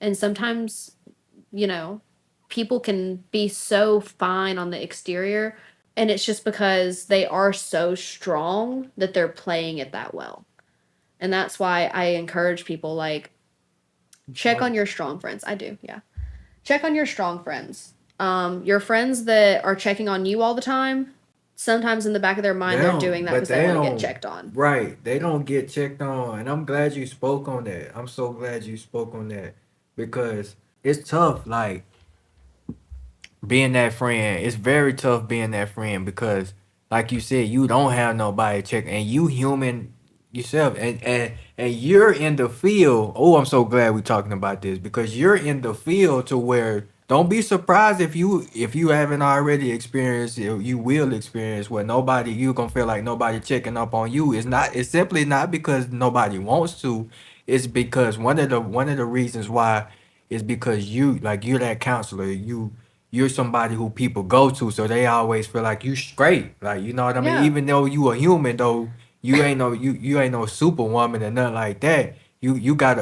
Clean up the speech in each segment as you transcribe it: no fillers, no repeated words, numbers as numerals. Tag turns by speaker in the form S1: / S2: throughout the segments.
S1: And sometimes, you know, people can be so fine on the exterior, and it's just because they are so strong that they're playing it that well. And that's why I encourage people, like, check on your strong friends. I do, yeah. Check on your strong friends. Your friends that are checking on you all the time, sometimes in the back of their mind,
S2: They
S1: they're doing
S2: don't,
S1: that
S2: but
S1: because they
S2: they
S1: want to get
S2: don't.
S1: checked on.
S2: Right, they don't get checked on, and I'm glad you spoke on that. I'm so glad you spoke on that because it's tough. Like being that friend, it's very tough being that friend because, like you said, you don't have nobody check, and you human yourself, and you're in the field. Oh, I'm so glad we're talking about this because you're in the field to where don't be surprised if you haven't already experienced it, you will experience where nobody you gonna feel like nobody checking up on you. It's simply not because nobody wants to. It's because one of the reasons why is because you're that counselor. You're somebody who people go to, so they always feel like you straight. Like you know what I mean.
S1: Yeah.
S2: Even though you a human, though you ain't no superwoman or nothing like that. You got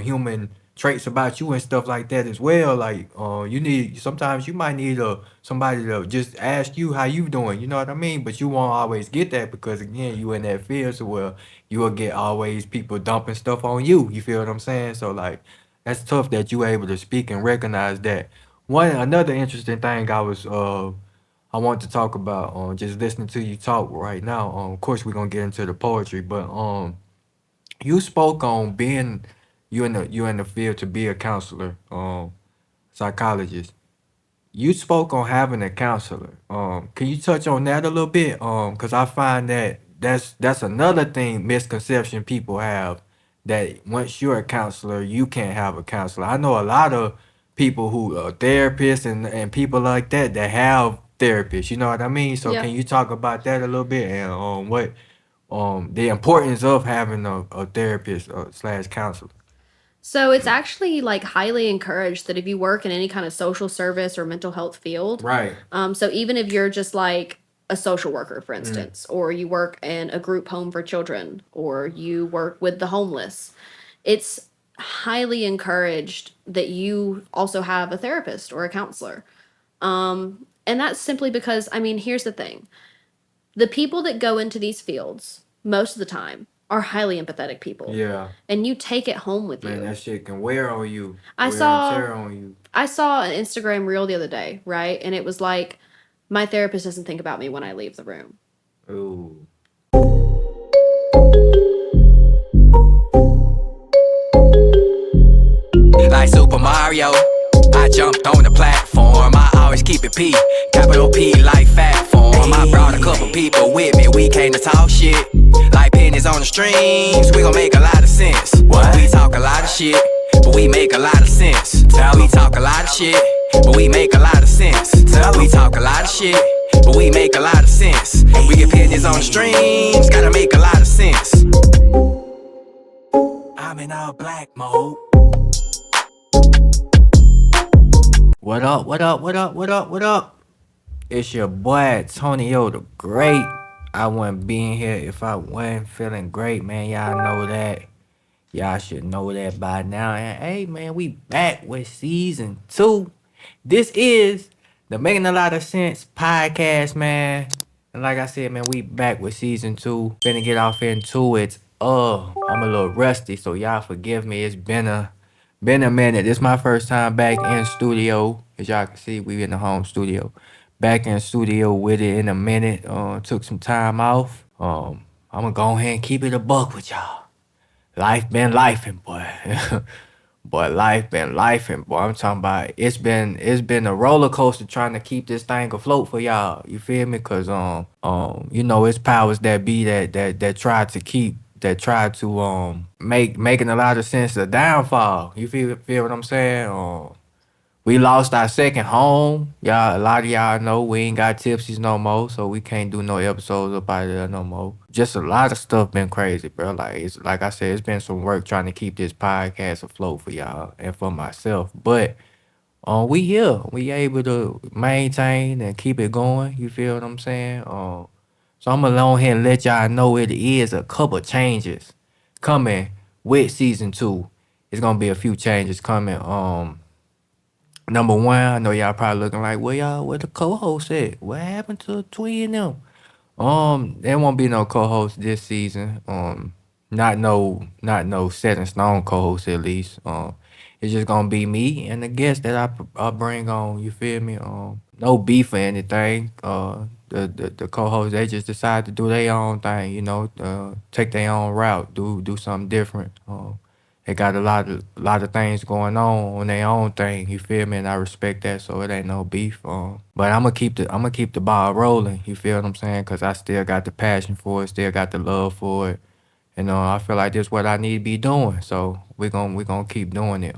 S2: human traits about you and stuff like that as well. Like you need sometimes you might need somebody to just ask you how you doing. You know what I mean. But you won't always get that because again you in that field, so well you will get always people dumping stuff on you. You feel what I'm saying? So like that's tough that you able to speak and recognize that. One another interesting thing I want to talk about just listening to you talk right now. Of course we're gonna get into the poetry, but you spoke on being you in the field to be a counselor, psychologist. You spoke on having a counselor. Can you touch on that a little bit? Because I find that that's another thing misconception people have that once you're a counselor, you can't have a counselor. I know a lot of people who are therapists and people like that have therapists. You know what I mean? So
S1: Yeah.
S2: can you talk about that a little bit and what the importance of having a therapist slash counselor?
S1: So it's actually like highly encouraged that if you work in any kind of social service or mental health field,
S2: Right.
S1: so even if you're just like a social worker, for
S2: Mm.
S1: instance, or you work in a group home for children, or you work with the homeless, it's highly encouraged that you also have a therapist or a counselor. And that's simply because, I mean, here's the thing: the people that go into these fields most of the time are highly empathetic people,
S2: Yeah.
S1: and you take it home with
S2: Man,
S1: you.
S2: that shit can wear on you,
S1: I
S2: wear and
S1: saw
S2: tear on you.
S1: I saw an Instagram reel the other day, right? And it was like, my therapist doesn't think about me when I leave the room.
S2: Ooh.
S3: Like Super Mario, I jumped on the platform. I always keep it P, capital P like fat form. I brought a couple people with me, we came to talk shit. Like pennies on the strings, we gon' make a lot of sense. What? We talk a lot of shit, but we make a lot of sense. We talk a lot of shit, but we make a lot of sense. We talk a lot of shit, but we make a lot of sense. We get pennies on the strings, gotta make a lot of sense. I'm in all black mode.
S2: What up, what up, what up, what up, what up? It's your boy Tonyo the Great. I wouldn't be in here if I wasn't feeling great, man. Y'all know that. Y'all should know that by now. And hey, man, we back with season 2. This is the Making a Lot of Sense podcast, man. And like I said, man, we back with season 2. Finna get off into it. I'm a little rusty, so y'all forgive me. It's been a minute. This is my first time back in studio. As y'all can see, we in the home studio. Back in studio with it in a minute. Took some time off. I'm gonna go ahead and keep it a buck with y'all. Life been lifing, boy. Boy, life been lifing, boy. I'm talking about it's been a roller coaster trying to keep this thing afloat for y'all. You feel me? Cause it's powers that be that try to keep that try to making a lot of sense of downfall. You feel what I'm saying? We lost our second home. Y'all, a lot of y'all know we ain't got tipsies no more, so we can't do no episodes up out of there no more. Just a lot of stuff been crazy, bro. Like it's like I said, it's been some work trying to keep this podcast afloat for y'all and for myself. But we here. We able to maintain and keep it going. You feel what I'm saying? So I'm gonna go ahead and let y'all know it is a couple changes coming with season 2. it's gonna be a few changes coming. Number one, I know y'all probably looking like, where the co-host at? What happened to Twee and them? There won't be no co-host this season. Not no set in stone co-host at least. It's just gonna be me and the guest that I bring on. You feel me? No beef or anything. The co-hosts they just decide to do their own thing. Take their own route. Do something different. They got a lot of things going on their own thing. You feel me? And I respect that, so it ain't no beef. But I'm gonna keep the ball rolling. You feel what I'm saying? Cause I still got the passion for it, still got the love for it. And I feel like this is what I need to be doing. So we gonna keep doing it.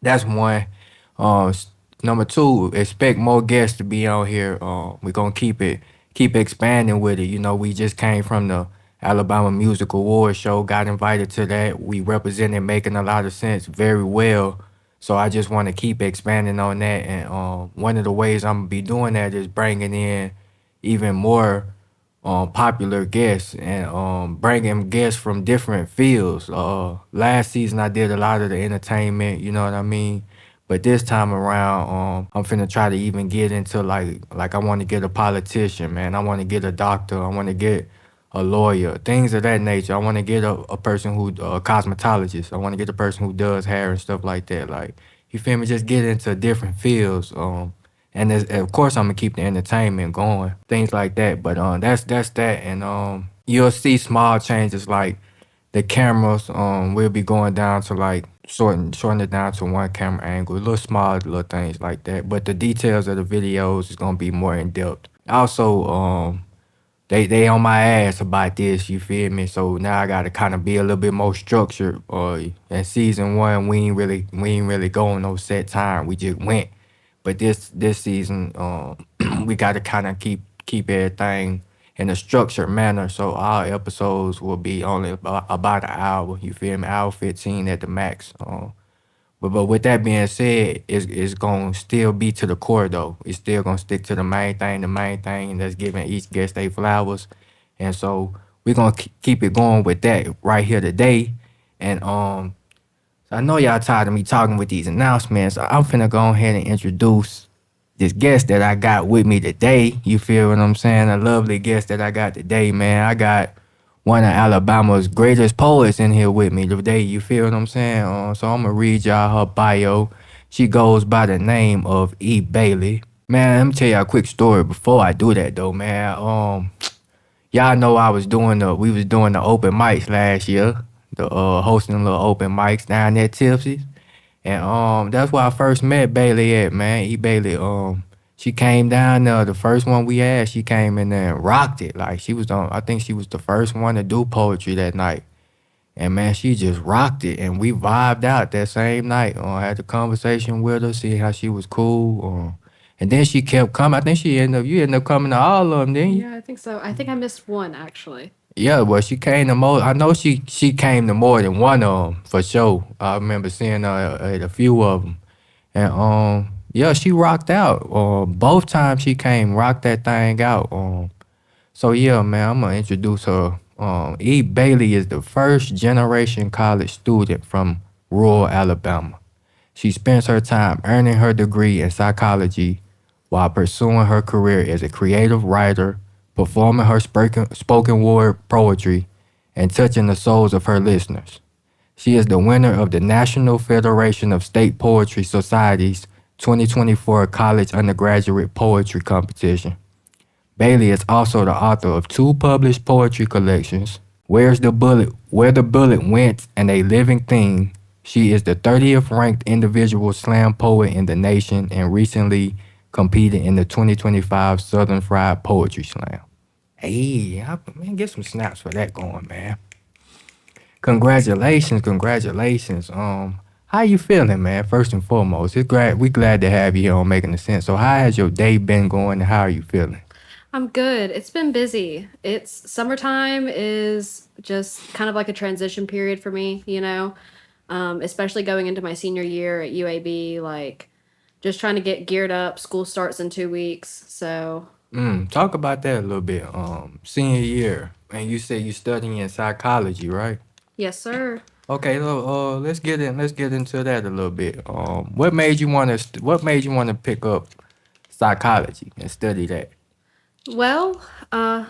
S2: That's one. S- Number two, expect more guests to be on here. We're gonna keep expanding with it. We just came from the Alabama Music Awards show, got invited to that. We represented Making a Lot of Sense very well. So I just want to keep expanding on that. And one of the ways I'm gonna be doing that is bringing in even more popular guests and bringing guests from different fields. Last season I did a lot of the entertainment, you know what I mean? But this time around, I'm finna try to even get into like I want to get a politician, man. I want to get a doctor. I want to get a lawyer, things of that nature. I want to get a person who a cosmetologist. I want to get a person who does hair and stuff like that. Like you feel me? Just get into different fields. And of course I'm gonna keep the entertainment going, things like that. But that's that. And you'll see small changes like the cameras. We'll be going down to like shorting it down to one camera angle, little small little things like that. But the details of the videos is gonna be more in depth. Also, they on my ass about this, you feel me? So now I gotta kind of be a little bit more structured. In season one, we ain't really go on no set time. We just went. But this season, we gotta kind of keep everything in a structured manner. So our episodes will be only about an hour. You feel me? Hour 15 at the max. But with that being said, it's gonna still be to the core though. It's still gonna stick to the main thing. The main thing that's giving each guest their flowers, and so we're gonna keep it going with that right here today. And so I know y'all tired of me talking with these announcements. So I'm finna go ahead and introduce this guest that I got with me today. You feel what I'm saying? A lovely guest that I got today, man. I got one of Alabama's greatest poets in here with me today. You feel what I'm saying? So I'm gonna read y'all her bio. She goes by the name of E. Bailey. Man, let me tell y'all a quick story before I do that though, man. Y'all know we was doing the open mics last year. The hosting little open mics down there at Tipsy's. And that's where I first met Bailey at, man. E. Bailey, she came down there. The first one we had, she came in there and rocked it. Like I think she was the first one to do poetry that night. And man, she just rocked it. And we vibed out that same night. I had a conversation with her, see how she was cool. And then she kept coming. I think you ended up coming to all of them, didn't you?
S1: Yeah, I think so. I think I missed one actually.
S2: Yeah, well, she came to more. I know she came to more than one of them for sure. I remember seeing her at a few of them, and yeah, she rocked out. Both times she came, rocked that thing out. So yeah, man, I'm gonna introduce her. E. Bailey is the first generation college student from rural Alabama. She spends her time earning her degree in psychology while pursuing her career as a creative writer, performing her spoken word poetry, and touching the souls of her listeners. She is the winner of the National Federation of State Poetry Societies 2024 College Undergraduate Poetry Competition. Bailey is also the author of two published poetry collections, Where the Bullet Went, and A Living Thing. She is the 30th ranked individual slam poet in the nation and recently competed in the 2025 Southern Fried Poetry Slam. Hey, man, get some snaps for that going, man. Congratulations. How you feeling, man? First and foremost, we glad to have you here on Making a Sense. So, how has your day been going, and how are you feeling?
S1: I'm good. It's been busy. It's summertime is just kind of like a transition period for me, especially going into my senior year at UAB, like just trying to get geared up. School starts in 2 weeks. So,
S2: Talk about that a little bit. Senior year, and you said you studying in psychology, right?
S1: yes, sir.
S2: Okay, so let's get into that a little bit. What made you want to pick up psychology and study that?
S1: Well, I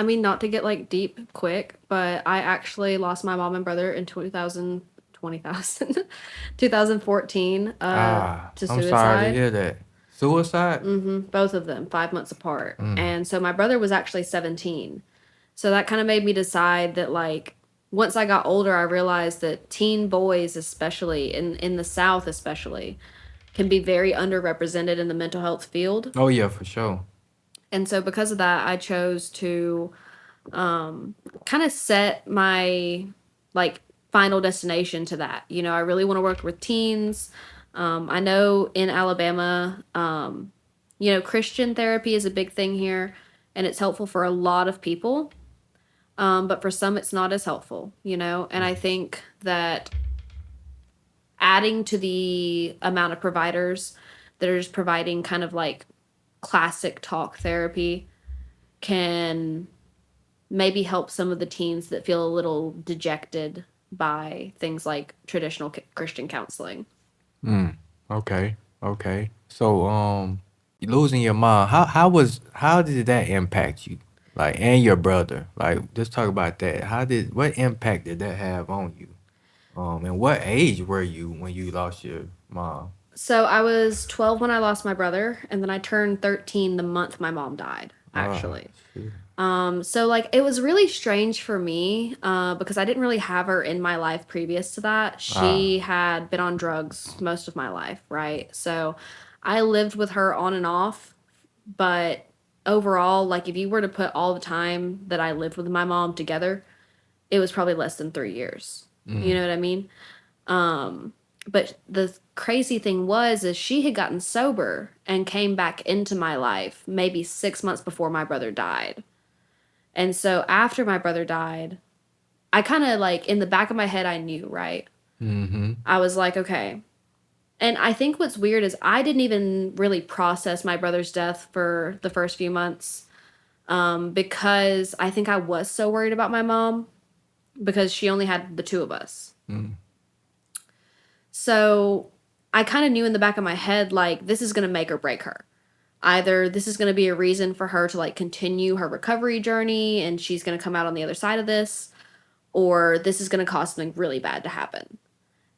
S1: mean, not to get like deep quick, but I actually lost my mom and brother in 2014
S2: Ah,
S1: to
S2: I'm sorry to
S1: suicide.
S2: hear that. Suicide?
S1: Both of them, 5 months apart.
S2: Mm.
S1: And so my brother was actually 17. So that kind of made me decide that, like, once I got older, I realized that teen boys, especially in the South, especially, can be very underrepresented in the mental health field.
S2: Oh yeah, for sure.
S1: And so because of that, I chose to kind of set my like final destination to that. You know, I really want to work with teens. I know in Alabama, you know, Christian therapy is a big thing here, and it's helpful for a lot of people. But for some, it's not as helpful, you know. And I think that adding to the amount of providers that are just providing kind of like classic talk therapy can maybe help some of the teens that feel a little dejected by things like traditional Christian counseling.
S2: Mm. Okay. Okay. So losing your mom, how did that impact you? Like and your brother. Like just talk about that. What impact did that have on you? And what age were you when you lost your mom?
S1: So I was 12 when I lost my brother, and then I turned 13 the month my mom died,
S2: Ah,
S1: actually.
S2: shit.
S1: So like it was really strange for me because I didn't really have her in my life previous to that.
S2: Ah.
S1: She had been on drugs most of my life, right? So I lived with her on and off, but overall, like if you were to put all the time that I lived with my mom together, it was probably less than 3 years. You
S2: Mm.
S1: know what I mean? But the crazy thing was is she had gotten sober and came back into my life maybe 6 months before my brother died. And so after my brother died, I kind of like in the back of my head, I knew, right?
S2: Mm-hmm.
S1: I was like, okay. And I think what's weird is I didn't even really process my brother's death for the first few months because I think I was so worried about my mom because she only had the two of us.
S2: Mm.
S1: So I kind of knew in the back of my head, like, this is going to make or break her. Either this is going to be a reason for her to like continue her recovery journey and she's going to come out on the other side of this, or this is going to cause something really bad to happen.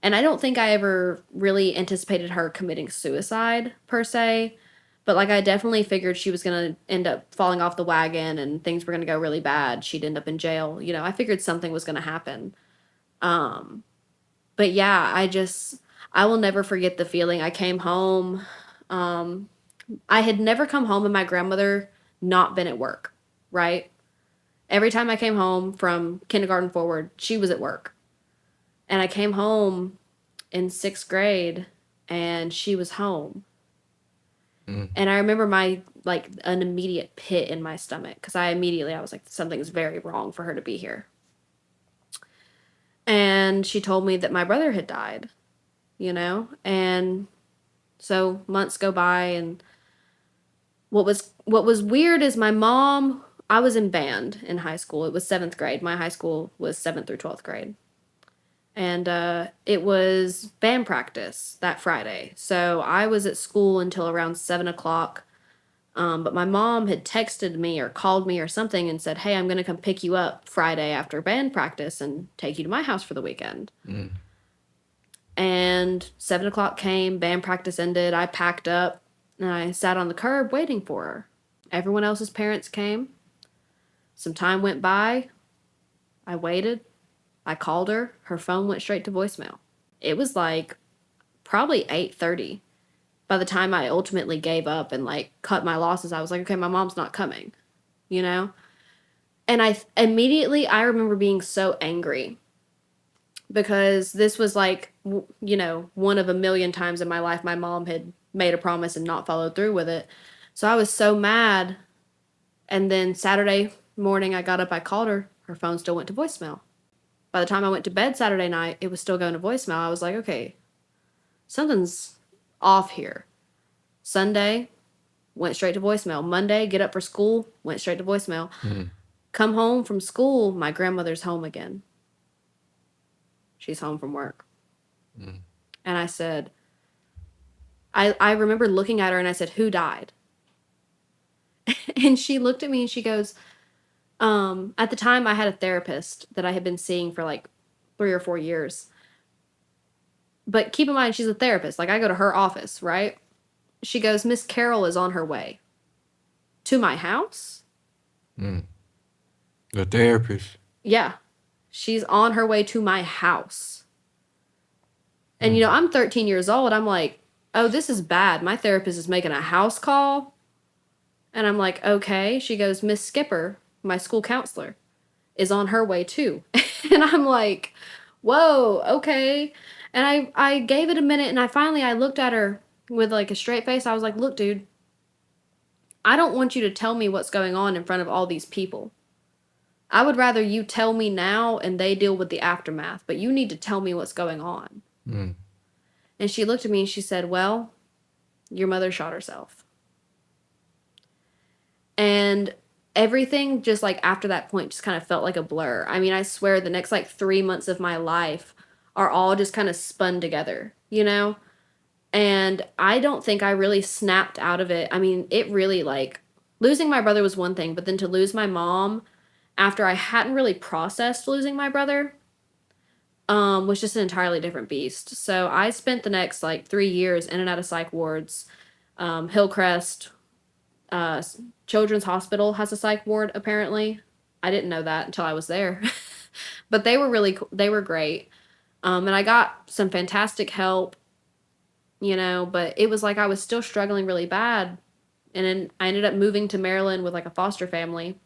S1: And I don't think I ever really anticipated her committing suicide per se, but like I definitely figured she was going to end up falling off the wagon and things were going to go really bad. She'd end up in jail. You know, I figured something was going to happen. But yeah, I will never forget the feeling. I came home. I had never come home and my grandmother not been at work, right? Every time I came home from kindergarten forward, she was at work. And I came home in 6th grade and she was home.
S2: Mm.
S1: And I remember like an immediate pit in my stomach because I was like, something's very wrong for her to be here. And she told me that my brother had died, you know? And so months go by and what was weird is my mom, I was in band in high school. It was 7th grade. My high school was 7th through 12th grade. And it was band practice that Friday. So I was at school until around 7 o'clock. But my mom had texted me or called me or something and said, hey, I'm going to come pick you up Friday after band practice and take you to my house for the weekend.
S2: Mm.
S1: And 7 o'clock came, band practice ended. I packed up and I sat on the curb waiting for her. Everyone else's parents came. Some time went by. I waited. I called her. Her phone went straight to voicemail. It was like probably 8:30. By the time I ultimately gave up and like cut my losses, I was like, okay, my mom's not coming, you know? And I remember being so angry because this was like, you know, one of a million times in my life my mom had made a promise and not followed through with it. So I was so mad. And then Saturday morning I got up, I called her. Her phone still went to voicemail. By the time I went to bed Saturday night, it was still going to voicemail. I was like, okay, something's off here. Sunday, went straight to voicemail. Monday, get up for school, went straight to voicemail.
S2: Mm.
S1: Come home from school, my grandmother's home again. She's home from work.
S2: Mm.
S1: And I said, I remember looking at her and I said, who died? And she looked at me and she goes, at the time I had a therapist that I had been seeing for like 3 or 4 years. But keep in mind, she's a therapist. Like, I go to her office, right? She goes, Miss Carol is on her way to my house.
S2: Mm. The therapist.
S1: Yeah. She's on her way to my house. And, you know, I'm 13 years old. I'm like, oh, this is bad. My therapist is making a house call. And I'm like, okay. She goes, Miss Skipper, my school counselor, is on her way too. And I'm like, whoa, okay. And I gave it a minute and I looked at her with like a straight face. I was like, look, dude, I don't want you to tell me what's going on in front of all these people. I would rather you tell me now and they deal with the aftermath, but you need to tell me what's going on.
S2: Mm.
S1: And she looked at me and she said, well, your mother shot herself. And everything just like after that point just kind of felt like a blur. I mean, I swear the next like 3 months of my life are all just kind of spun together, you know? And I don't think I really snapped out of it. I mean, it really like losing my brother was one thing, but then to lose my mom after I hadn't really processed losing my brother was just an entirely different beast. So I spent the next like 3 years in and out of psych wards. Hillcrest, Children's Hospital has a psych ward, apparently. I didn't know that until I was there. But they were really cool. They were great. And I got some fantastic help, you know, but it was like I was still struggling really bad. And then I ended up moving to Maryland with like a foster family.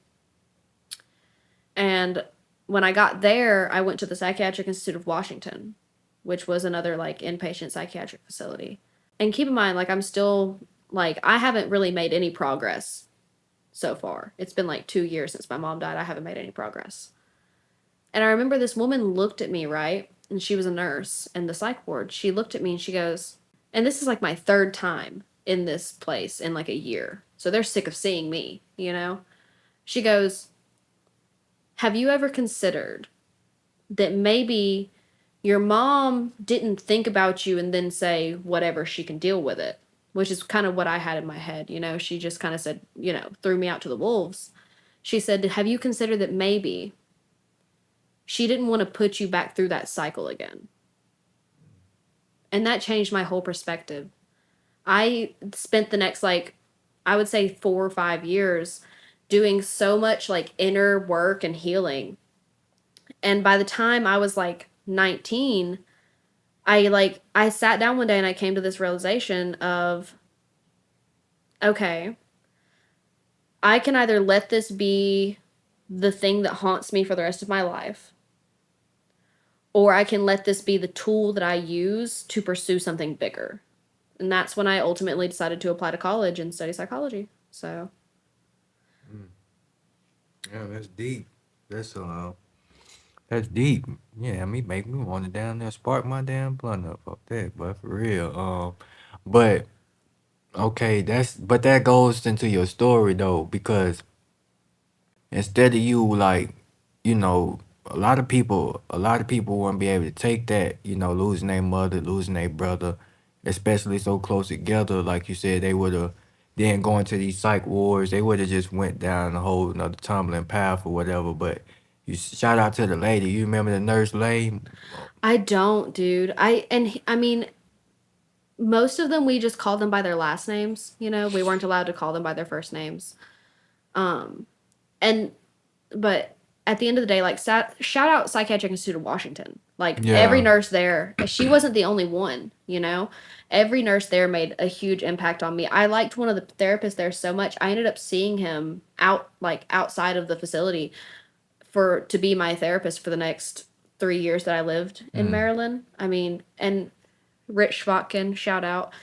S1: And when I got there, I went to the Psychiatric Institute of Washington, which was another like inpatient psychiatric facility. And keep in mind, like I'm still like I haven't really made any progress so far. It's been like 2 years since my mom died. I haven't made any progress. And I remember this woman looked at me, right? And she was a nurse in the psych ward. She looked at me and she goes, and this is like my 3rd time in this place in like a year. So they're sick of seeing me, you know? She goes, have you ever considered that maybe your mom didn't think about you and then say whatever, she can deal with it? Which is kind of what I had in my head, you know? She just kind of said, you know, threw me out to the wolves. She said, have you considered that maybe she didn't want to put you back through that cycle again? And that changed my whole perspective. I spent the next, like, I would say 4 or 5 years doing so much, like, inner work and healing. And by the time I was, like, 19, I sat down one day and I came to this realization of, okay, I can either let this be the thing that haunts me for the rest of my life, or I can let this be the tool that I use to pursue something bigger. And that's when I ultimately decided to apply to college and study psychology. So.
S2: Yeah, that's deep. That's deep. Yeah, make me want to down there spark my damn blunt up that, but for real. But okay, but that goes into your story though, because instead of you like, you know, a lot of people wouldn't be able to take that, you know, losing their mother, losing their brother, especially so close together. Like you said, they would have then going to these psych wards, they would have just went down a whole another tumbling path or whatever. But you shout out to the lady. You remember the nurse lady?
S1: I don't, dude. I mean, most of them we just called them by their last names, you know. We weren't allowed to call them by their first names. And but at the end of the day, like shout out Psychiatric Institute of Washington. Like every nurse there, she wasn't the only one, you know. Every nurse there made a huge impact on me. I liked one of the therapists there so much. I ended up seeing him outside of the facility to be my therapist for the next 3 years that I lived in Maryland. I mean, and Rich Schwatkin, shout out.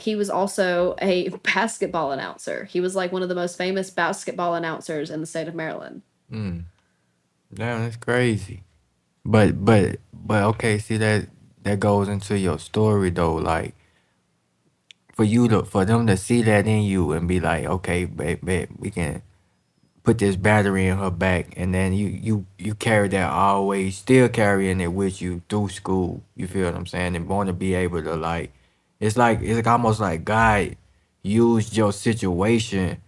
S1: He was also a basketball announcer. He was like one of the most famous basketball announcers in the state of Maryland.
S2: Damn, that's crazy. But okay, see that goes into your story though. Like for them to see that in you and be like, okay, babe, we can put this battery in her back, and then you carry that always, still carrying it with you through school. You feel what I'm saying? And want to be able to like, it's like almost like God used your situation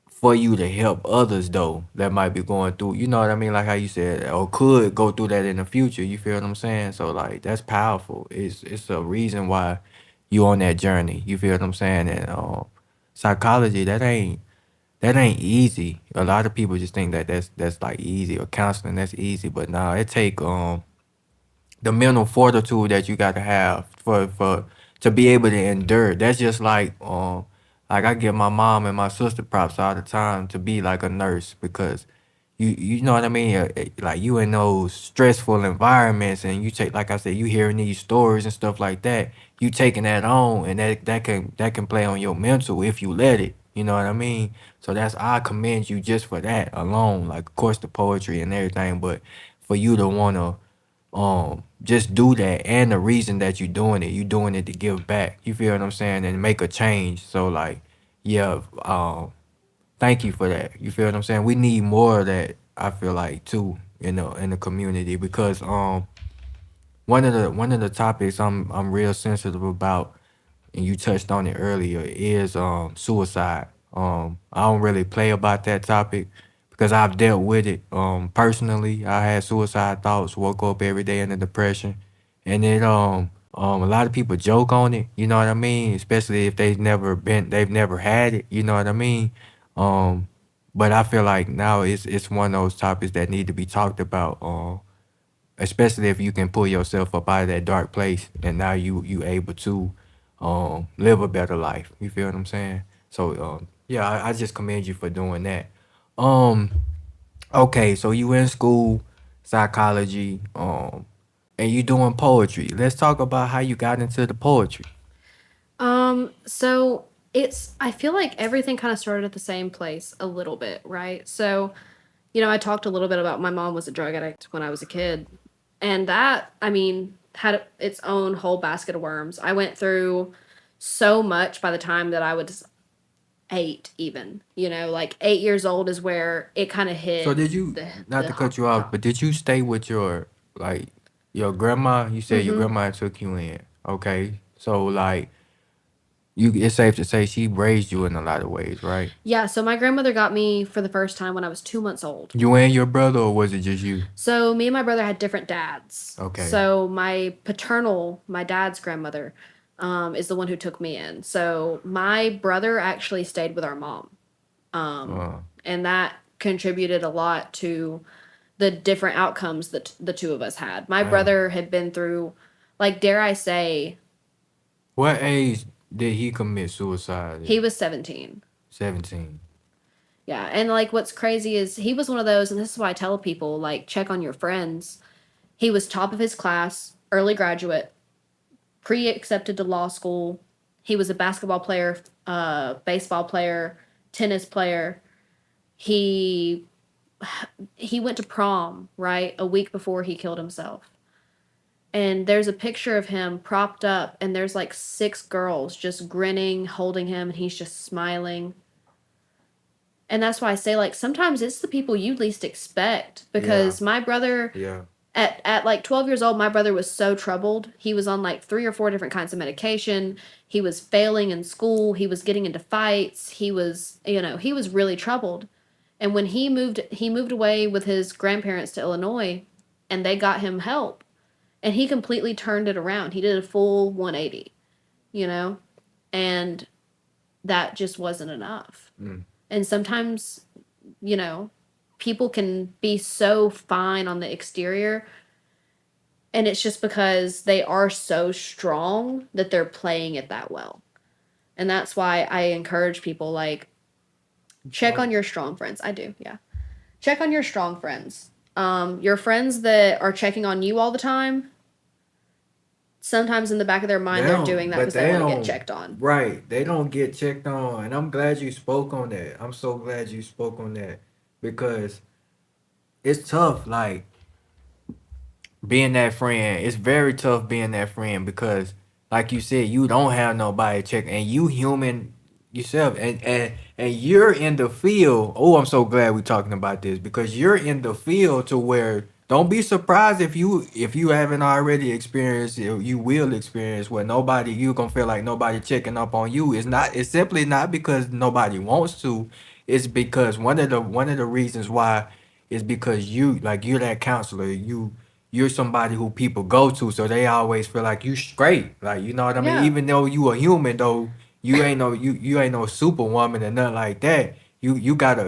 S2: for you to help others though that might be going through. You know what I mean? Like how you said, or could go through that in the future. You feel what I'm saying? So like that's powerful. It's a reason why you on that journey. You feel what I'm saying? And psychology that ain't easy. A lot of people just think that that's like easy, or counseling that's easy, but nah, it take the mental fortitude that you got to have for to be able to endure. That's just like I give my mom and my sister props all the time to be like a nurse, because you know what I mean. Like you in those stressful environments, and you take, like I said, you hearing these stories and stuff like that. You taking that on, and that can play on your mental if you let it. You know what I mean? So I commend you just for that alone. Like of course the poetry and everything, but for you to wanna just do that, and the reason that you doing it to give back. You feel what I'm saying? And make a change. So like, yeah, thank you for that. You feel what I'm saying? We need more of that, I feel like, too, in the community, because one of the topics I'm real sensitive about, and you touched on it earlier, is suicide. I don't really play about that topic because I've dealt with it personally. I had suicide thoughts, woke up every day in a depression, and it a lot of people joke on it. You know what I mean? Especially if they've never had it. You know what I mean? Um, but I feel like now it's one of those topics that need to be talked about. Especially if you can pull yourself up out of that dark place, and now you able to live a better life. You feel what I'm saying? So yeah, I just commend you for doing that. um okay, so you in school, psychology, and you doing poetry. Let's talk about how you got into the poetry.
S1: So I feel like everything kind of started at the same place a little bit, right? So, I talked a little bit about my mom was a drug addict when I was a kid. And that, I mean, had its own whole basket of worms. I went through so much by the time that I was 8, even. Like 8 years old is where it kind of
S2: So
S1: hit
S2: did you, not to cut you off, but did you stay with like your grandma? You said your
S1: Mm-hmm.
S2: grandma took you in. Okay. So like, it's safe to say she raised you in a lot of ways, right?
S1: Yeah, so my grandmother got me for the first time when I was 2 months old.
S2: You and your brother, or was it just you?
S1: So me and my brother had different dads.
S2: Okay.
S1: So my dad's grandmother, is the one who took me in. So my brother actually stayed with our mom. And that contributed a lot to the different outcomes that the two of us had. My
S2: Wow.
S1: brother had been through, like, dare I say,
S2: What age did he commit suicide
S1: he
S2: at?
S1: was 17.
S2: 17.
S1: Yeah, and like what's crazy is he was one of those, and this is why I tell people, like, check on your friends. He was top of his class, early graduate, pre-accepted to law school. He was a basketball player, baseball player, tennis player. He went to prom, right, a week before he killed himself. And there's a picture of him propped up, and there's like 6 girls just grinning, holding him, and he's just smiling. And that's why I say, like, sometimes it's the people you least expect. Because my brother,
S2: Yeah.
S1: at like 12 years old, my brother was so troubled. He was on like 3 or 4 different kinds of medication. He was failing in school. He was getting into fights. He was really troubled. And when he moved away with his grandparents to Illinois, and they got him help. And he completely turned it around. He did a full 180, and that just wasn't enough. And sometimes, people can be so fine on the exterior, and it's just because they are so strong that they're playing it that well. And that's why I encourage people, like, check on your strong friends. I do, yeah. Check on your strong friends. Your friends that are checking on you all the time, sometimes in the back of their mind, they're doing that because they want to get checked on.
S2: Right. They don't get checked on. And I'm glad you spoke on that. I'm so glad you spoke on that, because it's tough, like, being that friend. It's very tough being that friend because, like you said, you don't have nobody check, and you human. yourself, and you're in the field. Oh, I'm so glad we're talking about this because you're in the field to where don't be surprised if you haven't already experienced it, you will experience where nobody you gonna feel like nobody checking up on you. It's simply not because nobody wants to. It's because one of the reasons why is because you're that counselor. You're somebody who people go to, so they always feel like you straight. Like you know what I mean.
S1: Yeah.
S2: Even though you a human, though you ain't no superwoman and nothing like that. You got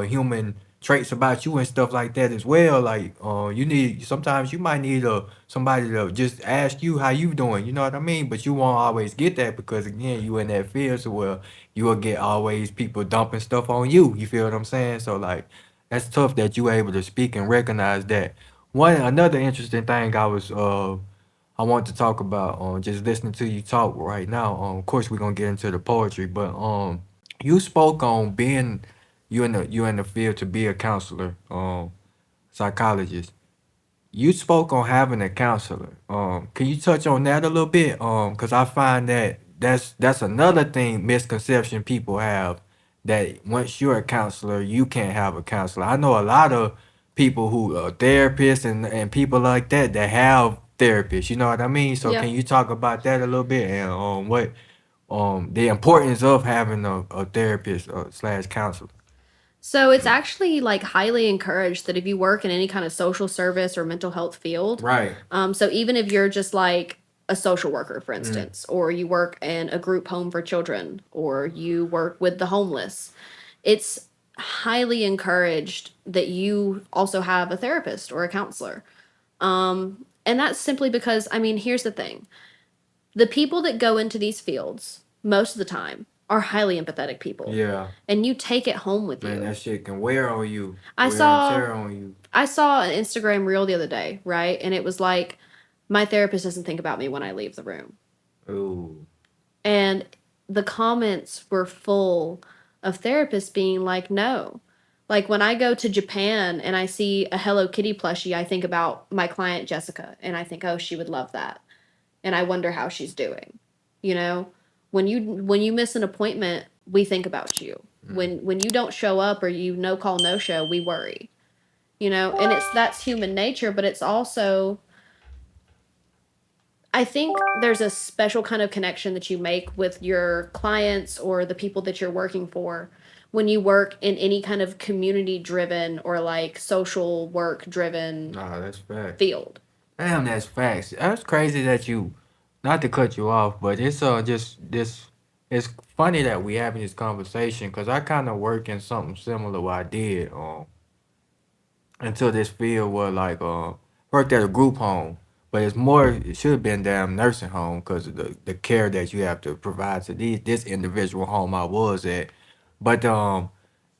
S2: human traits about you and stuff like that as well. Like you need sometimes you might need somebody to just ask you how you doing. You know what I mean? But you won't always get that because again you in that field, so well you will get always people dumping stuff on you. You feel what I'm saying? So like that's tough that you able to speak and recognize that. One another interesting thing I want to talk about just listening to you talk right now. Of course we're gonna get into the poetry, but you spoke on being you in the field to be a counselor, psychologist. You spoke on having a counselor. Can you touch on that a little bit? Because I find that that's another thing misconception people have that once you're a counselor, you can't have a counselor. I know a lot of people who are therapists and people like that have therapists. You know what I mean? So
S1: Yeah.
S2: can you talk about that a little bit and what the importance of having a therapist slash counselor?
S1: So it's actually like highly encouraged that if you work in any kind of social service or mental health field,
S2: Right.
S1: so even if you're just like a social worker, for
S2: Mm.
S1: instance, or you work in a group home for children, or you work with the homeless, it's highly encouraged that you also have a therapist or a counselor. And that's simply because, I mean, here's the thing. The people that go into these fields most of the time are highly empathetic people.
S2: Yeah.
S1: And you take it home with
S2: Man,
S1: you.
S2: that shit can wear on you.
S1: I
S2: Wear and
S1: saw
S2: tear on you.
S1: I saw an Instagram reel the other day, right? And it was like, my therapist doesn't think about me when I leave the room.
S2: Ooh.
S1: And the comments were full of therapists being like, no. Like when I go to Japan and I see a Hello Kitty plushie, I think about my client Jessica and I think, oh, she would love that. And I wonder how she's doing. You know, when you miss an appointment, we think about you. When you don't show up or you no call no show, we worry. You know, and that's human nature, but it's also, I think there's a special kind of connection that you make with your clients or the people that you're working for when you work in any kind of community driven or like social work driven
S2: Nah, that's facts.
S1: field.
S2: Damn, that's facts. That's crazy that you, not to cut you off, but it's just this. It's funny that we having this conversation because I kind of work in something similar what I did until this field where like worked at a group home, but it's more it should have been damn nursing home because of the care that you have to provide to these this individual home I was at, but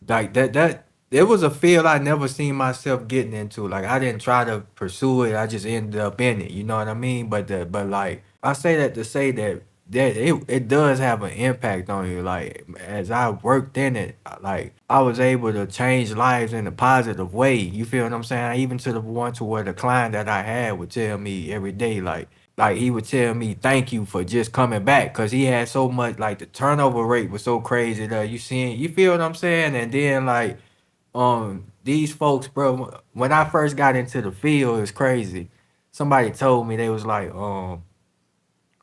S2: like that it was a field I never seen myself getting into. Like I didn't try to pursue it. I just ended up in it. You know what I mean? But like I say that to say that it does have an impact on you. Like as I worked in it, like I was able to change lives in a positive way. You feel what I'm saying? Even to the one to where the client that I had would tell me every day, like he would tell me thank you for just coming back because he had so much like the turnover rate was so crazy that you feel what I'm saying? And then like these folks, bro, when I first got into the field, it was crazy. Somebody told me they was like,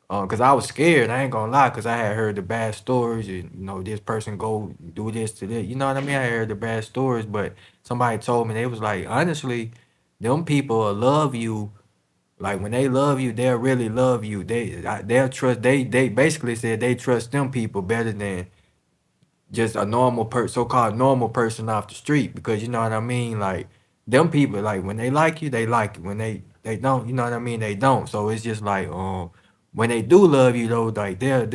S2: cause I was scared. I ain't gonna lie, cause I had heard the bad stories. And, you know, this person go do this to this. You know what I mean? I heard the bad stories, but somebody told me they was like, honestly, them people will love you. Like when they love you, they'll really love you. They'll trust. They basically said they trust them people better than just a so-called normal person off the street because you know what I mean. Like them people, like when they like you, they like you. When they don't, you know what I mean, they don't. So it's just like when they do love you though, like they'll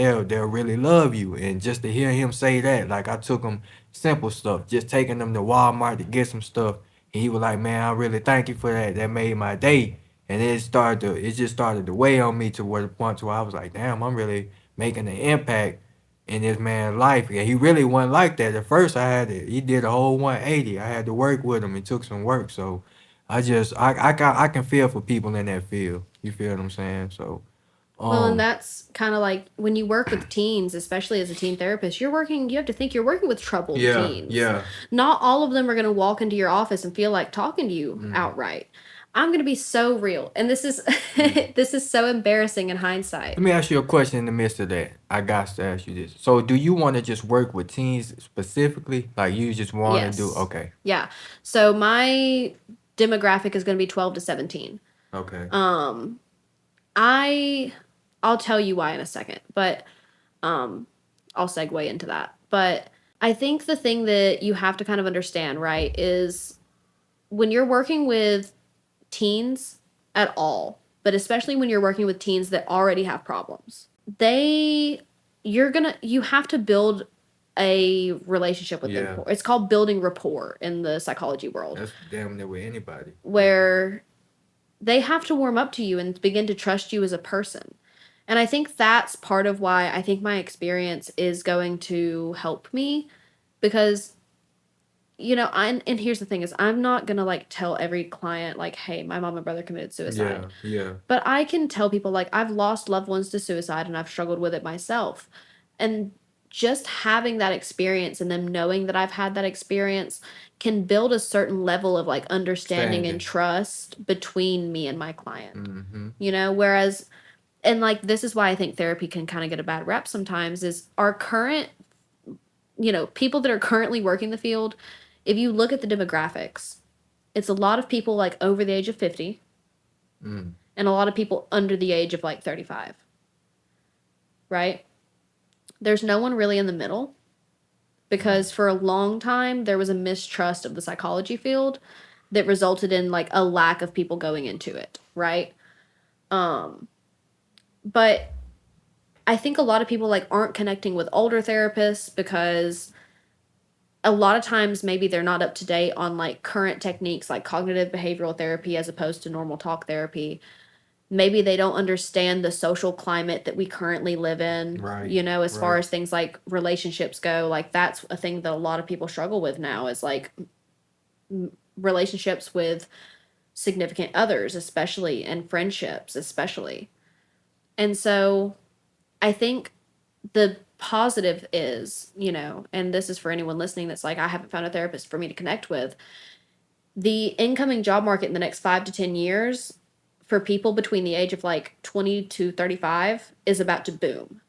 S2: really love you. And just to hear him say that, like I took him simple stuff, just taking them to Walmart to get some stuff, and he was like, "Man, I really thank you for that. That made my day." And it just started to weigh on me to where the point to where I was like, "Damn, I'm really making an impact in this man's life." And he really wasn't like that. At first he did a whole 180. I had to work with him. It took some work. So I can feel for people in that field. You feel what I'm saying? So
S1: Well, and that's kind of like when you work with teens, especially as a teen therapist, you have to think you're working with troubled teens.
S2: Yeah.
S1: Not all of them are going to walk into your office and feel like talking to you outright. I'm going to be so real. And this is this is so embarrassing in hindsight.
S2: Let me ask you a question in the midst of that. I got to ask you this. So do you want to just work with teens specifically? Like you just want to do, okay.
S1: Yeah. So my demographic is going to be 12 to 17.
S2: Okay.
S1: I'll tell you why in a second, but I'll segue into that. But I think the thing that you have to kind of understand, right, is when you're working with teens at all, but especially when you're working with teens that already have problems, you have to build a relationship with them. It's called building rapport in the psychology world.
S2: That's damn near with anybody.
S1: Where they have to warm up to you and begin to trust you as a person. And I think that's part of why I think my experience is going to help me because, and here's the thing is I'm not going to like tell every client like, hey, my mom and brother committed suicide.
S2: Yeah.
S1: But I can tell people like I've lost loved ones to suicide and I've struggled with it myself. And just having that experience and them knowing that I've had that experience can build a certain level of like understanding and trust between me and my client. Whereas, and like this is why I think therapy can kind of get a bad rep sometimes is our current, people that are currently working the field, if you look at the demographics, it's a lot of people like over the age of 50 and a lot of people under the age of like 35, right? There's no one really in the middle because for a long time there was a mistrust of the psychology field that resulted in like a lack of people going into it, right? But I think a lot of people like aren't connecting with older therapists because a lot of times maybe they're not up to date on like current techniques like cognitive behavioral therapy as opposed to normal talk therapy. Maybe they don't understand the social climate that we currently live in,
S2: right,
S1: as far as things like relationships go. Like that's a thing that a lot of people struggle with now is like relationships with significant others, especially, and friendships, especially. And so I think the positive is, and this is for anyone listening that's like, I haven't found a therapist for me to connect with. The incoming job market in the next 5 to 10 years for people between the age of like 20 to 35 is about to boom.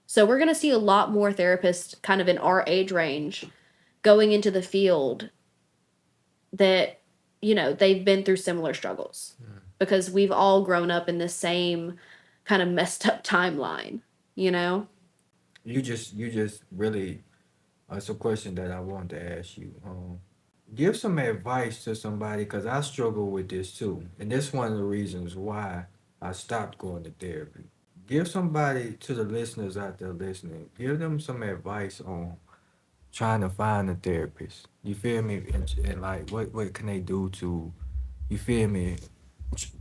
S1: So we're going to see a lot more therapists kind of in our age range going into the field that, they've been through similar struggles because we've all grown up in the same kind of messed up timeline,
S2: You just really, it's a question that I wanted to ask you. Give some advice to somebody because I struggle with this too. And this is one of the reasons why I stopped going to therapy. Give somebody to the listeners out there listening, give them some advice on trying to find a therapist. You feel me? And like what can they do to, you feel me,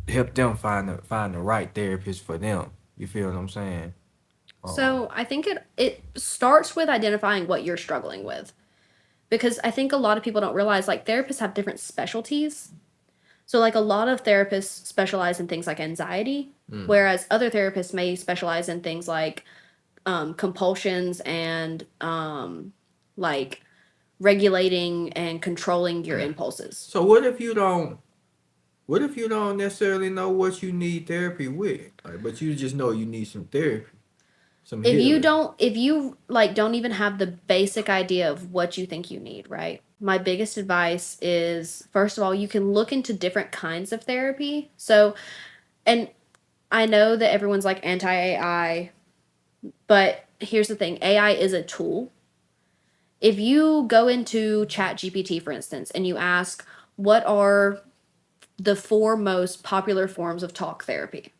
S2: help them find the right therapist for them. You feel what I'm saying?
S1: So I think it starts with identifying what you're struggling with. Because I think a lot of people don't realize, like, therapists have different specialties. So, like, a lot of therapists specialize in things like anxiety, whereas other therapists may specialize in things like compulsions and, like, regulating and controlling your impulses.
S2: So what if you don't necessarily know what you need therapy with? Like, but you just know you need some therapy.
S1: If you like don't even have the basic idea of what you think you need, right? My biggest advice is, first of all, you can look into different kinds of therapy. So, and I know that everyone's like anti-AI, but here's the thing, AI is a tool. If you go into ChatGPT, for instance, and you ask, what are the 4 most popular forms of talk therapy?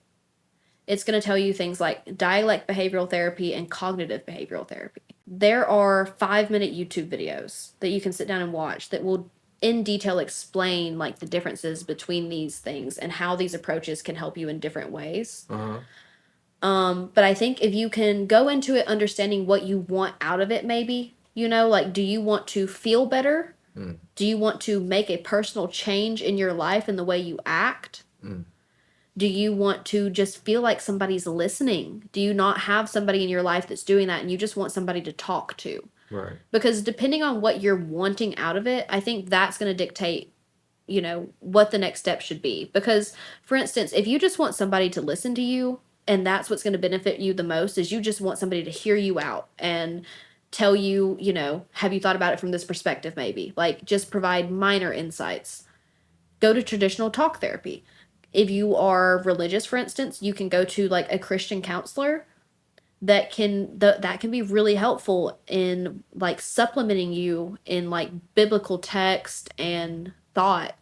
S1: It's going to tell you things like dialect behavioral therapy and cognitive behavioral therapy. There are 5-minute YouTube videos that you can sit down and watch that will in detail explain like the differences between these things and how these approaches can help you in different ways. But I think if you can go into it understanding what you want out of it, maybe, like, do you want to feel better? Do you want to make a personal change in your life and the way you act? Do you want to just feel like somebody's listening? Do you not have somebody in your life that's doing that and you just want somebody to talk to?
S2: Right.
S1: Because depending on what you're wanting out of it, I think that's going to dictate, what the next step should be. Because, for instance, if you just want somebody to listen to you, and that's what's going to benefit you the most, is you just want somebody to hear you out and tell you, have you thought about it from this perspective, maybe? Like, just provide minor insights. Go to traditional talk therapy. If you are religious, for instance, you can go to like a Christian counselor that can be really helpful in like supplementing you in like biblical text and thought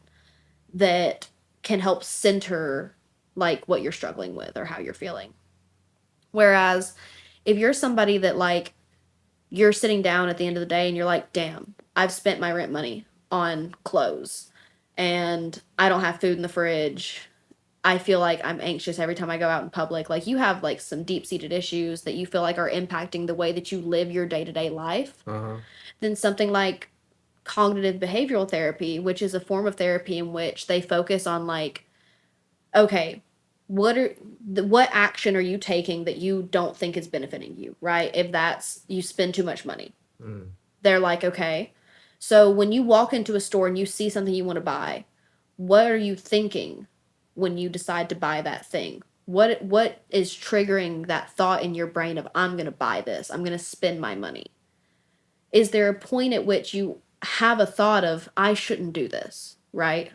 S1: that can help center like what you're struggling with or how you're feeling. Whereas if you're somebody that like you're sitting down at the end of the day and you're like, damn, I've spent my rent money on clothes and I don't have food in the fridge. I feel like I'm anxious every time I go out in public. Like, you have like some deep-seated issues that you feel like are impacting the way that you live your day-to-day life. Then something like cognitive behavioral therapy, which is a form of therapy in which they focus on like, okay, what action are you taking that you don't think is benefiting you, right? If that's you spend too much money. They're like, okay, so when you walk into a store and you see something you want to buy, what are you thinking when you decide to buy that thing? What is triggering that thought in your brain of, I'm going to buy this, I'm going to spend my money? Is there a point at which you have a thought of, I shouldn't do this, right?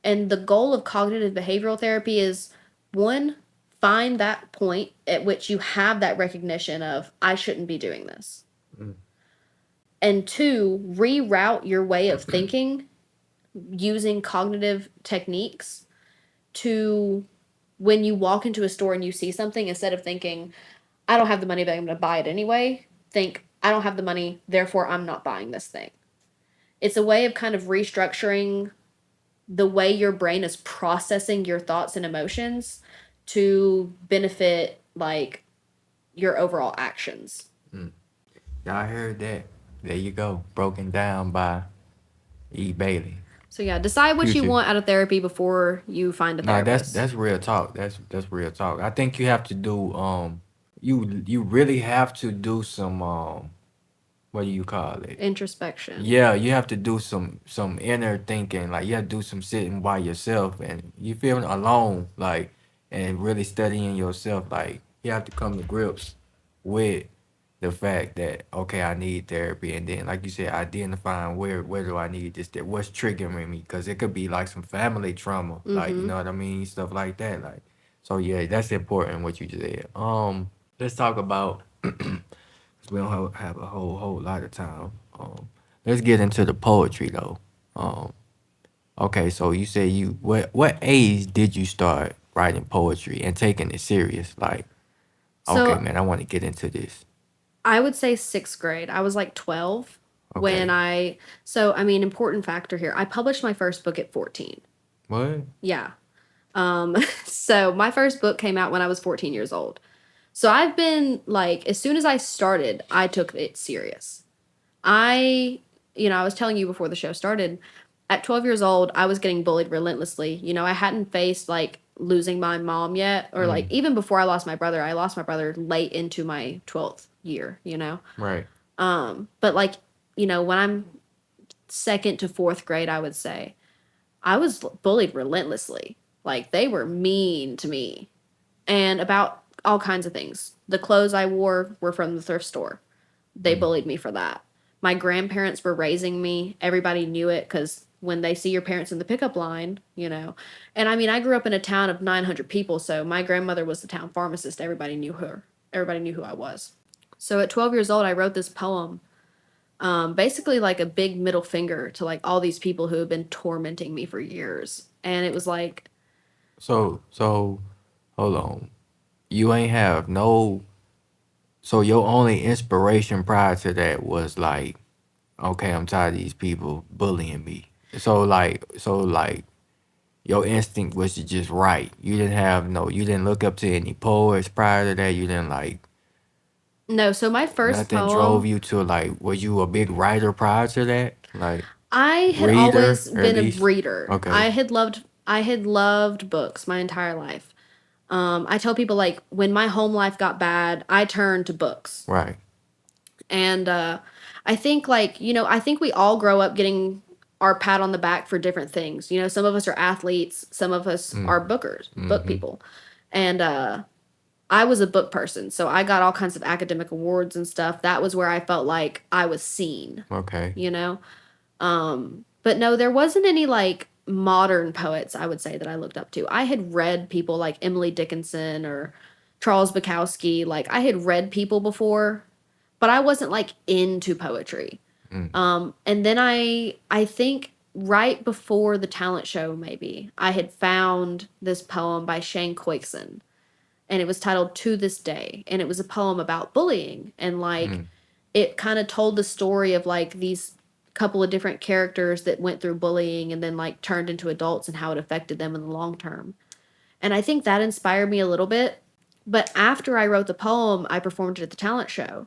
S1: And the goal of cognitive behavioral therapy is, one, find that point at which you have that recognition of, I shouldn't be doing this. And two, reroute your way of thinking using cognitive techniques to, when you walk into a store and you see something, instead of thinking, I don't have the money, but I'm going to buy it anyway, think, I don't have the money, therefore I'm not buying this thing. It's a way of kind of restructuring the way your brain is processing your thoughts and emotions to benefit like your overall actions.
S2: Y'all heard that? There you go. Broken down by E. Bailey.
S1: So yeah, decide what you want out of therapy before you find a therapist.
S2: That's real talk. That's real talk. I think you have to do you really have to do some what do you call it?
S1: Introspection.
S2: Yeah, you have to do some inner thinking. Like, you have to do some sitting by yourself and you feeling alone, like, and really studying yourself. Like, you have to come to grips with the fact that, okay, I need therapy, and then, like you said, identifying where do I need this, what's triggering me, because it could be like some family trauma, like, you know what I mean, stuff like that. Like, so yeah, that's important what you just said. Let's talk about, because we don't have a whole lot of time. Let's get into the poetry though. Okay, so you say what age did you start writing poetry and taking it serious? Like, okay, man, I want to get into this.
S1: I would say 6th grade. I was like 12 when important factor here. I published my first book at 14.
S2: What?
S1: Yeah. So my first book came out when I was 14 years old. So I've been like, as soon as I started, I took it serious. I was telling you before the show started, at 12 years old, I was getting bullied relentlessly. I hadn't faced like losing my mom yet, or like even before I lost my brother late into my 12th year,
S2: Right.
S1: But like, when I'm 2nd to 4th grade, I would say I was bullied relentlessly. Like, they were mean to me and about all kinds of things. The clothes I wore were from the thrift store. They bullied me for that. My grandparents were raising me. Everybody knew it because when they see your parents in the pickup line, And I mean, I grew up in a town of 900 people, so my grandmother was the town pharmacist. Everybody knew her. Everybody knew who I was. So at 12 years old, I wrote this poem, basically like a big middle finger to like all these people who have been tormenting me for years. And it was like...
S2: So hold on. You ain't have no... So your only inspiration prior to that was like, okay, I'm tired of these people bullying me. So like your instinct was to just write. You didn't look up to any poets prior to that. You didn't like...
S1: No, so my first
S2: nothing
S1: poem...
S2: drove you to like, was you a big writer prior to that? Like,
S1: I had always been a reader.
S2: Okay.
S1: I had loved I had loved books my entire life. I tell people, like, when my home life got bad, I turned to books.
S2: Right.
S1: And I think, like, I think we all grow up getting our pat on the back for different things. Some of us are athletes, some of us are book people. And I was a book person, so I got all kinds of academic awards and stuff. That was where I felt like I was seen.
S2: Okay.
S1: But no, there wasn't any like modern poets, I would say, that I looked up to. I had read people like Emily Dickinson or Charles Bukowski. Like, I had read people before, but I wasn't like into poetry. And then I think right before the talent show, maybe I had found this poem by Shane Coixon, and it was titled "To This Day," and it was a poem about bullying, and like it kind of told the story of like these couple of different characters that went through bullying and then like turned into adults and how it affected them in the long term. And I think that inspired me a little bit. But after I wrote the poem, I performed it at the talent show.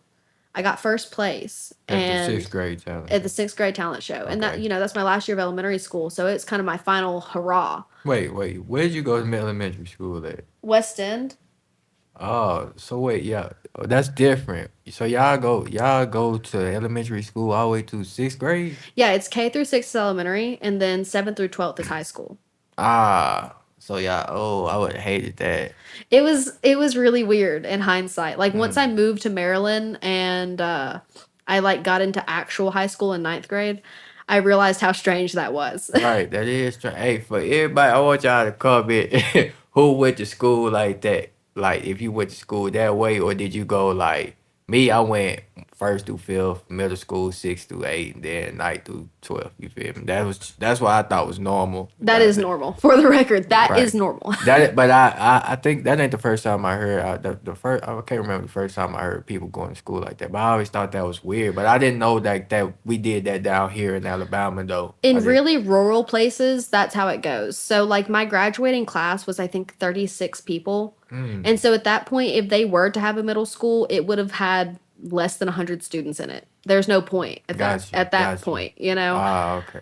S1: I got first place
S2: At the sixth grade talent.
S1: at the sixth grade talent show. And that,
S2: Okay.
S1: that's my last year of elementary school. So it's kind of my final hurrah.
S2: Wait. Where'd you go to elementary school at?
S1: West End.
S2: Oh, so wait, yeah, that's different. So y'all go to elementary school all the way to sixth grade?
S1: Yeah, it's K through 6 is elementary, and then 7th through 12th is high school.
S2: So y'all. Oh, I would have hated that.
S1: It was really weird in hindsight. Like, once I moved to Maryland and I like got into actual high school in ninth grade, I realized how strange that was.
S2: Right, that is true. Hey, for everybody, I want y'all to comment who went to school like that. Like, if you went to school that way, or did you go like me? I went first through fifth, middle school, sixth through eight, and then ninth through 12. You feel me? That's what I thought was normal.
S1: That is normal. For the record, that is
S2: Right.
S1: normal.
S2: But I think that ain't the first time I heard the first. I can't remember the first time I heard people going to school like that. But I always thought that was weird. But I didn't know that we did that down here in Alabama though. I
S1: In
S2: didn't-
S1: really rural places, that's how it goes. So, like, my graduating class was, I think, 36 people. And so at that point, if they were to have a middle school, it would have had less than 100 students in it. There's no point at
S2: Gotcha,
S1: that
S2: gotcha.
S1: point,
S2: Okay.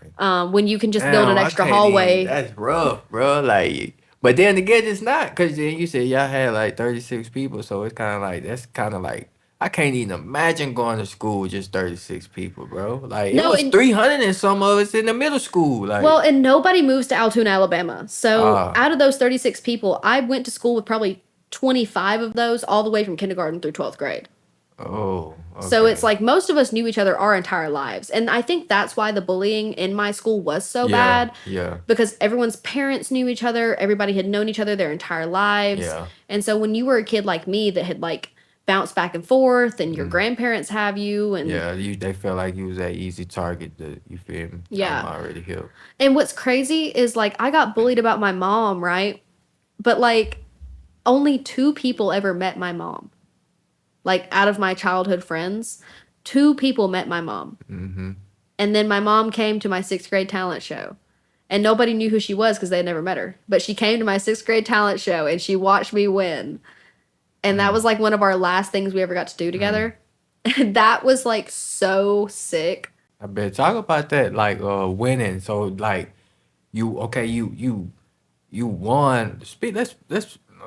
S1: when you can just build an
S2: Damn, I
S1: extra
S2: can't
S1: hallway.
S2: even- that's rough, bro. Like, but then again, it's not, because then you said y'all had like 36 people, so it's kind of like that's kind of like I can't even imagine going to school with just 36 people, bro. Like,
S1: No,
S2: it was
S1: and-
S2: 300 and some of us in the middle school. Like,
S1: Well, and nobody moves to Altoona, Alabama. So
S2: Ah.
S1: out of those 36 people, I went to school with probably 25 of those, all the way from kindergarten through 12th grade.
S2: oh,
S1: So
S2: okay.
S1: it's like most of us knew each other our entire lives. And I think that's why the bullying in my school was so
S2: Yeah,
S1: bad.
S2: yeah.
S1: Because everyone's parents knew each other, everybody had known each other their entire lives.
S2: Yeah.
S1: And so when you were a kid like me that had like bounced back and forth and your grandparents have you and
S2: Yeah, they felt like you was that easy target that you feel me.
S1: Yeah.
S2: I'm already here.
S1: And what's crazy is like I got bullied about my mom, right? But like only 2 people ever met my mom. Like out of my childhood friends, 2 people met my mom. And then my mom came to my 6th grade talent show. And nobody knew who she was because they had never met her. But she came to my 6th grade talent show and she watched me win. And that was like one of our last things we ever got to do together. And that was like so sick.
S2: I bet talk about that, like winning. So like you won.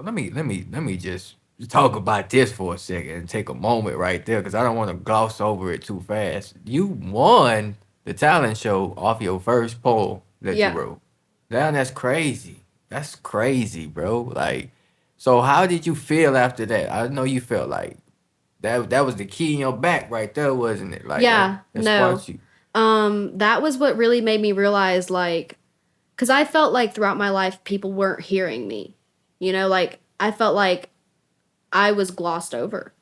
S2: Let me just talk about this for a second and take a moment right there, because I don't want to gloss over it too fast. You won the talent show off your first poem that
S1: Yeah.
S2: you wrote. Damn, that's crazy. That's crazy, bro. Like, so how did you feel after that? I know you felt like that was the key in your back right there, wasn't it? Like,
S1: Yeah,
S2: that
S1: no.
S2: sparked you.
S1: That was what really made me realize, like, because I felt like throughout my life people weren't hearing me. Like I felt like I was glossed over.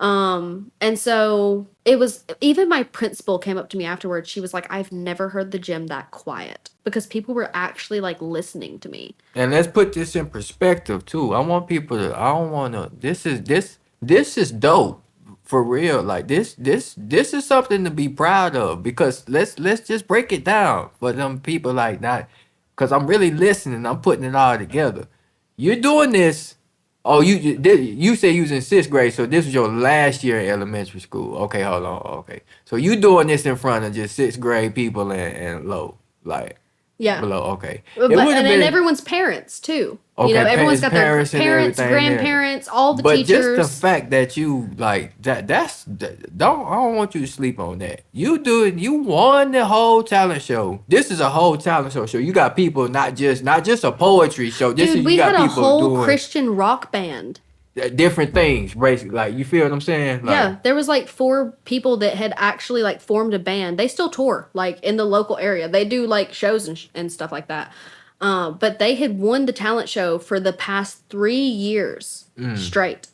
S1: And so it was, even my principal came up to me afterwards. She was like, I've never heard the gym that quiet, because people were actually like listening to me.
S2: And let's put this in perspective too. I don't want to, this is dope for real. Like this is something to be proud of, because let's just break it down for them people, like, not, because I'm really listening. I'm putting it all together. You're doing this. Oh, you say you was in 6th grade, so this was your last year in elementary school. Okay, hold on. Okay, so you doing this in front of just 6th grade people and low, like.
S1: Yeah.
S2: below. Okay.
S1: But,
S2: It would have
S1: and
S2: been
S1: everyone's parents too.
S2: okay.
S1: You know, everyone's got their
S2: parents and
S1: parents,
S2: everything there.
S1: grandparents, all the
S2: But
S1: teachers.
S2: just the fact that you like that's don't I don't want you to sleep on that. You won the whole talent show. This is a whole talent show. So you got people not just a poetry show. This
S1: Dude,
S2: is
S1: we
S2: you got
S1: had a
S2: people
S1: whole
S2: doing
S1: Christian rock band.
S2: different things, basically. Like you feel what I'm saying? Like,
S1: Yeah, there was like 4 people that had actually like formed a band. They still tour like in the local area. They do like shows and stuff like that. But they had won the talent show for the past 3 years straight.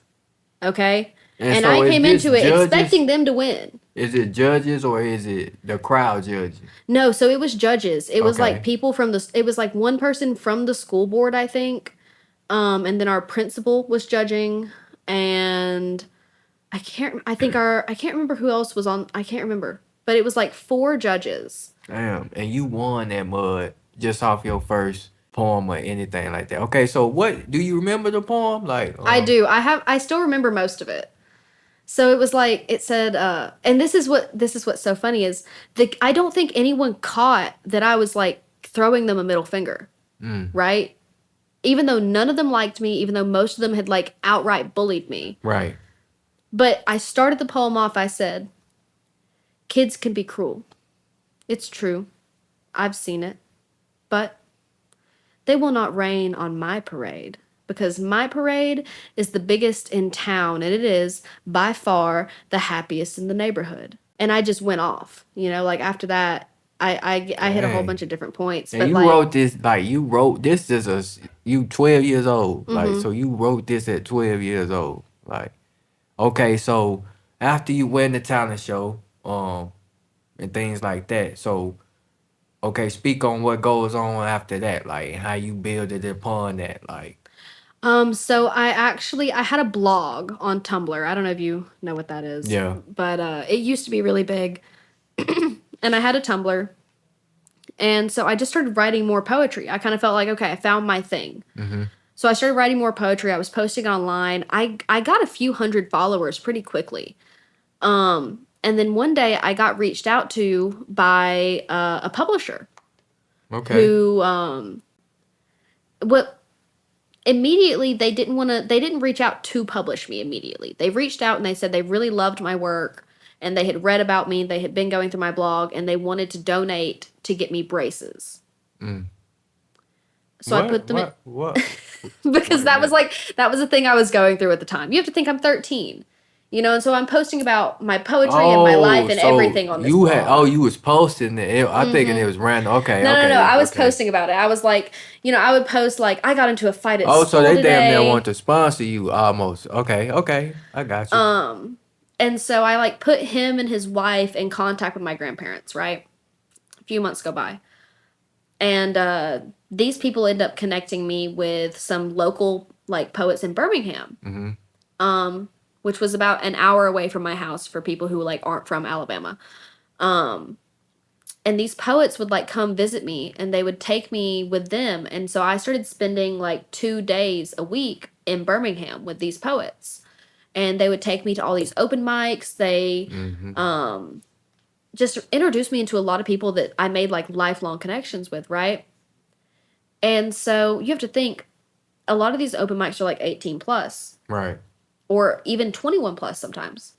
S1: Okay? And
S2: so
S1: I
S2: is
S1: came
S2: this
S1: into it
S2: judges?
S1: expecting them to win.
S2: Is it judges or is it the crowd judging?
S1: No, so it was judges. It was
S2: Okay.
S1: like people from it was like one person from the school board, I think. And then our principal was judging, and I can't remember who else was on. I can't remember, but it was like 4 judges.
S2: Damn, and you won that mud just off your first poem or anything like that. Okay, so what do you remember the poem? Like
S1: I do. I still remember most of it. So it was like it said, and this is what's so funny is I don't think anyone caught that I was like throwing them a middle finger, right? Even though none of them liked me, even though most of them had like outright bullied me.
S2: Right.
S1: But I started the poem off, I said, kids can be cruel. It's true. I've seen it. But they will not rain on my parade, because my parade is the biggest in town, and it is by far the happiest in the neighborhood. And I just went off, like after that, I hit a whole bunch of different points.
S2: And
S1: but
S2: you
S1: like,
S2: wrote this is you 12 years old. Like,
S1: Mm-hmm.
S2: so you wrote this at 12 years old. Like, okay, so after you win the talent show, and things like that. So, okay, speak on what goes on after that, like how you build it upon that, like.
S1: So I had a blog on Tumblr. I don't know if you know what that is.
S2: Yeah.
S1: But it used to be really big. And I had a Tumblr. And so I just started writing more poetry. I kind of felt like, okay, I found my thing.
S2: Mm-hmm.
S1: So I started writing more poetry. I was posting online. I got a few hundred followers pretty quickly. And then one day I got reached out to by a publisher.
S2: Okay.
S1: Who immediately they didn't reach out to publish me immediately. They reached out and they said they really loved my work and they had read about me, they had been going through my blog, and they wanted to donate to get me braces. So I put them in because that was the thing I was going through at the time. You have to think I'm 13. And so I'm posting about my poetry and my life and everything on this blog.
S2: You was posting it. I'm thinking it was random. Okay.
S1: No. I was
S2: okay.
S1: posting about it. I was like, I would post like, I got into a fight at school
S2: so they
S1: today.
S2: damn near want to sponsor you almost. Okay. I got you.
S1: And so I like put him and his wife in contact with my grandparents, right? A few months go by. And these people end up connecting me with some local like poets in Birmingham. Which was about an hour away from my house for people who like aren't from Alabama. And these poets would like come visit me and they would take me with them. And so I started spending like 2 days a week in Birmingham with these poets. And they would take me to all these open mics. They just introduced me into a lot of people that I made like lifelong connections with, right? And so you have to think, a lot of these open mics are like 18 plus.
S2: Right.
S1: Or even 21 plus sometimes.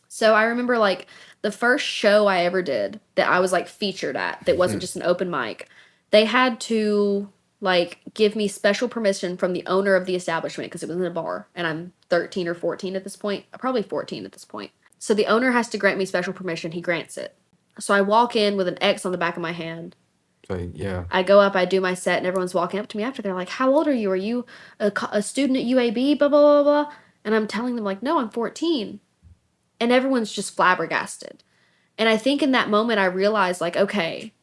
S1: So I remember like the first show I ever did that I was like featured at, that wasn't just an open mic, they had to like give me special permission from the owner of the establishment because it was in a bar and I'm 13 or 14 at this point, probably 14 at this point. So the owner has to grant me special permission. He grants it. So I walk in with an X on the back of my hand.
S2: So, yeah.
S1: I go up, I do my set, and everyone's walking up to me after. They're like, how old are you? Are you a student at UAB? Blah, blah, blah, blah. And I'm telling them, like, no, I'm 14. And everyone's just flabbergasted. And I think in that moment, I realized, like, okay,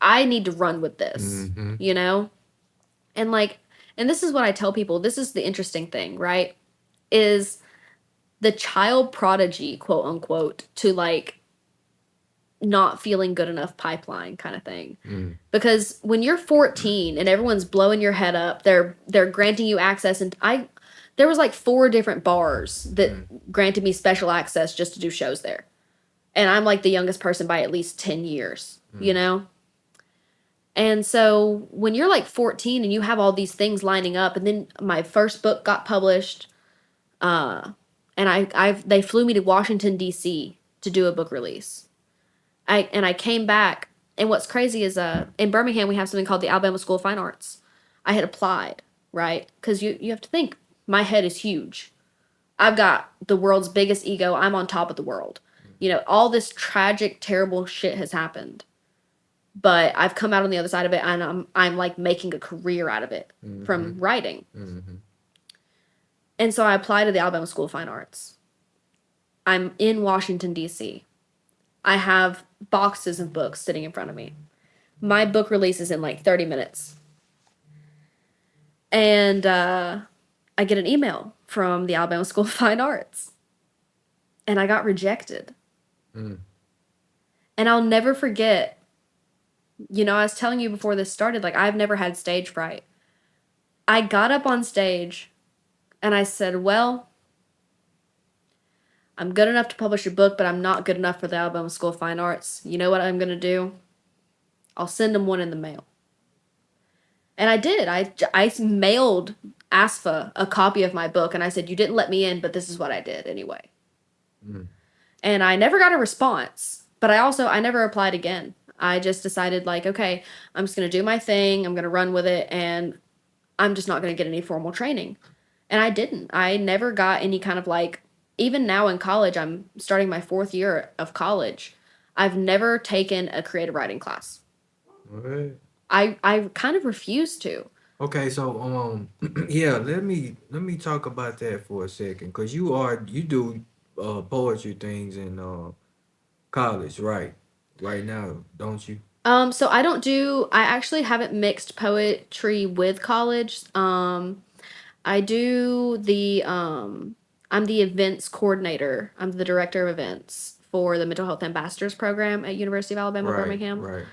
S1: I need to run with this, And, like, and this is what I tell people. This is the interesting thing, right? Is the child prodigy, quote unquote, to, like, not feeling good enough pipeline kind of thing. Because when you're 14 and everyone's blowing your head up, they're granting you access, and there was like 4 different bars that granted me special access just to do shows there. And I'm like the youngest person by at least 10 years, And so when you're like 14 and you have all these things lining up, and then my first book got published, and they flew me to Washington D.C. to do a book release. I came back, and what's crazy is in Birmingham we have something called the Alabama School of Fine Arts. I had applied, right? Because you have to think, my head is huge. I've got the world's biggest ego. I'm on top of the world. You know, all this tragic, terrible shit has happened. But I've come out on the other side of it, and I'm like making a career out of it from writing. And so I applied to the Alabama School of Fine Arts. I'm in Washington, D.C. I have boxes of books sitting in front of me. My book release is in like 30 minutes. And I get an email from the Alabama School of Fine Arts. And I got rejected. And I'll never forget, you know, I was telling you before this started, like, I've never had stage fright. I got up on stage and I said, well, I'm good enough to publish a book, but I'm not good enough for the Alabama School of Fine Arts. You know what I'm going to do? I'll send them one in the mail. And I did. I mailed ASFA a copy of my book, and I said, you didn't let me in, but this is what I did anyway. And I never got a response, but I never applied again. I just decided, like, okay, I'm just going to do my thing. I'm going to run with it, and I'm just not going to get any formal training. And I didn't. I never got any kind of, like, even now in college, I'm starting my 4th year of college. I've never taken a creative writing class.
S2: What?
S1: I kind of refuse to.
S2: Okay, so yeah, let me talk about that for a second, cause you do poetry things in college, right? Right now, don't you?
S1: So I actually haven't mixed poetry with college. I do I'm the events coordinator. I'm the director of events for the Mental Health Ambassadors program at University of Alabama, Birmingham.
S2: Right.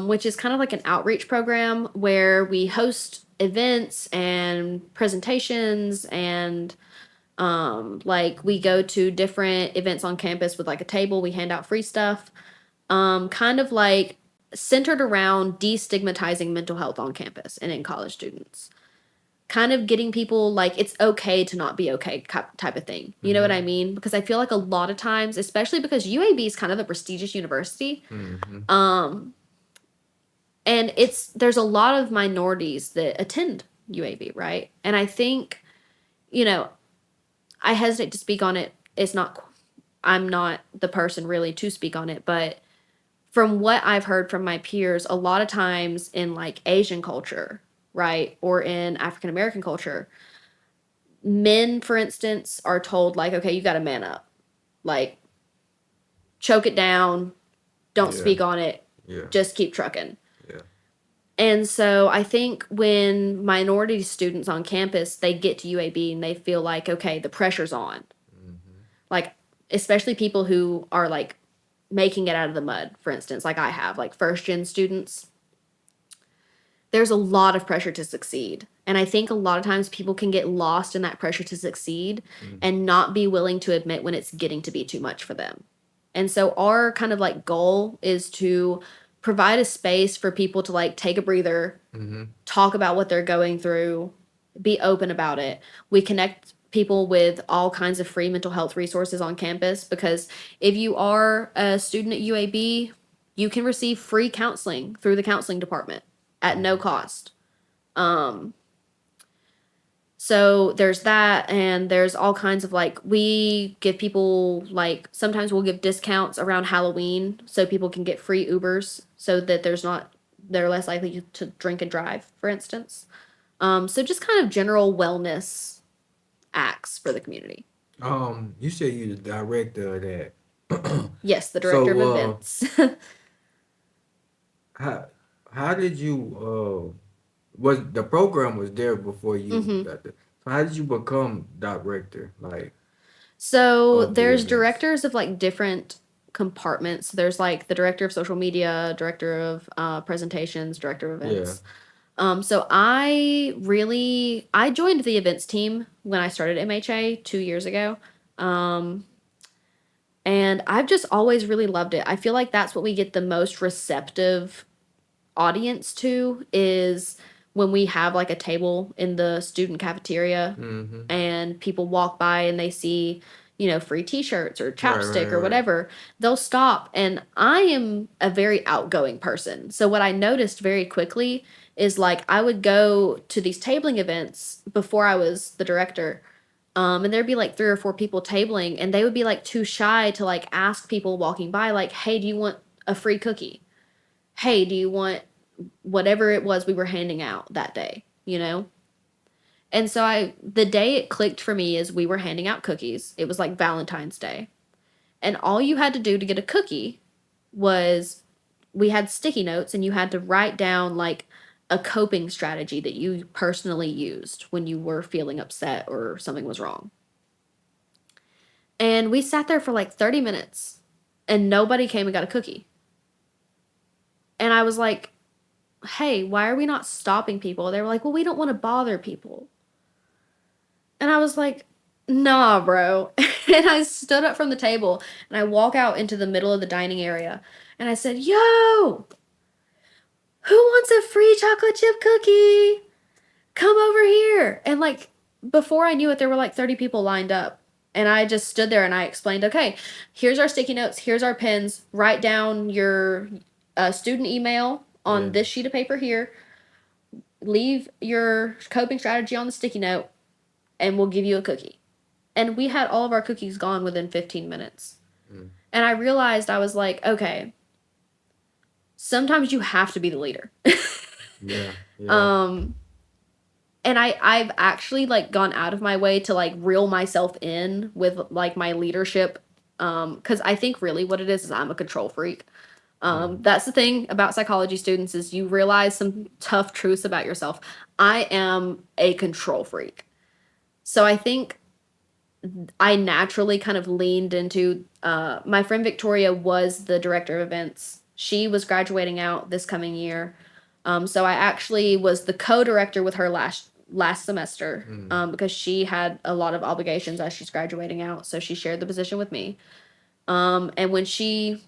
S1: Which is kind of like an outreach program where we host events and presentations, and like we go to different events on campus with like a table, we hand out free stuff, kind of like centered around destigmatizing mental health on campus and in college students. Kind of getting people, like, it's okay to not be okay type of thing. You know what I mean? Because I feel like a lot of times, especially because UAB is kind of a prestigious university, and there's a lot of minorities that attend UAB, right? And I think, you know, I hesitate to speak on it. I'm not the person really to speak on it, but from what I've heard from my peers, a lot of times in like Asian culture, right, or in African American culture, men, for instance, are told, like, okay, you got to man up, like, choke it down, don't speak on it, just keep trucking. And so I think when minority students on campus, they get to UAB and they feel like, okay, the pressure's on. Like, especially people who are like making it out of the mud, for instance, like I have, like first gen students. There's a lot of pressure to succeed. And I think a lot of times people can get lost in that pressure to succeed and not be willing to admit when it's getting to be too much for them. And so our kind of like goal is to provide a space for people to like take a breather, talk about what they're going through, be open about it. We connect people with all kinds of free mental health resources on campus, because if you are a student at UAB, you can receive free counseling through the counseling department at no cost. So there's that, and there's all kinds of, like, we give people, like, sometimes we'll give discounts around Halloween so people can get free Ubers so that they're less likely to drink and drive, for instance. So just kind of general wellness acts for the community.
S2: You said you're the director of that.
S1: Yes, the director of events.
S2: How did you was the program was there before you got there? So how did you become director? Like,
S1: so
S2: of the
S1: there's
S2: events?
S1: directors of like different compartments. There's like the director of social media, director of presentations, director of events. So I joined the events team when I started MHA 2 years ago. And I've just always really loved it. I feel like that's what we get the most receptive audience to is when we have like a table in the student cafeteria and people walk by and they see, free t-shirts or chapstick or whatever, they'll stop. And I am a very outgoing person. So what I noticed very quickly is like I would go to these tabling events before I was the director. And there'd be like 3 or 4 people tabling and they would be like too shy to like ask people walking by, like, hey, do you want a free cookie? Hey, do you want whatever it was we were handing out that day, And so the day it clicked for me is we were handing out cookies. It was like Valentine's Day. And all you had to do to get a cookie was we had sticky notes and you had to write down like a coping strategy that you personally used when you were feeling upset or something was wrong. And we sat there for like 30 minutes and nobody came and got a cookie. And I was like, hey, why are we not stopping people? They were like, well, we don't want to bother people. And I was like, nah, bro. And I stood up from the table and I walk out into the middle of the dining area and I said, yo, who wants a free chocolate chip cookie? Come over here. And like, before I knew it, there were like 30 people lined up. And I just stood there and I explained, okay, here's our sticky notes. Here's our pens. Write down your student email on this sheet of paper here. Leave your coping strategy on the sticky note and we'll give you a cookie. And we had all of our cookies gone within 15 minutes. And I realized, I was like, okay, sometimes you have to be the leader.
S2: Yeah.
S1: And I've actually like gone out of my way to like reel myself in with like my leadership. Cause I think really what it is I'm a control freak. That's the thing about psychology students is you realize some tough truths about yourself. I am a control freak. So I think I naturally kind of leaned into, my friend Victoria was the director of events. She was graduating out this coming year. So I actually was the co-director with her last semester, because she had a lot of obligations as she's graduating out. So she shared the position with me. And when she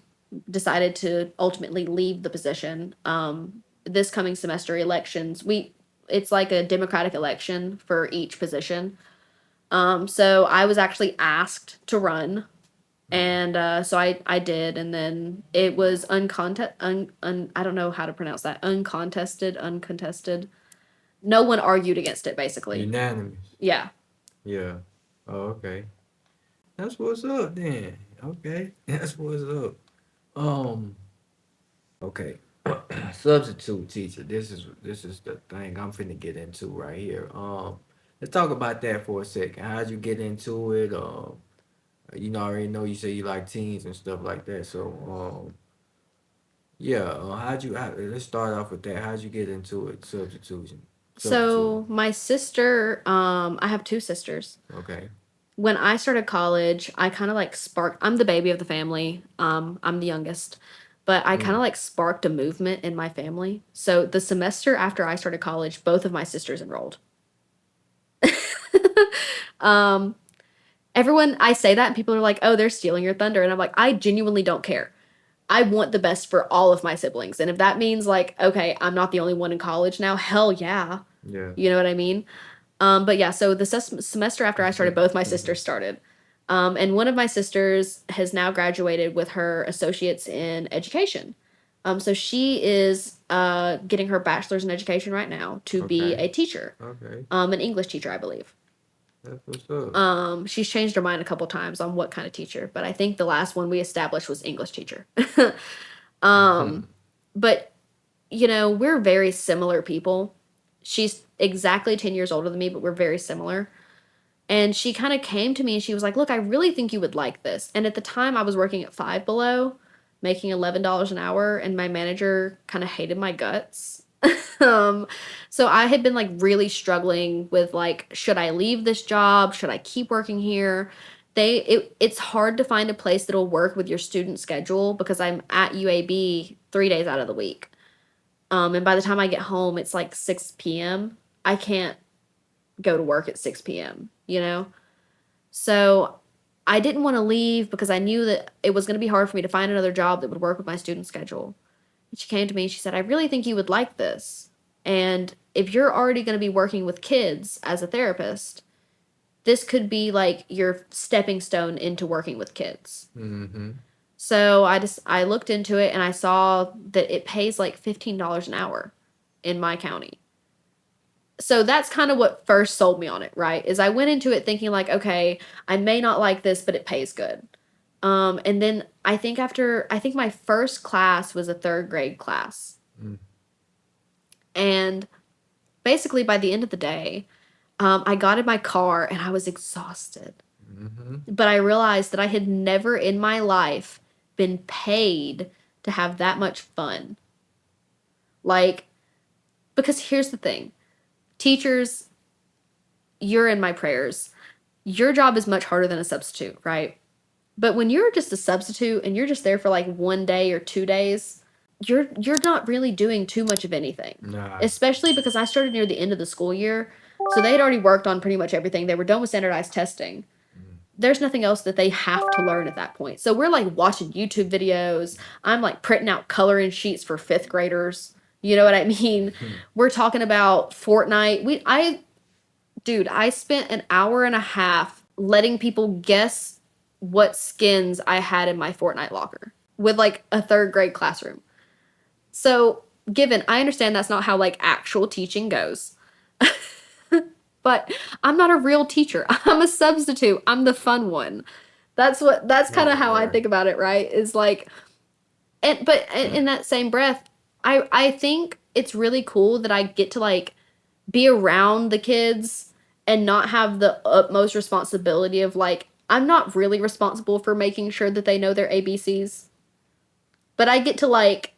S1: decided to ultimately leave the position, this coming semester elections, it's like a democratic election for each position. So I was actually asked to run, and so I did, and then it was I don't know how to pronounce that. Uncontested. No one argued against it, basically.
S2: Unanimous.
S1: Yeah.
S2: Yeah. Oh, okay. That's what's up then. Okay. That's what's up. Okay. Substitute teacher. This is the thing I'm finna get into right here. Let's talk about that for a second. How'd you get into it? I already know you say you like teens and stuff like that. So, yeah. Let's start off with that. How'd you get into it? Substitution.
S1: So my sister, I have 2 sisters.
S2: Okay.
S1: When I started college, I kind of like sparked. I'm the baby of the family. I'm the youngest, but I kind of like sparked a movement in my family. So the semester after I started college, both of my sisters enrolled. Everyone, I say that and people are like, oh, they're stealing your thunder. And I'm like, I genuinely don't care. I want the best for all of my siblings. And if that means like, okay, I'm not the only one in college now, hell yeah.
S2: Yeah.
S1: You know what I mean? But yeah, so the semester after I started, both my sisters started. And one of my sisters has now graduated with her associates in education. So she is getting her bachelor's in education right now to be a teacher.
S2: Okay.
S1: An English teacher, I believe.
S2: That's what's up.
S1: She's changed her mind a couple times on what kind of teacher, but I think the last one we established was English teacher. But, we're very similar people. She's exactly 10 years older than me, but we're very similar. And she kind of came to me and she was like, look, I really think you would like this. And at the time I was working at Five Below, making $11 an hour, and my manager kind of hated my guts. So I had been like really struggling with like, should I leave this job? Should I keep working here? It's hard to find a place that'll work with your student schedule because I'm at UAB 3 days out of the week. And by the time I get home, it's like 6 p.m. I can't go to work at 6 p.m., So I didn't want to leave because I knew that it was going to be hard for me to find another job that would work with my student schedule. she came to me and she said, I really think you would like this. And if you're already going to be working with kids as a therapist, this could be like your stepping stone into working with kids.
S2: Mm-hmm.
S1: So I looked into it and I saw that it pays like $15 an hour in my county. So that's kind of what first sold me on it, right? Is I went into it thinking like, okay, I may not like this, but it pays good. And then I think my first class was a 3rd grade class.
S2: Mm.
S1: And basically by the end of the day, I got in my car and I was exhausted.
S2: Mm-hmm.
S1: But I realized that I had never in my life been paid to have that much fun. Like, because here's the thing. Teachers, you're in my prayers. Your job is much harder than a substitute, right? But when you're just a substitute and you're just there for like 1 day or 2 days, you're not really doing too much of anything.
S2: Nah.
S1: Especially because I started near the end of the school year. So they had already worked on pretty much everything. They were done with standardized testing. There's nothing else that they have to learn at that point. So we're like watching YouTube videos. I'm like printing out coloring sheets for 5th graders. You know what I mean? We're talking about Fortnite. I spent an hour and a half letting people guess what skins I had in my Fortnite locker with like a 3rd grade classroom. So, I understand that's not how like actual teaching goes. But I'm not a real teacher. I'm a substitute. I'm the fun one. That's kind of how I think about it, right? Is like, but in that same breath, I think it's really cool that I get to like be around the kids and not have the utmost responsibility of like, I'm not really responsible for making sure that they know their ABCs. But I get to like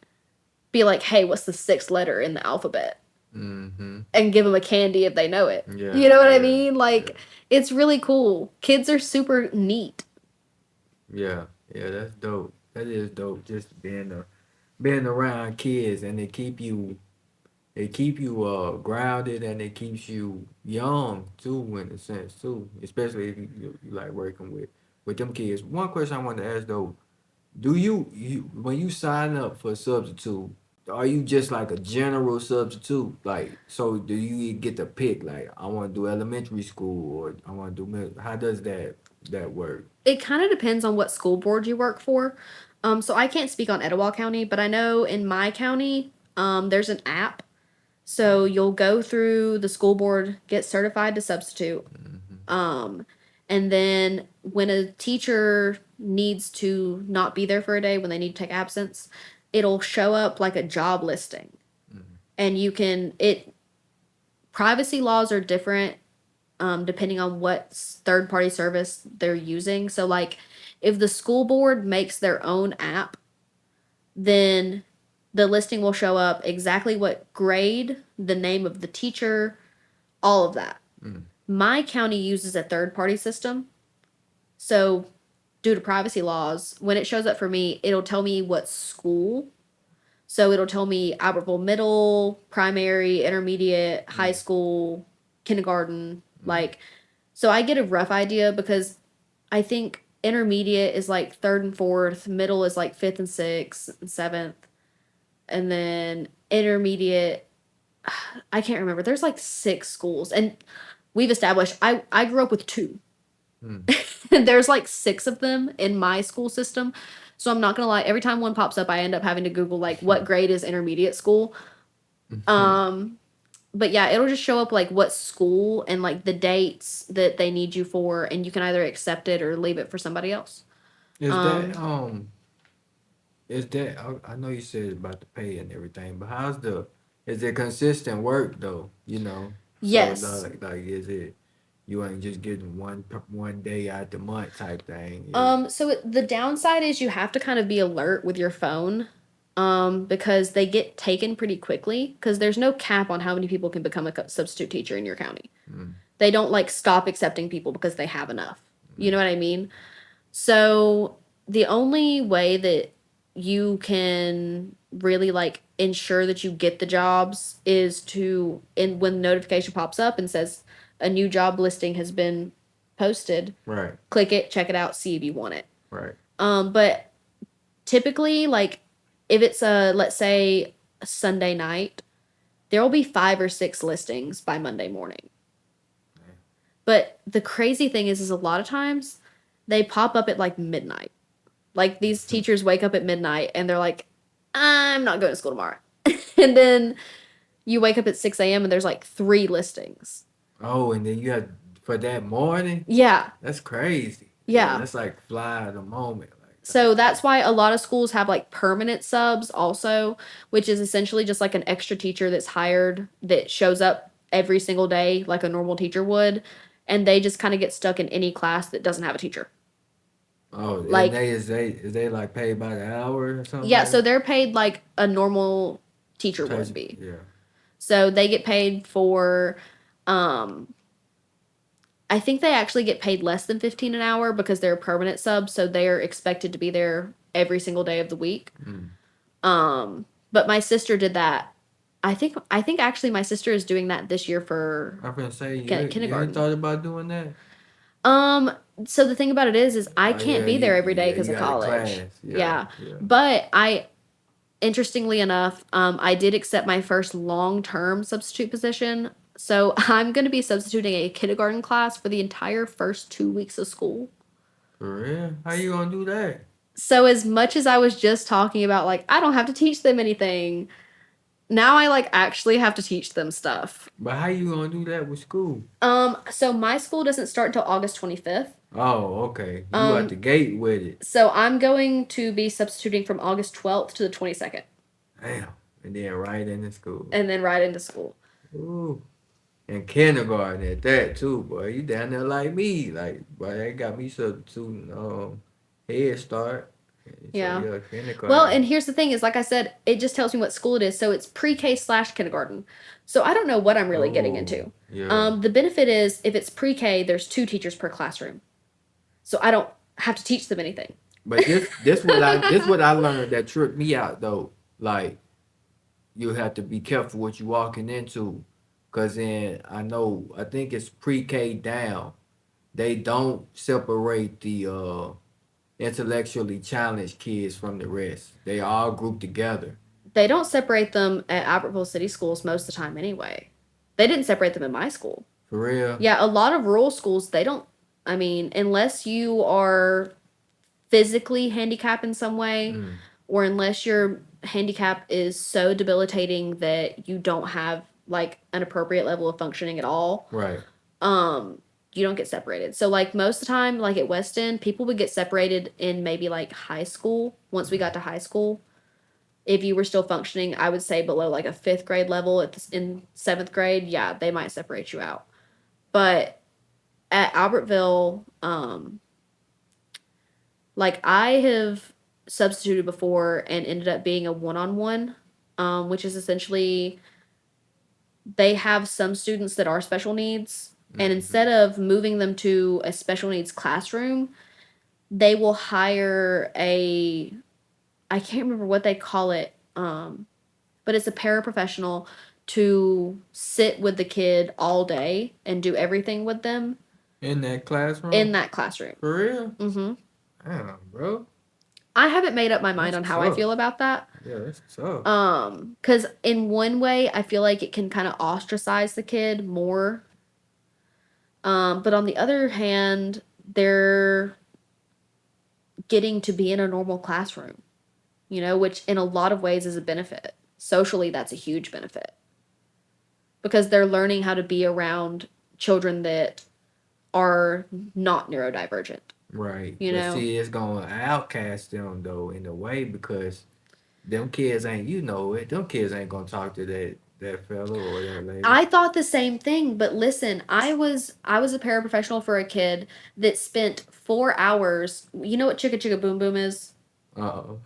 S1: be like, hey, what's the 6th letter in the alphabet?
S2: Mm-hmm.
S1: And give them a candy if they know it.
S2: Yeah,
S1: You know what I mean? Like, it's really cool. Kids are super neat.
S2: Yeah, that's dope. That is dope. Just being around kids, and they keep you grounded, and it keeps you young too, in a sense too. Especially if you like working with them kids. One question I want to ask though: do you when you sign up for a substitute, are you just like a general substitute? Like, so do you get to pick? Like, I want to do elementary school, or I want to do middle. How does that work?
S1: It kind of depends on what school board you work for. So I can't speak on Etowah County, but I know in my county, there's an app. So you'll go through the school board, get certified to substitute. And then when a teacher needs to not be there for a day, when they need to take absence, it'll show up like a job listing. And privacy laws are different depending on what 3rd-party service they're using. So like if the school board makes their own app, then the listing will show up exactly what grade, the name of the teacher, all of that. My county uses a 3rd-party system. So due to privacy laws, when it shows up for me, it'll tell me what school. So it'll tell me Albertville Middle, primary, intermediate, high school, kindergarten. Like, so I get a rough idea because I think intermediate is like 3rd and 4th, middle is like 5th and 6th and 7th. And then intermediate, I can't remember. There's like 6 schools. And we've established, I grew up with 2. There's like 6 of them in my school system. So I'm not going to lie. Every time one pops up, I end up having to Google like what grade is intermediate school. But yeah, it'll just show up like what school and like the dates that they need you for. And you can either accept it or leave it for somebody else.
S2: I know you said about the pay and everything, but is it consistent work though?
S1: Yes.
S2: So like is it, you ain't just getting one day out the month type thing?
S1: So the downside is you have to kind of be alert with your phone, because they get taken pretty quickly because there's no cap on how many people can become a substitute teacher in your county. They don't like stop accepting people because they have enough. You know what I mean? So the only way that you can really like ensure that you get the jobs is when the notification pops up and says a new job listing has been posted.
S2: Right.
S1: Click it, check it out, see if you want it.
S2: Right.
S1: But typically, like, if it's let's say a Sunday night, there will be 5 or 6 listings by Monday morning. But the crazy thing is a lot of times they pop up at like midnight. Like these teachers wake up at midnight and they're like, I'm not going to school tomorrow. And then you wake up at 6 a.m. and there's like 3 listings.
S2: Oh, and then you have for that morning?
S1: Yeah.
S2: That's crazy.
S1: Yeah.
S2: That's like fly at the moment.
S1: So that's why a lot of schools have like permanent subs also, which is essentially just like an extra teacher that's hired that shows up every single day like a normal teacher would, and they just kind of get stuck in any class that doesn't have a teacher.
S2: Oh,
S1: like
S2: and is they like paid by the hour or something?
S1: Yeah,
S2: like
S1: so they're paid like a normal teacher would be.
S2: Yeah.
S1: So they get paid for I think they actually get paid less than 15 an hour because they're a permanent sub, so they're expected to be there every single day of the week. But my sister did that. I think actually my sister is doing that this year for
S2: I'm gonna say
S1: kindergarten.
S2: You ain't thought about doing that?
S1: So the thing about it is I can't be there every day because of college. Yeah. But interestingly enough, I did accept my first long-term substitute position. So I'm going to be substituting a kindergarten class for the entire first 2 weeks of school.
S2: For real? How you gonna do that?
S1: So as much as I was just talking about, like, I don't have to teach them anything, now I, like, actually have to teach them stuff.
S2: But how you gonna do that with school?
S1: So my school doesn't start until August 25th.
S2: Oh, okay. You at the gate with it.
S1: So I'm going to be substituting from August 12th to the 22nd.
S2: Damn. And then right into school.
S1: And then right into school.
S2: Ooh. And kindergarten at that too, boy. You down there like me. Like, boy, that got me substituting Head Start.
S1: Yeah.
S2: So, kindergarten.
S1: Well, and here's the thing is, like I said, it just tells me what school it is. So it's pre-K/kindergarten. So I don't know what I'm really getting into.
S2: Yeah.
S1: The benefit is if it's pre-K, there's 2 teachers per classroom. So I don't have to teach them anything.
S2: But this what I learned that tripped me out though. Like, you have to be careful what you walking into. Cause then I think it's pre-K down. They don't separate the intellectually challenged kids from the rest. They all group together.
S1: They don't separate them at Albertville City Schools most of the time anyway. They didn't separate them in my school.
S2: For real?
S1: Yeah, a lot of rural schools, they don't, I mean, unless you are physically handicapped in some way, or unless your handicap is so debilitating that you don't have like an appropriate level of functioning at all.
S2: Right.
S1: You don't get separated. So like most of the time, like at Weston, people would get separated in maybe like high school. Once we got to high school, if you were still functioning, I would say below like a 5th grade level in 7th grade, yeah, they might separate you out. But at Albertville, like I have substituted before and ended up being a one-on-one, which is essentially they have some students that are special needs, and instead of moving them to a special needs classroom, they will hire I can't remember what they call it, but it's a paraprofessional to sit with the kid all day and do everything with them.
S2: In that classroom?
S1: In that classroom.
S2: For real?
S1: Mm-hmm.
S2: Damn, bro.
S1: I haven't made up my mind on how I feel about that.
S2: Yeah, that's tough.
S1: Because in one way, I feel like it can kind of ostracize the kid more. But on the other hand, they're getting to be in a normal classroom, which in a lot of ways is a benefit. Socially, that's a huge benefit. Because they're learning how to be around children that are not neurodivergent.
S2: Right. But see, it's going to outcast them, though, in a way, because them kids ain't, them kids ain't going to talk to that fellow or that lady.
S1: I thought the same thing, but listen, I was a paraprofessional for a kid that spent 4 hours. You know what Chicka Chicka Boom Boom is?
S2: Uh-oh.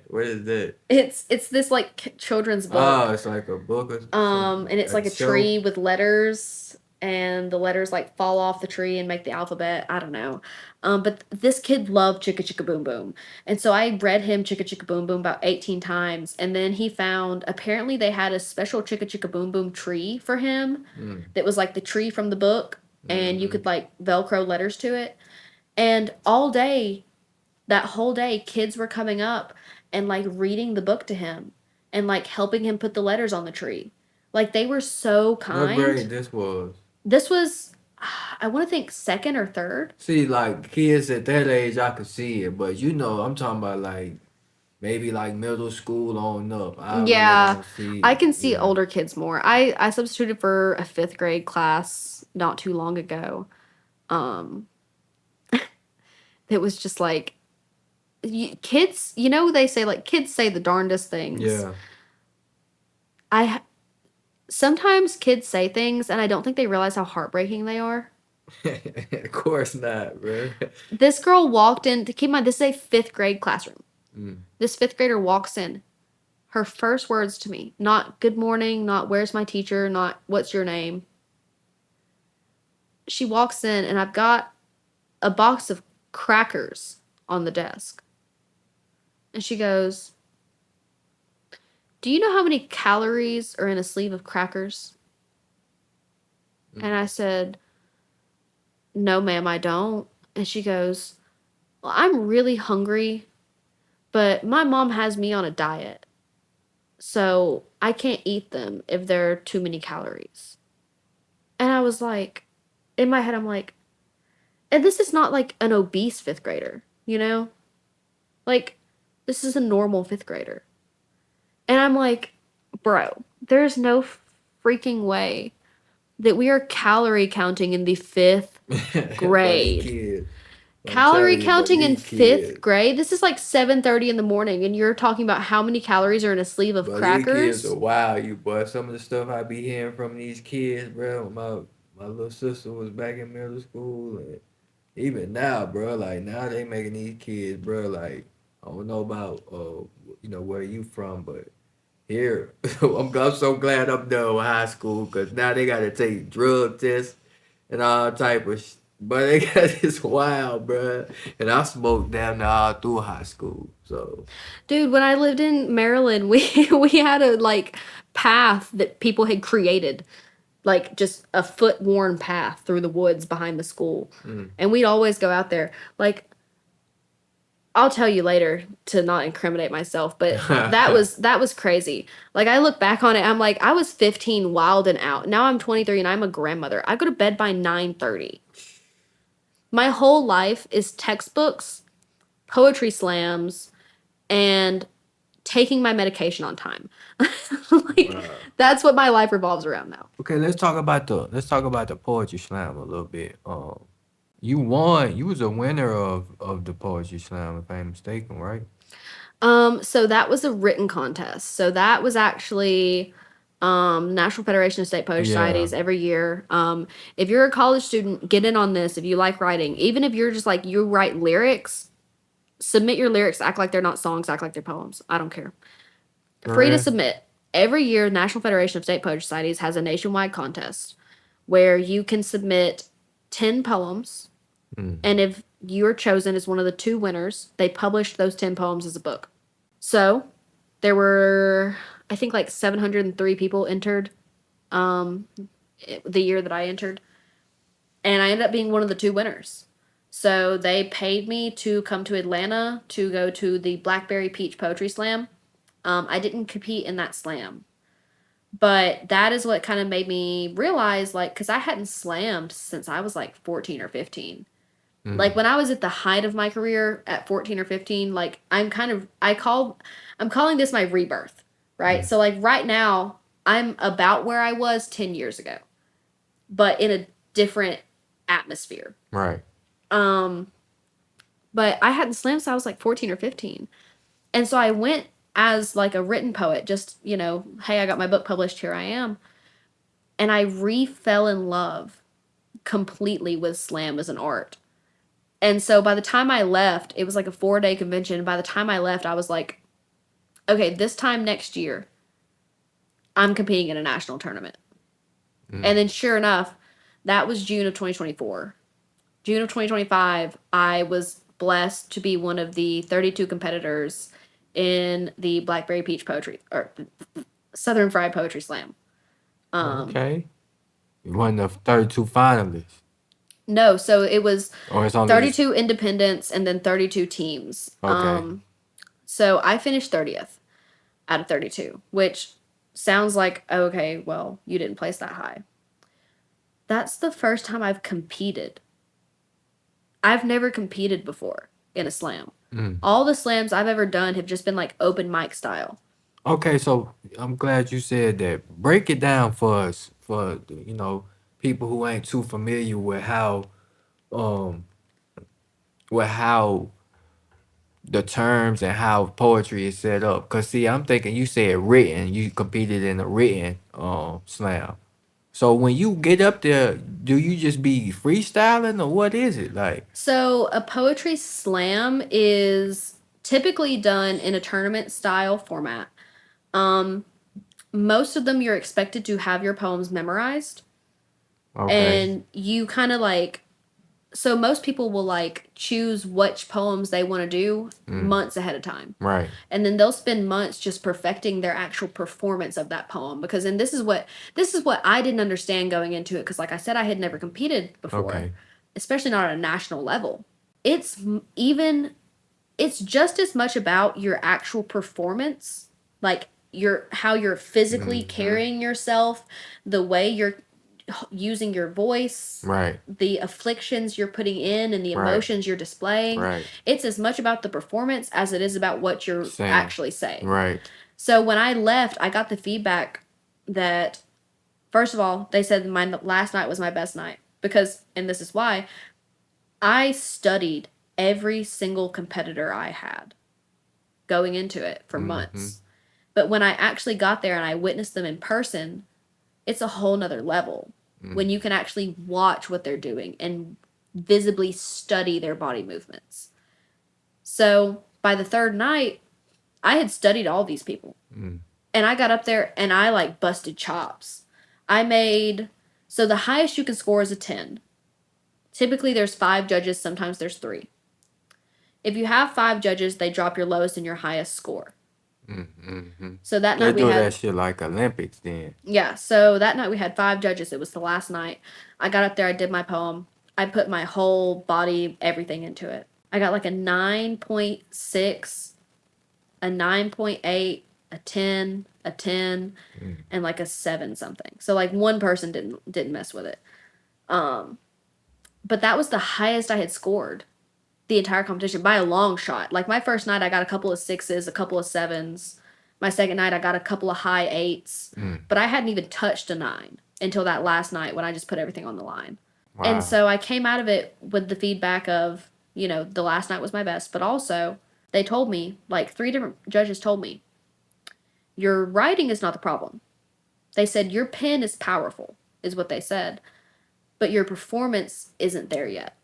S2: What is that?
S1: It's this, like, children's book.
S2: Oh, it's like a book or something.
S1: And it's like a tree with letters, and the letters like fall off the tree and make the alphabet. I don't know. But this kid loved Chicka Chicka Boom Boom. And so I read him Chicka Chicka Boom Boom about 18 times. And then he found, apparently they had a special Chicka Chicka Boom Boom tree for him that was like the tree from the book. And you could like Velcro letters to it. And all day, that whole day, kids were coming up and like reading the book to him and like helping him put the letters on the tree. Like they were so kind.
S2: What grade this was?
S1: This was, I want to think second or third.
S2: See, like kids at that age, I could see it, but you know, I'm talking about like maybe like middle school on up. I really don't see.
S1: I can see older kids more. I substituted for a 5th grade class not too long ago. It was just like kids, you know, they say like kids say the darndest things.
S2: Yeah.
S1: Sometimes kids say things and I don't think they realize how heartbreaking they are.
S2: Of course not, bro.
S1: This girl walked in, keep in mind, this is a 5th grade classroom.
S2: Mm.
S1: This 5th grader walks in. Her first words to me, not good morning, not where's my teacher, not what's your name. She walks in and I've got a box of crackers on the desk. And she goes, do you know how many calories are in a sleeve of crackers? Mm. And I said, no, ma'am, I don't. And she goes, well, I'm really hungry, but my mom has me on a diet. So I can't eat them if there are too many calories. And I was like, in my head, I'm like, and this is not like an obese 5th grader, you know? Like, this is a normal 5th grader. And I'm like, bro, there's no freaking way that we are calorie counting in the 5th grade. Calorie counting in 5th grade? This is like 7:30 in the morning, and you're talking about how many calories are in a sleeve of crackers?
S2: These kids are wild, you boy. Some of the stuff I be hearing from these kids, bro. My little sister was back in middle school, and even now, bro, like now they making these kids, bro, like I don't know about you know where you from, but here I'm so glad I'm done with high school because now they gotta take drug tests and all type of but they got this wild, bro. And I smoked down there all through high school. So,
S1: dude, when I lived in Maryland, we had a like path that people had created, like just a foot-worn path through the woods behind the school, and we'd always go out there. Like, I'll tell you later to not incriminate myself, but that was crazy. Like I look back on it, I'm like, I was 15, wild and out. Now I'm 23 and I'm a grandmother. I go to bed by 9:30. My whole life is textbooks, poetry slams, and taking my medication on time. That's what my life revolves around now.
S2: Okay, let's talk about the poetry slam a little bit. You won. You was a winner of the poetry slam, if I'm mistaken, right?
S1: So that was a written contest. So that was actually National Federation of State Poetry Societies every year. If you're a college student, get in on this. If you like writing, even if you're just like you write lyrics, submit your lyrics. Act like they're not songs. Act like they're poems. I don't care. Free to submit. Every year, National Federation of State Poetry Societies has a nationwide contest where you can submit 10 poems. And if you're chosen as one of the 2 winners, they published those 10 poems as a book. So there were, I think, like 703 people entered the year that I entered. And I ended up being one of the 2 winners. So they paid me to come to Atlanta to go to the Blackberry Peach Poetry Slam. I didn't compete in that slam. But that is what kind of made me realize, like, because I hadn't slammed since I was like 14 or 15. Like when I was at the height of my career at 14 or 15, like I'm calling this my rebirth, right? So like right now I'm about where I was 10 years ago, but in a different atmosphere.
S2: Right.
S1: But I hadn't slammed since I was like 14 or 15. And so I went as like a written poet, just, you know, hey, I got my book published, here I am. And I fell in love completely with slam as an art. And so by the time I left, it was like a 4-day convention. By the time I left, I was like, okay, this time next year, I'm competing in a national tournament. And then sure enough, that was June of 2024. June of 2025, I was blessed to be one of the 32 competitors in the Blackberry Peach Poetry, or Southern Fried Poetry Slam.
S2: Okay. You won the 32 finalists.
S1: No, so it was
S2: it's only
S1: 32 independents and then 32 teams.
S2: Okay.
S1: So I finished 30th out of 32, which sounds like, okay, well, you didn't place that high. That's the first time I've competed. I've never competed before in a slam. All the slams I've ever done have just been like open mic style.
S2: Okay, so I'm glad you said that. Break it down for us, for people who ain't too familiar um with how the terms and how poetry is set up. Cause see, I'm thinking you said written, you competed in a written slam. So when you get up there, do you just be freestyling or what is it like?
S1: So a poetry slam is typically done in a tournament style format. Most of them you're expected to have your poems memorized.
S2: Okay.
S1: And you kind of like, so most people will like choose which poems they want to do months ahead of time.
S2: Right.
S1: And then they'll spend months just perfecting their actual performance of that poem, because and this is what I didn't understand going into it, because like I said, I had never competed before.
S2: Okay.
S1: Especially not at a national level. It's just as much about your actual performance, like how you're physically carrying yourself, the way you're using your voice,
S2: Right.
S1: the afflictions you're putting in and the
S2: Right.
S1: emotions you're displaying.
S2: Right.
S1: It's as much about the performance as it is about what you're
S2: Saying.
S1: actually saying.
S2: Right.
S1: So when I left, I got the feedback that, first of all, they said my last night was my best night, because, and this is why, I studied every single competitor I had going into it for months. But when I actually got there and I witnessed them in person, it's a whole nother level when you can actually watch what they're doing and visibly study their body movements. So by the third night, I had studied all these people. And I got up there and I like busted chops. So the highest you can score is a 10. Typically there's 5 judges, sometimes there's 3. If you have 5 judges, they drop your lowest and your highest score. So that
S2: They
S1: night we
S2: do
S1: had
S2: that shit like Olympics then.
S1: Yeah, so that night we had 5 judges. It was the last night. I got up there, I did my poem. I put my whole body, everything into it. I got like a 9.6, a 9.8, a 10, a 10, and like a 7 something. So like one person didn't mess with it. But that was the highest I had scored the entire competition by a long shot. Like my first night I got a couple of 6s, a couple of 7s. My second night I got a couple of high 8s. But I hadn't even touched a 9 until that last night when I just put everything on the line.
S2: Wow.
S1: And so I came out of it with the feedback of, the last night was my best, but also they told me, like 3 different judges told me, your writing is not the problem. They said your pen is powerful, is what they said, but your performance isn't there yet.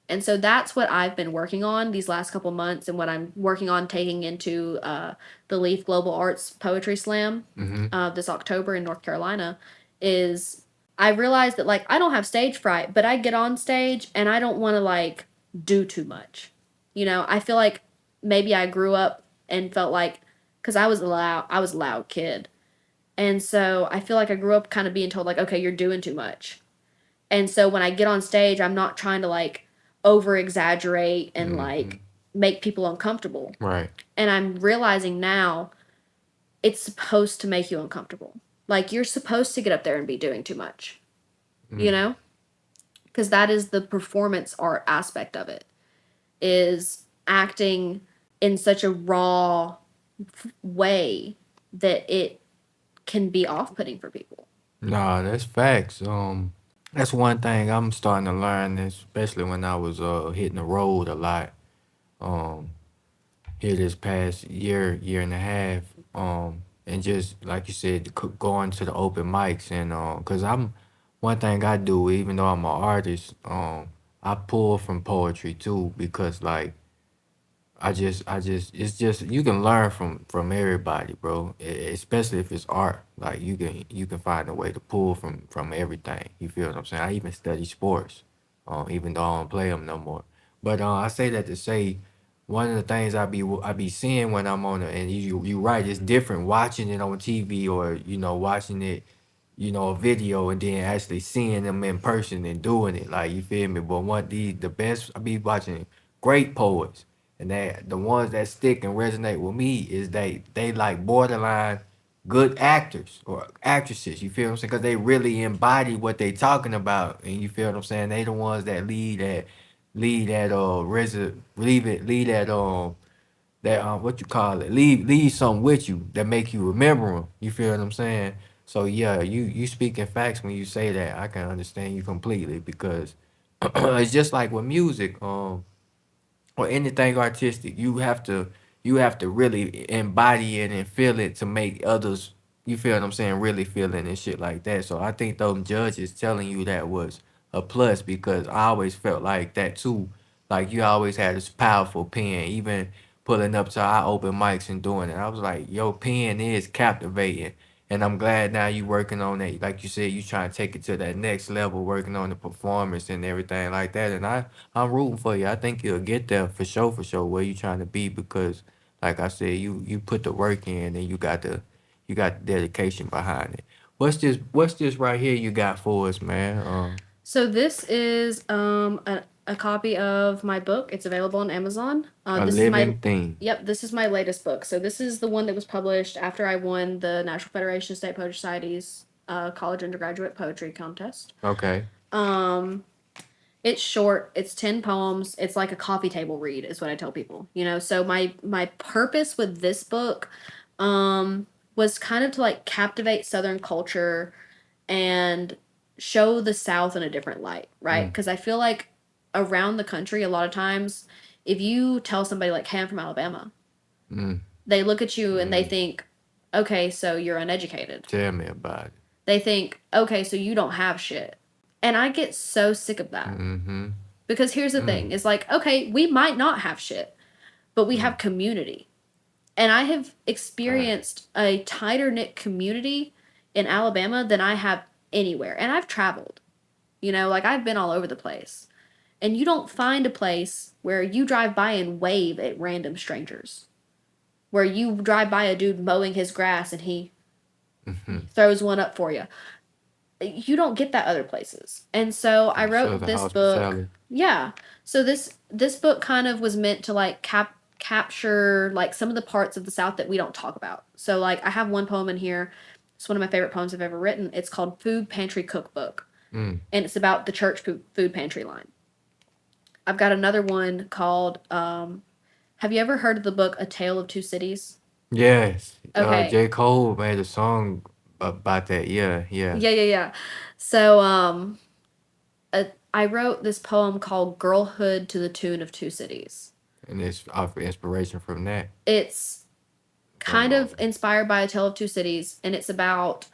S1: And so that's what I've been working on these last couple months, and what I'm working on taking into the Leaf Global Arts Poetry Slam this October in North Carolina, is I realized that like I don't have stage fright, but I get on stage and I don't want to like do too much. I feel like maybe I grew up and felt like, because I was a loud kid. And so I feel like I grew up kind of being told like, okay, you're doing too much. And so when I get on stage, I'm not trying to like over exaggerate and like make people uncomfortable.
S2: Right.
S1: And I'm realizing now it's supposed to make you uncomfortable. Like you're supposed to get up there and be doing too much, because that is the performance art aspect of it, is acting in such a raw way that it can be off-putting for people.
S2: Nah, that's facts. That's one thing I'm starting to learn, especially when I was hitting the road a lot. Here this past year and a half. And just like you said, going to the open mics and cause one thing I do, even though I'm an artist, I pull from poetry too, because like it's just you can learn from everybody, bro. Especially if it's art. Like you can find a way to pull from everything. You feel what I'm saying? I even study sports, even though I don't play them no more. But I say that to say, one of the things I be seeing when I'm on it, and you right, it's different watching it on TV or watching it, a video, and then actually seeing them in person and doing it. Like, you feel me? But the best, I be watching great poets. And the ones that stick and resonate with me is they like borderline good actors or actresses. You feel what I'm saying? Because they really embody what they talking about, and you feel what I'm saying. They the ones that lead that lead that what you call it, leave something with you that make you remember them. You feel what I'm saying? So yeah, you speaking facts when you say that. I can understand you completely because it's just like with music. Or anything artistic, you have to really embody it and feel it to make others, you feel what I'm saying, really feel it and shit like that. So I think those judges telling you that was a plus because I always felt like that too. Like you always had this powerful pen, even pulling up to our open mics and doing it. I was like, your pen is captivating. And I'm glad now you working on it. Like you said, you trying to take it to that next level, working on the performance and everything like that. And I'm rooting for you. I think you'll get there for sure, where you trying to be because like I said, you put the work in and you got the dedication behind it. What's this right here you got for us, man?
S1: So this is a copy of my book. It's available on Amazon.
S2: A
S1: This is
S2: living
S1: my
S2: thing.
S1: Yep, this is my latest book. So this is the one that was published after I won the National Federation of State Poetry Society's College Undergraduate Poetry Contest.
S2: Okay.
S1: It's short. It's 10 poems. It's like a coffee table read is what I tell people. So my purpose with this book was kind of to like captivate Southern culture and show the South in a different light, right? Because I feel like around the country, a lot of times, if you tell somebody like, "Hey, I'm from Alabama," they look at you and they think, "Okay, so you're uneducated."
S2: Tell me about it.
S1: They think, "Okay, so you don't have shit." And I get so sick of that. Because here's the thing, it's like, okay, we might not have shit, but we have community. And I have experienced a tighter knit community in Alabama than I have anywhere. And I've traveled, like I've been all over the place. And you don't find a place where you drive by and wave at random strangers. Where you drive by a dude mowing his grass and he throws one up for you. You don't get that other places. And so I wrote this book. Yeah. So this book kind of was meant to like capture like some of the parts of the South that we don't talk about. So like I have one poem in here. It's one of my favorite poems I've ever written. It's called Food Pantry Cookbook. And it's about the church food pantry line. I've got another one called have you ever heard of the book A Tale of Two Cities?
S2: Yes.
S1: Okay.
S2: J. Cole made a song about that. Yeah.
S1: Yeah. So I wrote this poem called Girlhood to the Tune of Two Cities.
S2: And it's off inspiration from that.
S1: It's kind of inspired by A Tale of Two Cities, and it's about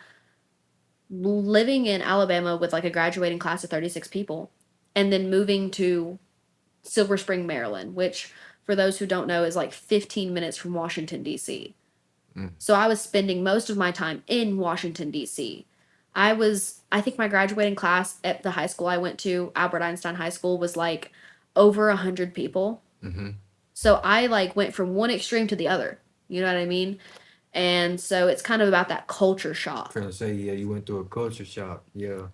S1: living in Alabama with like a graduating class of 36 people and then moving to Silver Spring, Maryland, which for those who don't know is like 15 minutes from Washington, D.C. So I was spending most of my time in Washington, D.C. I think my graduating class at the high school I went to, Albert Einstein High School, was like over 100 people. So I like went from one extreme to the other. You know what I mean? And so it's kind of about that culture shock.
S2: I'm trying to say, yeah, you went through a culture shock. Yeah.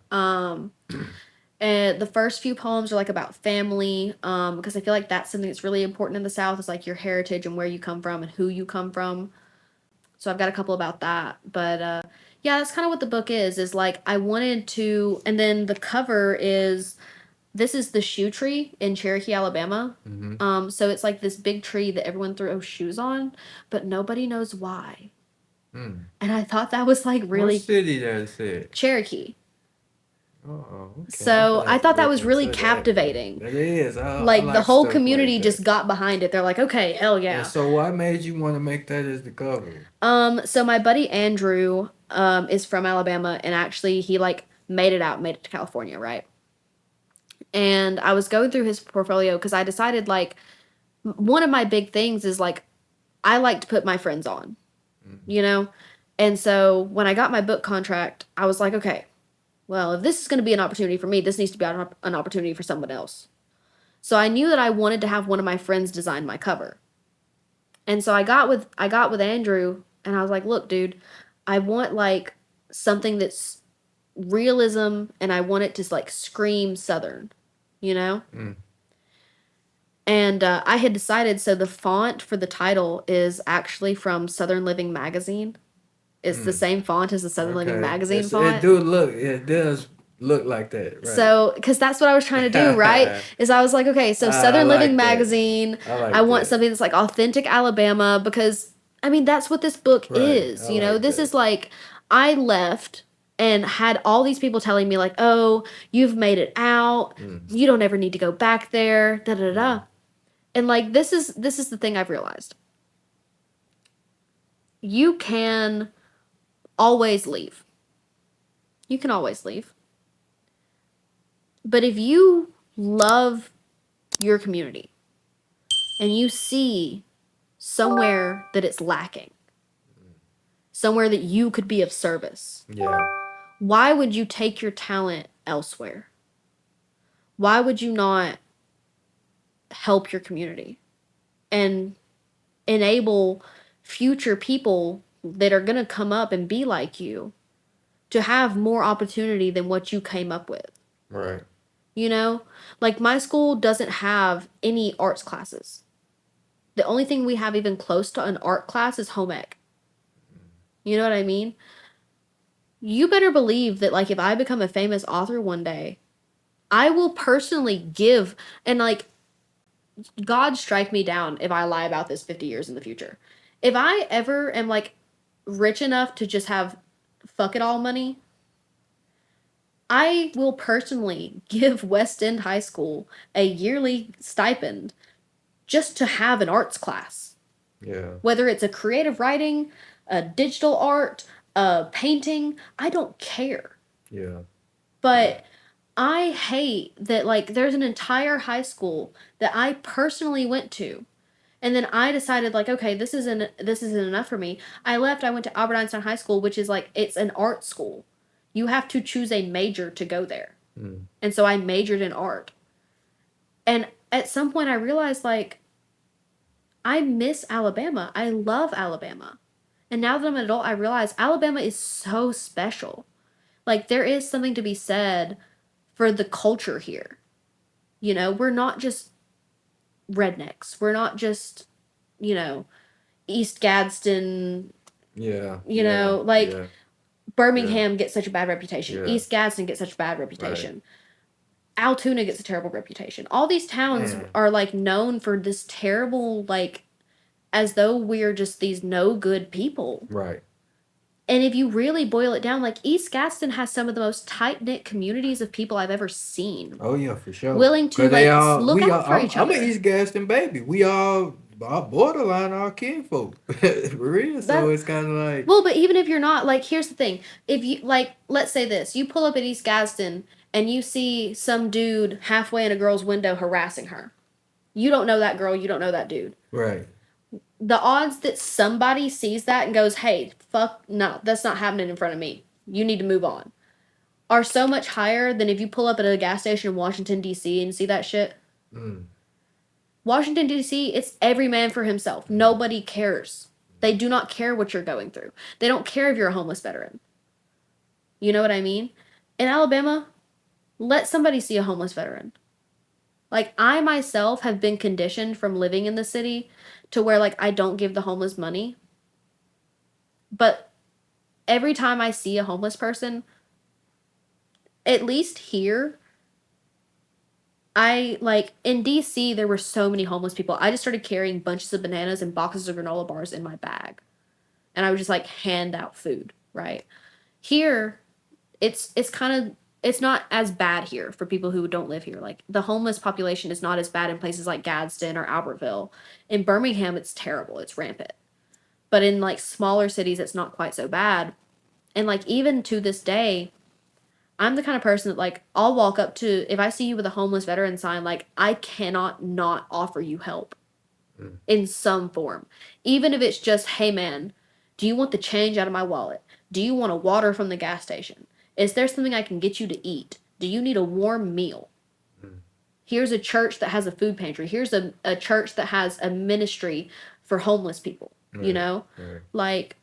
S1: And the first few poems are like about family, because I feel like that's something that's really important in the South is like your heritage and where you come from and who you come from. So I've got a couple about that. But yeah, that's kind of what the book is like I wanted to, and then the cover this is the shoe tree in Cherokee, Alabama. So it's like this big tree that everyone throws shoes on, but nobody knows why. And I thought that was like really...
S2: What city does it?
S1: Cherokee.
S2: Oh, okay.
S1: So I thought that was really captivating.
S2: It is.
S1: Like the whole community just got behind it. They're like, okay, hell yeah.
S2: And so what made you want to make that as the cover?
S1: So my buddy Andrew is from Alabama, and actually he like made it to California, right? And I was going through his portfolio because I decided like one of my big things is like I like to put my friends on, And so when I got my book contract, I was like, okay, well, if this is going to be an opportunity for me, this needs to be an opportunity for someone else. So I knew that I wanted to have one of my friends design my cover. And so I got with Andrew, and I was like, look, dude, I want like something that's realism, and I want it to like scream Southern, And And I had decided, so the font for the title is actually from Southern Living Magazine. It's the same font as the Southern Living Magazine font.
S2: It does look like that, right?
S1: So, because that's what I was trying to do, right? Is I was like, okay, so Southern Living Magazine, I want something that's like authentic Alabama, because, I mean, that's what this book is, you know? This is like, I left and had all these people telling me like, oh, you've made it out, you don't ever need to go back there, da-da-da. And like, this is the thing I've realized. You can always leave. You can always leave. But if you love your community and you see somewhere that it's lacking, somewhere that you could be of service, why would you take your talent elsewhere? Why would you not help your community and enable future people that are going to come up and be like you to have more opportunity than what you came up with?
S2: Right.
S1: You know, like my school doesn't have any arts classes. The only thing we have even close to an art class is home ec. You know what I mean? You better believe that, like, if I become a famous author one day, I will personally give, and like, God strike me down if I lie about this 50 years in the future. If I ever am like rich enough to just have fuck it all money, I will personally give West End High School a yearly stipend just to have an arts class.
S2: Yeah.
S1: Whether it's a creative writing, a digital art, a painting, I don't care.
S2: Yeah.
S1: But I hate that, like, there's an entire high school that I personally went to, and then I decided, like, okay, this isn't enough for me. I left. I went to Albert Einstein High School, which is like, it's an art school. You have to choose a major to go there. And so I majored in art. And at some point I realized, like, I miss Alabama. I love Alabama. And now that I'm an adult, I realize Alabama is so special. Like, there is something to be said for the culture here. You know, we're not just rednecks. We're not just, you know, East Gadsden.
S2: Yeah.
S1: You know, like, Birmingham gets such a bad reputation. East Gadsden gets such a bad reputation. Right. Altoona gets a terrible reputation. All these towns are, like, known for this terrible, like, as though we're just these no good people.
S2: Right.
S1: And if you really boil it down, like, East Gadsden has some of the most tight-knit communities of people I've ever seen.
S2: Oh, yeah, for sure.
S1: Willing to, like, look out for each other.
S2: I'm an East Gadsden baby. We all borderline our kinfolk. For real. So it's kind of like...
S1: Well, but even if you're not, like, here's the thing. If you, like, let's say this. You pull up at East Gadsden and you see some dude halfway in a girl's window harassing her. You don't know that girl. You don't know that dude.
S2: Right.
S1: The odds that somebody sees that and goes, hey, fuck, no, that's not happening in front of me, you need to move on, are so much higher than if you pull up at a gas station in Washington, D.C. and see that shit. Washington, D.C., it's every man for himself. Nobody cares. They do not care what you're going through. They don't care if you're a homeless veteran. You know what I mean? In Alabama, let somebody see a homeless veteran. Like, I myself have been conditioned from living in the city to where, like, I don't give the homeless money. But every time I see a homeless person, at least here, I, like, in DC, there were so many homeless people. I just started carrying bunches of bananas and boxes of granola bars in my bag. And I would just, like, hand out food, right? Here, it's kind of... It's not as bad here for people who don't live here. Like, the homeless population is not as bad in places like Gadsden or Albertville. In Birmingham, it's terrible. It's rampant. But in, like, smaller cities, it's not quite so bad. And, like, even to this day, I'm the kind of person that, like, I'll walk up to... If I see you with a homeless veteran sign, like, I cannot not offer you help in some form. Even if it's just, hey, man, do you want the change out of my wallet? Do you want a water from the gas station? Is there something I can get you to eat? Do you need a warm meal? Here's a church that has a food pantry. Here's a church that has a ministry for homeless people. Right, you know? Right. Like,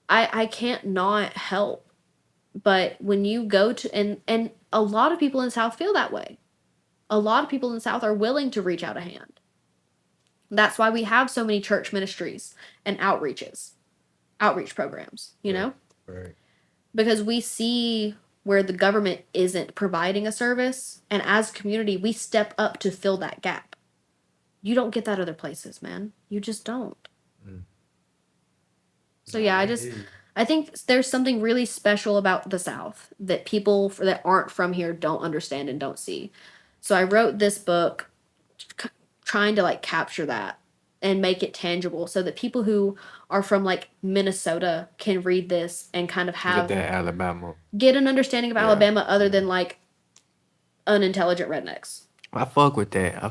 S1: I can't not help. But when you go to... And a lot of people in the South feel that way. A lot of people in the South are willing to reach out a hand. That's why we have so many church ministries and outreach programs, you know?
S2: Right.
S1: Because we see where the government isn't providing a service, and as a community, we step up to fill that gap. You don't get that other places, man. You just don't. So yeah, I think there's something really special about the South that people that aren't from here don't understand and don't see. So I wrote this book trying to like capture that and make it tangible so that people who are from like Minnesota can read this and kind of have
S2: Get that Alabama.
S1: get an understanding of Alabama other than like unintelligent rednecks.
S2: I fuck with that.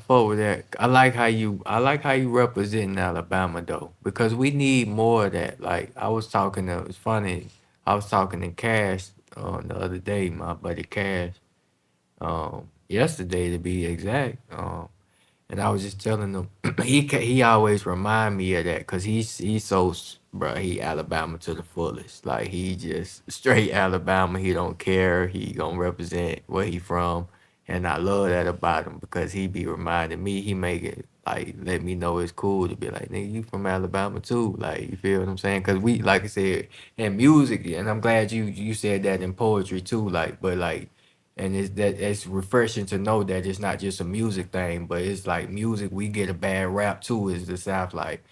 S2: I like how you represent Alabama though, because we need more of that. Like it's funny. I was talking to Cash the other day, my buddy Cash, yesterday to be exact. And I was just telling him he always remind me of that because he's so bro, he Alabama to the fullest. Like he just straight Alabama. He don't care. He gonna represent where he from. And I love that about him because he be reminding me, he make it like let me know it's cool to be like, nigga, you from Alabama too. Like, you feel what I'm saying? Cause we, like I said, in music, and I'm glad you said that in poetry too, like, but like, and it's refreshing to know that it's not just a music thing, but it's like music, we get a bad rap too, is the South, like,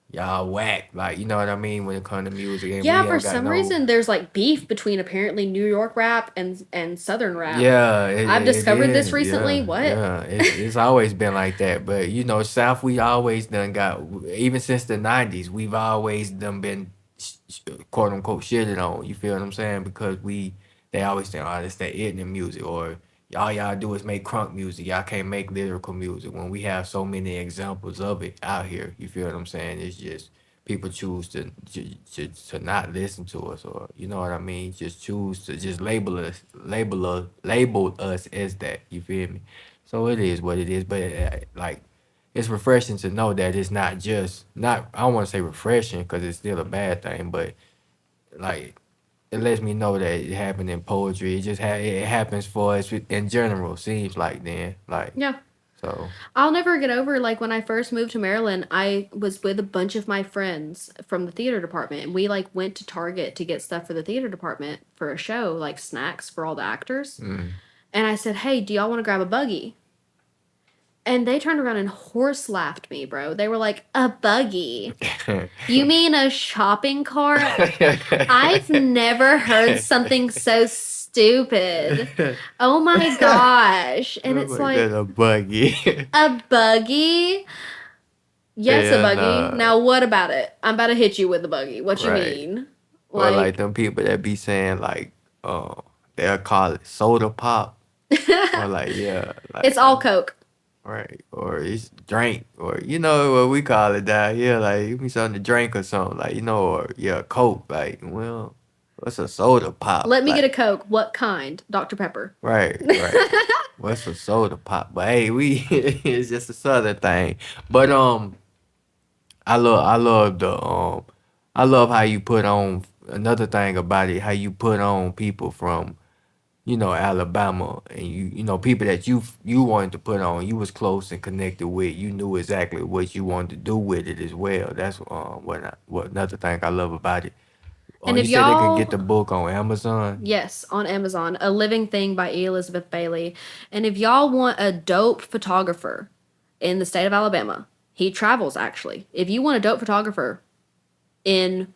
S2: y'all whack, like, you know what I mean, when it comes to music. And
S1: Yeah,
S2: we
S1: for
S2: ain't got
S1: some
S2: no,
S1: reason there's like beef between apparently New York rap and Southern rap.
S2: yeah,
S1: I've discovered this
S2: is,
S1: recently.
S2: yeah,
S1: What?
S2: yeah, it's always been like that, but you know, South, we always done got, even since the 90s, we've always done been quote unquote shitted on, you feel what I'm saying, because they always say, oh, that's that ignorant music, or y'all do is make crunk music, y'all can't make lyrical music, when we have so many examples of it out here, you feel what I'm saying, it's just, people choose to not listen to us, or you know what I mean, just choose to just label us as that, you feel me, so it is what it is, but like, it's refreshing to know that it's not just not I don't want to say refreshing because it's still a bad thing, but like it lets me know that it happened in poetry. It just it happens for us in general. Seems like then like
S1: Yeah.
S2: so.
S1: I'll never get over like when I first moved to Maryland, I was with a bunch of my friends from the theater department and we like went to Target to get stuff for the theater department for a show, like snacks for all the actors. And I said, "Hey, do y'all want to grab a buggy?" And they turned around and horse laughed me, bro. They were like, "A buggy? You mean a shopping cart?" I've never heard something so stupid. Oh my gosh. And it's like,
S2: a buggy.
S1: a buggy? Yes, a
S2: Yeah,
S1: buggy.
S2: nah.
S1: Now what about it? I'm about to hit you with a buggy. What you
S2: Right.
S1: mean?
S2: Or like them people that be saying like, they'll call it soda pop, or like yeah, like
S1: It's all Coke.
S2: right, or it's drink, or you know what we call it down here, like give me something to drink or something, like you know, or yeah, Coke, like well, what's a soda pop?
S1: Let me
S2: like,
S1: get a Coke. What kind? Dr. Pepper.
S2: right, what's a soda pop? But hey, we it's just a southern thing. But I love how you put on another thing about it, how you put on people from Alabama, and you know people that you wanted to put on, you was close and connected with, you knew exactly what you wanted to do with it as well. That's what another thing I love about it.
S1: And
S2: You
S1: if
S2: said they could
S1: y'all,
S2: get the book on Amazon.
S1: yes, on Amazon, A Living Thing by E. Elizabeth Bailey. And if y'all want a dope photographer in the state of Alabama, he travels actually. If you want a dope photographer in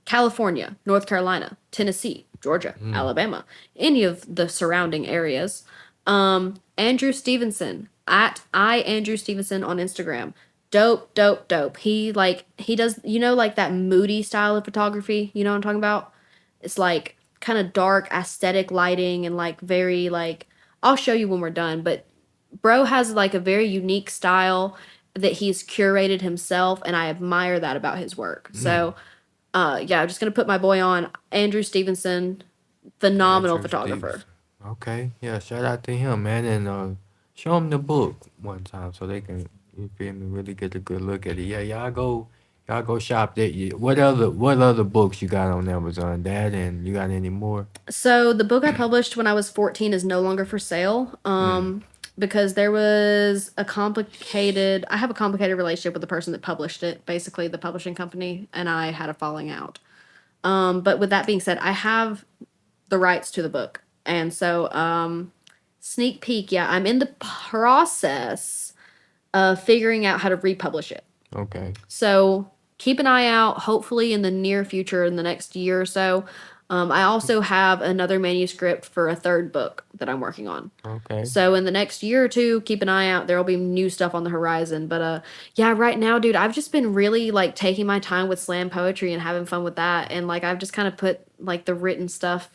S1: California, North Carolina, Tennessee, Georgia, Alabama, any of the surrounding areas, Andrew Stevenson at Andrew Stevenson on Instagram. Dope, dope, dope. He does, like that moody style of photography. You know what I'm talking about? It's like kind of dark aesthetic lighting and like very like, I'll show you when we're done, but bro has like a very unique style that he's curated himself, and I admire that about his work. So yeah, I'm just gonna put my boy on, Andrew Stevenson, phenomenal
S2: Andrew
S1: photographer.
S2: Stevenson. Okay, yeah, shout out to him, man, and show him the book one time so they can, you feel me, really get a good look at it. Yeah, y'all go shop that. What other books you got on Amazon, Dad? And you got any more?
S1: So the book I published when I was 14 is no longer for sale. because there was I have a complicated relationship with the person that published it, basically the publishing company, and I had a falling out. But with that being said, I have the rights to the book. And so, sneak peek, yeah, I'm in the process of figuring out how to republish it.
S2: Okay.
S1: So keep an eye out, hopefully in the near future, in the next year or so. I also have another manuscript for a third book that I'm working on.
S2: Okay.
S1: So in the next year or two, keep an eye out. There will be new stuff on the horizon. But yeah, right now, dude, I've just been really like taking my time with slam poetry and having fun with that. And like I've just kind of put like the written stuff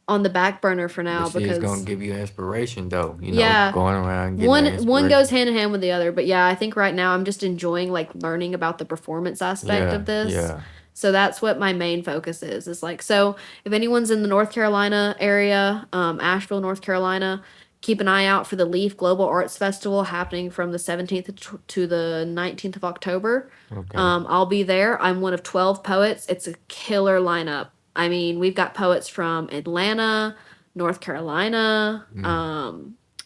S1: on the back burner for
S2: But
S1: now
S2: see, it's gonna
S1: because
S2: give you inspiration though.
S1: yeah,
S2: Going around getting
S1: one
S2: that
S1: one
S2: inspiration.
S1: goes hand in hand with the other. But yeah, I think right now I'm just enjoying like learning about the performance aspect
S2: Yeah,
S1: of this.
S2: yeah.
S1: So that's what my main focus is like, so if anyone's in the North Carolina area, Asheville, North Carolina, keep an eye out for the Leaf Global Arts Festival happening from the 17th to the 19th of October.
S2: Okay.
S1: I'll be there. I'm one of 12 poets. It's a killer lineup. I mean, we've got poets from Atlanta, North Carolina,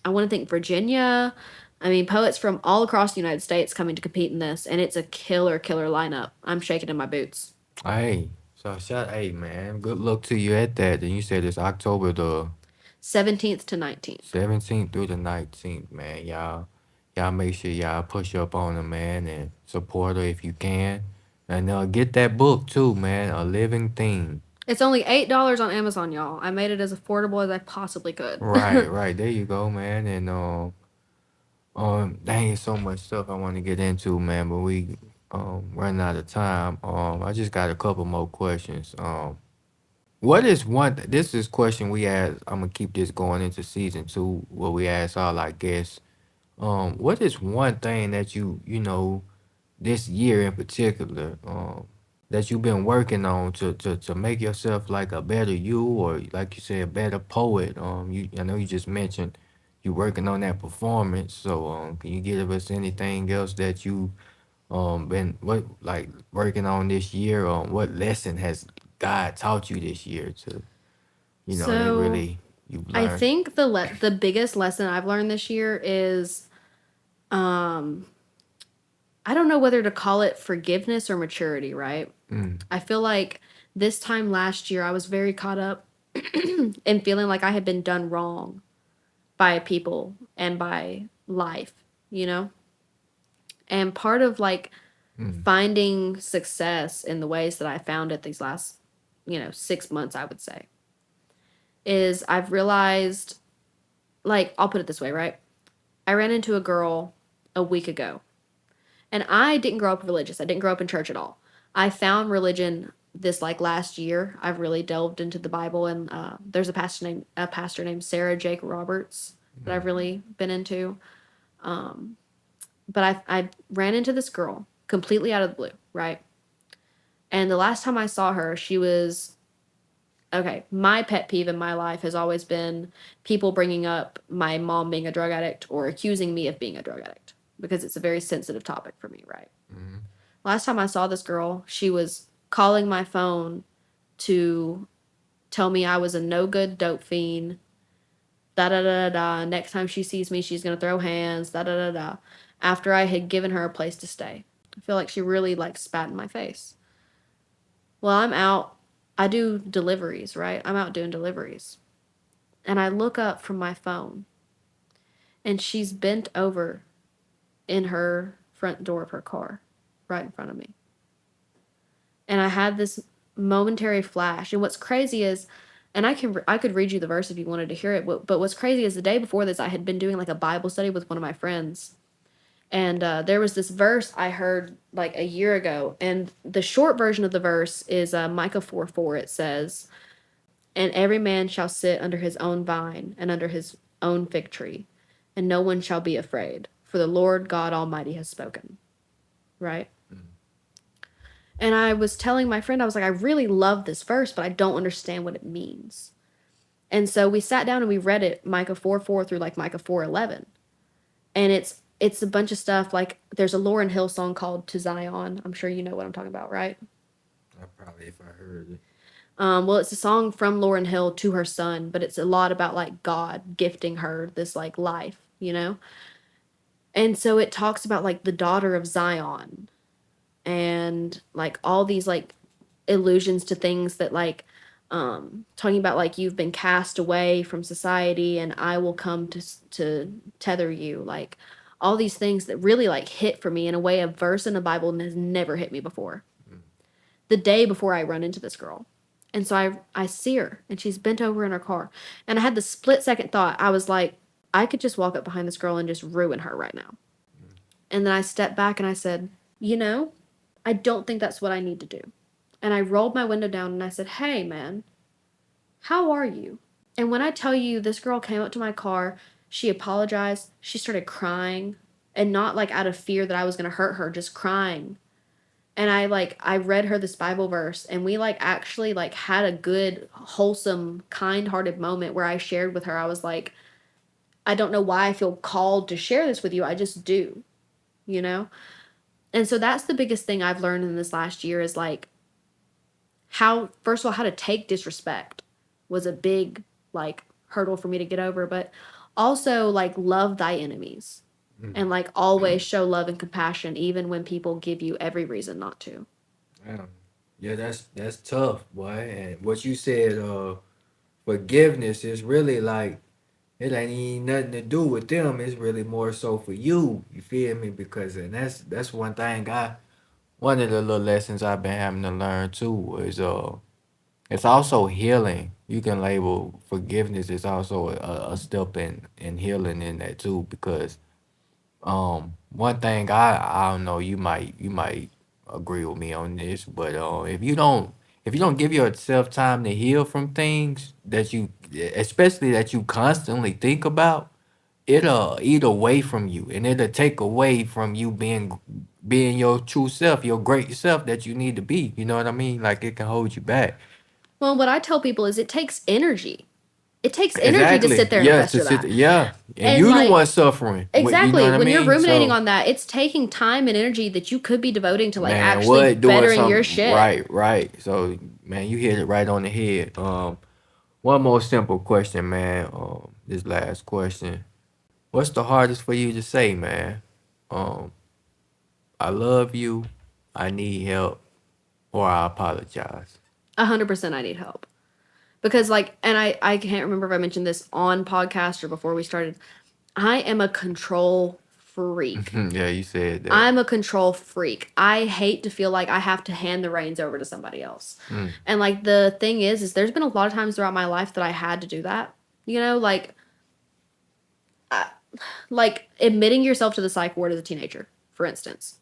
S1: I want to think Virginia. I mean, poets from all across the United States coming to compete in this, and it's a killer lineup. I'm shaking in my boots.
S2: Hey, so hey man, good luck to you at that. And you said it's October the
S1: 17th to 19th.
S2: 17th through the 19th, man. Y'all make sure y'all push up on her, man, and support her if you can. And get that book too, man. A Living Thing.
S1: It's only $8 on Amazon, y'all. I made it as affordable as I possibly could.
S2: Right. There you go, man. And dang, it's so much stuff I want to get into, man, but we running out of time. I just got a couple more questions. What is this is question we ask. I'm gonna keep this going into season 2, where we ask all our guests. What is one thing that you this year in particular, that you've been working on to make yourself like a better you, or like you said, a better poet? I know you just mentioned you working on that performance. So can you give us anything else that you been working on this year? What lesson has God taught you this year that
S1: So
S2: really you've
S1: I
S2: learned?
S1: think the biggest lesson I've learned this year is, I don't know whether to call it forgiveness or maturity, right? I feel like this time last year I was very caught up in feeling like I had been done wrong by people and by life, you know? And part of like finding success in the ways that I found it these last, 6 months, I would say, is I've realized, like, I'll put it this way, right? I ran into a girl a week ago, and I didn't grow up religious. I didn't grow up in church at all. I found religion this like last year. I've really delved into the Bible, and there's a pastor named Sarah Jake Roberts that I've really been into. But I ran into this girl completely out of the blue, right? And the last time I saw her, she was okay. My pet peeve in my life has always been people bringing up my mom being a drug addict or accusing me of being a drug addict, because it's a very sensitive topic for me, right? Last time I saw this girl, she was calling my phone to tell me I was a no good dope fiend. Da da da da. Next time she sees me, she's gonna throw hands. Da da da da. After I had given her a place to stay, I feel like she really like spat in my face. Well, I'm out. I do deliveries, right? I'm out doing deliveries, and I look up from my phone, and she's bent over in her front door of her car, right in front of me. And I had this momentary flash. And what's crazy is, and I could read you the verse if you wanted to hear it. But what's crazy is the day before this, I had been doing like a Bible study with one of my friends, and there was this verse I heard like a year ago. And the short version of the verse is Micah 4:4. It says, "And every man shall sit under his own vine and under his own fig tree, and no one shall be afraid, for the Lord God Almighty has spoken." Right? And I was telling my friend, I was like, I really love this verse, but I don't understand what it means. And so we sat down and we read it, Micah 4:4 through like Micah 4:11. And it's a bunch of stuff, like there's a Lauryn Hill song called To Zion. I'm sure you know what I'm talking about, right?
S2: Probably if I heard it.
S1: Well, it's a song from Lauryn Hill to her son, but it's a lot about like God gifting her this like life, you know? And so it talks about like the daughter of Zion and like all these like allusions to things that like talking about like you've been cast away from society and I will come to tether you, like all these things that really like hit for me in a way a verse in the Bible has never hit me before. The day before I run into this girl. And so I see her and she's bent over in her car. And I had the split second thought. I was like, I could just walk up behind this girl and just ruin her right now. And then I stepped back and I said, you know, I don't think that's what I need to do. And I rolled my window down and I said, hey, man, how are you? And when I tell you this girl came up to my car, she apologized. She started crying and not like out of fear that I was going to hurt her, just crying. And I read her this Bible verse and we like actually like had a good, wholesome, kind-hearted moment where I shared with her. I was like, I don't know why I feel called to share this with you. I just do, you know? And so that's the biggest thing I've learned in this last year is like how, first of all, how to take disrespect was a big like hurdle for me to get over, but also like love thy enemies. And like always show love and compassion even when people give you every reason not to.
S2: Yeah, that's tough, boy. And what you said, forgiveness is really like it ain't even nothing to do with them. It's really more so for you. You feel me? Because and that's one thing one of the little lessons I've been having to learn too is it's also healing. You can label forgiveness is also a step in healing in that too because one thing I don't know, you might agree with me on this, but if you don't give yourself time to heal from things that you especially that you constantly think about, it'll eat away from you and it'll take away from you being your true self, your great self that you need to be. You know what I mean? Like it can hold you back.
S1: Well, what I tell people is it takes energy. It takes energy to sit
S2: Exactly.
S1: there and
S2: Yeah, to
S1: fester
S2: sit
S1: that.
S2: yeah. And
S1: And
S2: you the
S1: like,
S2: one suffering. You know
S1: exactly,
S2: what I
S1: when you're
S2: mean?
S1: ruminating
S2: So
S1: on that, it's taking time and energy that you could be devoting to like
S2: man,
S1: actually
S2: what doing
S1: bettering your
S2: something
S1: shit.
S2: right. So man, you hit it right on the head. One more simple question, man. This last question. What's the hardest for you to say, man? Um, I love you, I need help, or I apologize.
S1: 100% I need help. Because like, and I can't remember if I mentioned this on podcast or before we started. I am a control freak.
S2: Yeah, you said that.
S1: I'm a control freak. I hate to feel like I have to hand the reins over to somebody else. And like the thing is there's been a lot of times throughout my life that I had to do that. You know, like admitting yourself to the psych ward as a teenager, for instance.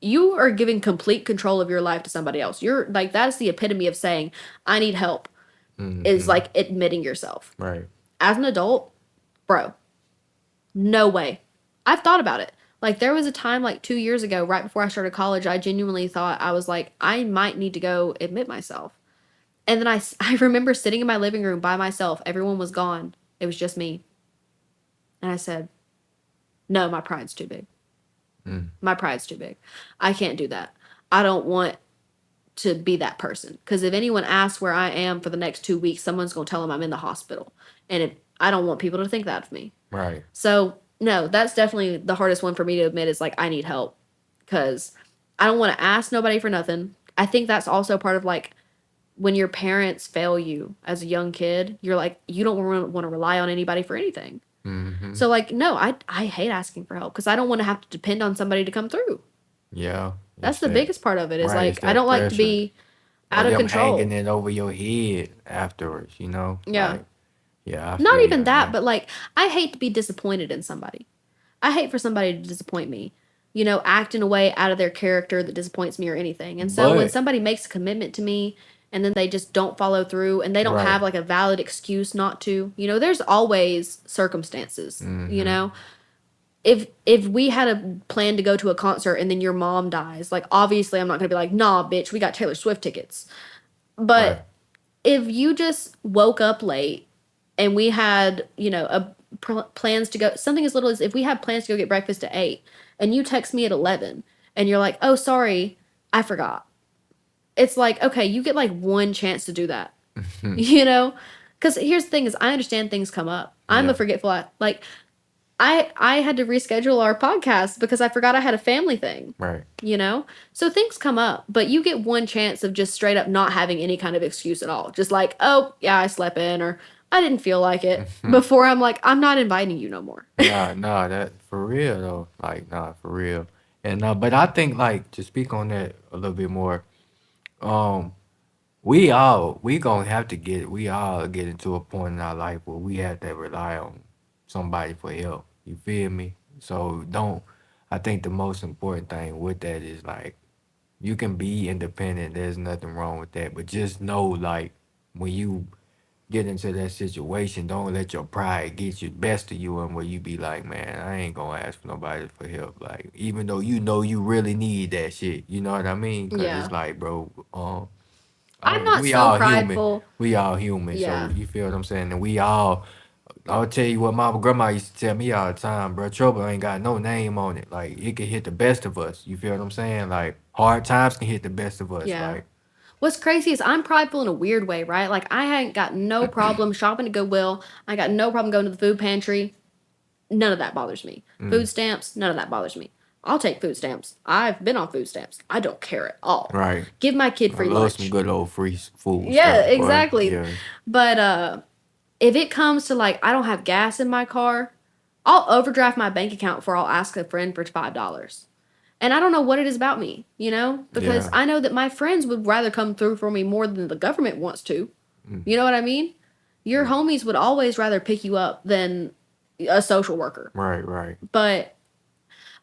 S1: You are giving complete control of your life to somebody else. You're like, that's the epitome of saying, I need help, is like admitting yourself.
S2: Right.
S1: As an adult, bro, no way. I've thought about it. Like, there was a time like 2 years ago, right before I started college, I genuinely thought I was like, I might need to go admit myself. And then I remember sitting in my living room by myself. Everyone was gone. It was just me. And I said, no, my pride's too big. My pride's too big. I can't do that. I don't want to be that person. Because if anyone asks where I am for the next 2 weeks, someone's going to tell them I'm in the hospital. And I don't want people to think that of me.
S2: Right.
S1: So, no, that's definitely the hardest one for me to admit is like, I need help. Because I don't want to ask nobody for nothing. I think that's also part of like, when your parents fail you as a young kid, you're like, you don't want to rely on anybody for anything. So like, no, I hate asking for help because I don't want to have to depend on somebody to come through.
S2: Yeah.
S1: That's the biggest part of it is
S2: right, it's
S1: like, I
S2: that
S1: don't like to
S2: pressure.
S1: be
S2: Or
S1: out of
S2: them
S1: control.
S2: hanging it over your head afterwards, you know?
S1: Yeah.
S2: Like, yeah, I
S1: Not
S2: feel
S1: even
S2: you,
S1: that,
S2: man.
S1: but like, I hate to be disappointed in somebody. I hate for somebody to disappoint me, you know, act in a way out of their character that disappoints me or anything. And so when
S2: But
S1: somebody makes a commitment to me and then they just don't follow through and they don't
S2: right.
S1: have like a valid excuse not to, you know, there's always circumstances, you know. If we had a plan to go to a concert and then your mom dies, like obviously I'm not going to be like, nah, bitch, we got Taylor Swift tickets. But
S2: Right.
S1: if you just woke up late and we had, you know, plans to go, something as little as if we had plans to go get breakfast at 8 and you text me at 11 and you're like, oh, sorry, I forgot. It's like, okay, you get like one chance to do that, you know? Because here's the thing is I understand things come up. I'm a
S2: Yeah.
S1: forgetful, like, I had to reschedule our podcast because I forgot I had a family thing.
S2: Right.
S1: You know? So things come up, but you get one chance of just straight up not having any kind of excuse at all. Just like, oh, yeah, I slept in or I didn't feel like it. Before I'm like, I'm not inviting you no more.
S2: Nah, that for real though. Like, nah, for real. And but I think like to speak on that a little bit more, um, we all get into a point in our life where we have to rely on somebody for help. You feel me? So don't I think the most important thing with that is like you can be independent, there's nothing wrong with that. But just know like when you get into that situation, don't let your pride get you best of you and where you be like, man, I ain't gonna ask for nobody for help. Like, even though you know you really need that shit, you know what I mean? Cause
S1: Yeah.
S2: it's like, bro,
S1: I'm not
S2: we
S1: so
S2: all human.
S1: prideful.
S2: We all human.
S1: Yeah.
S2: So you feel what I'm saying? And I'll tell you what my grandma used to tell me all the time, bro, trouble ain't got no name on it. Like, it can hit the best of us. You feel what I'm saying? Like, hard times can hit the best of us.
S1: Yeah.
S2: Like,
S1: What's crazy is I'm prideful in a weird way, right? Like I ain't got no problem shopping at Goodwill. I got no problem going to the food pantry. None of that bothers me. Food stamps, none of that bothers me. I'll take food stamps. I've been on food stamps. I don't care at all.
S2: right.
S1: Give my kid
S2: I
S1: free
S2: love some
S1: lunch.
S2: good old free food
S1: Yeah,
S2: stuff, boy.
S1: exactly.
S2: Yeah.
S1: But if it comes to like I don't have gas in my car, I'll overdraft my bank account before I'll ask a friend for $5. And I don't know what it is about me, you know? Because
S2: Yeah.
S1: I know that my friends would rather come through for me more than the government wants to. You know what I mean? Your homies would always rather pick you up than a social worker.
S2: Right.
S1: But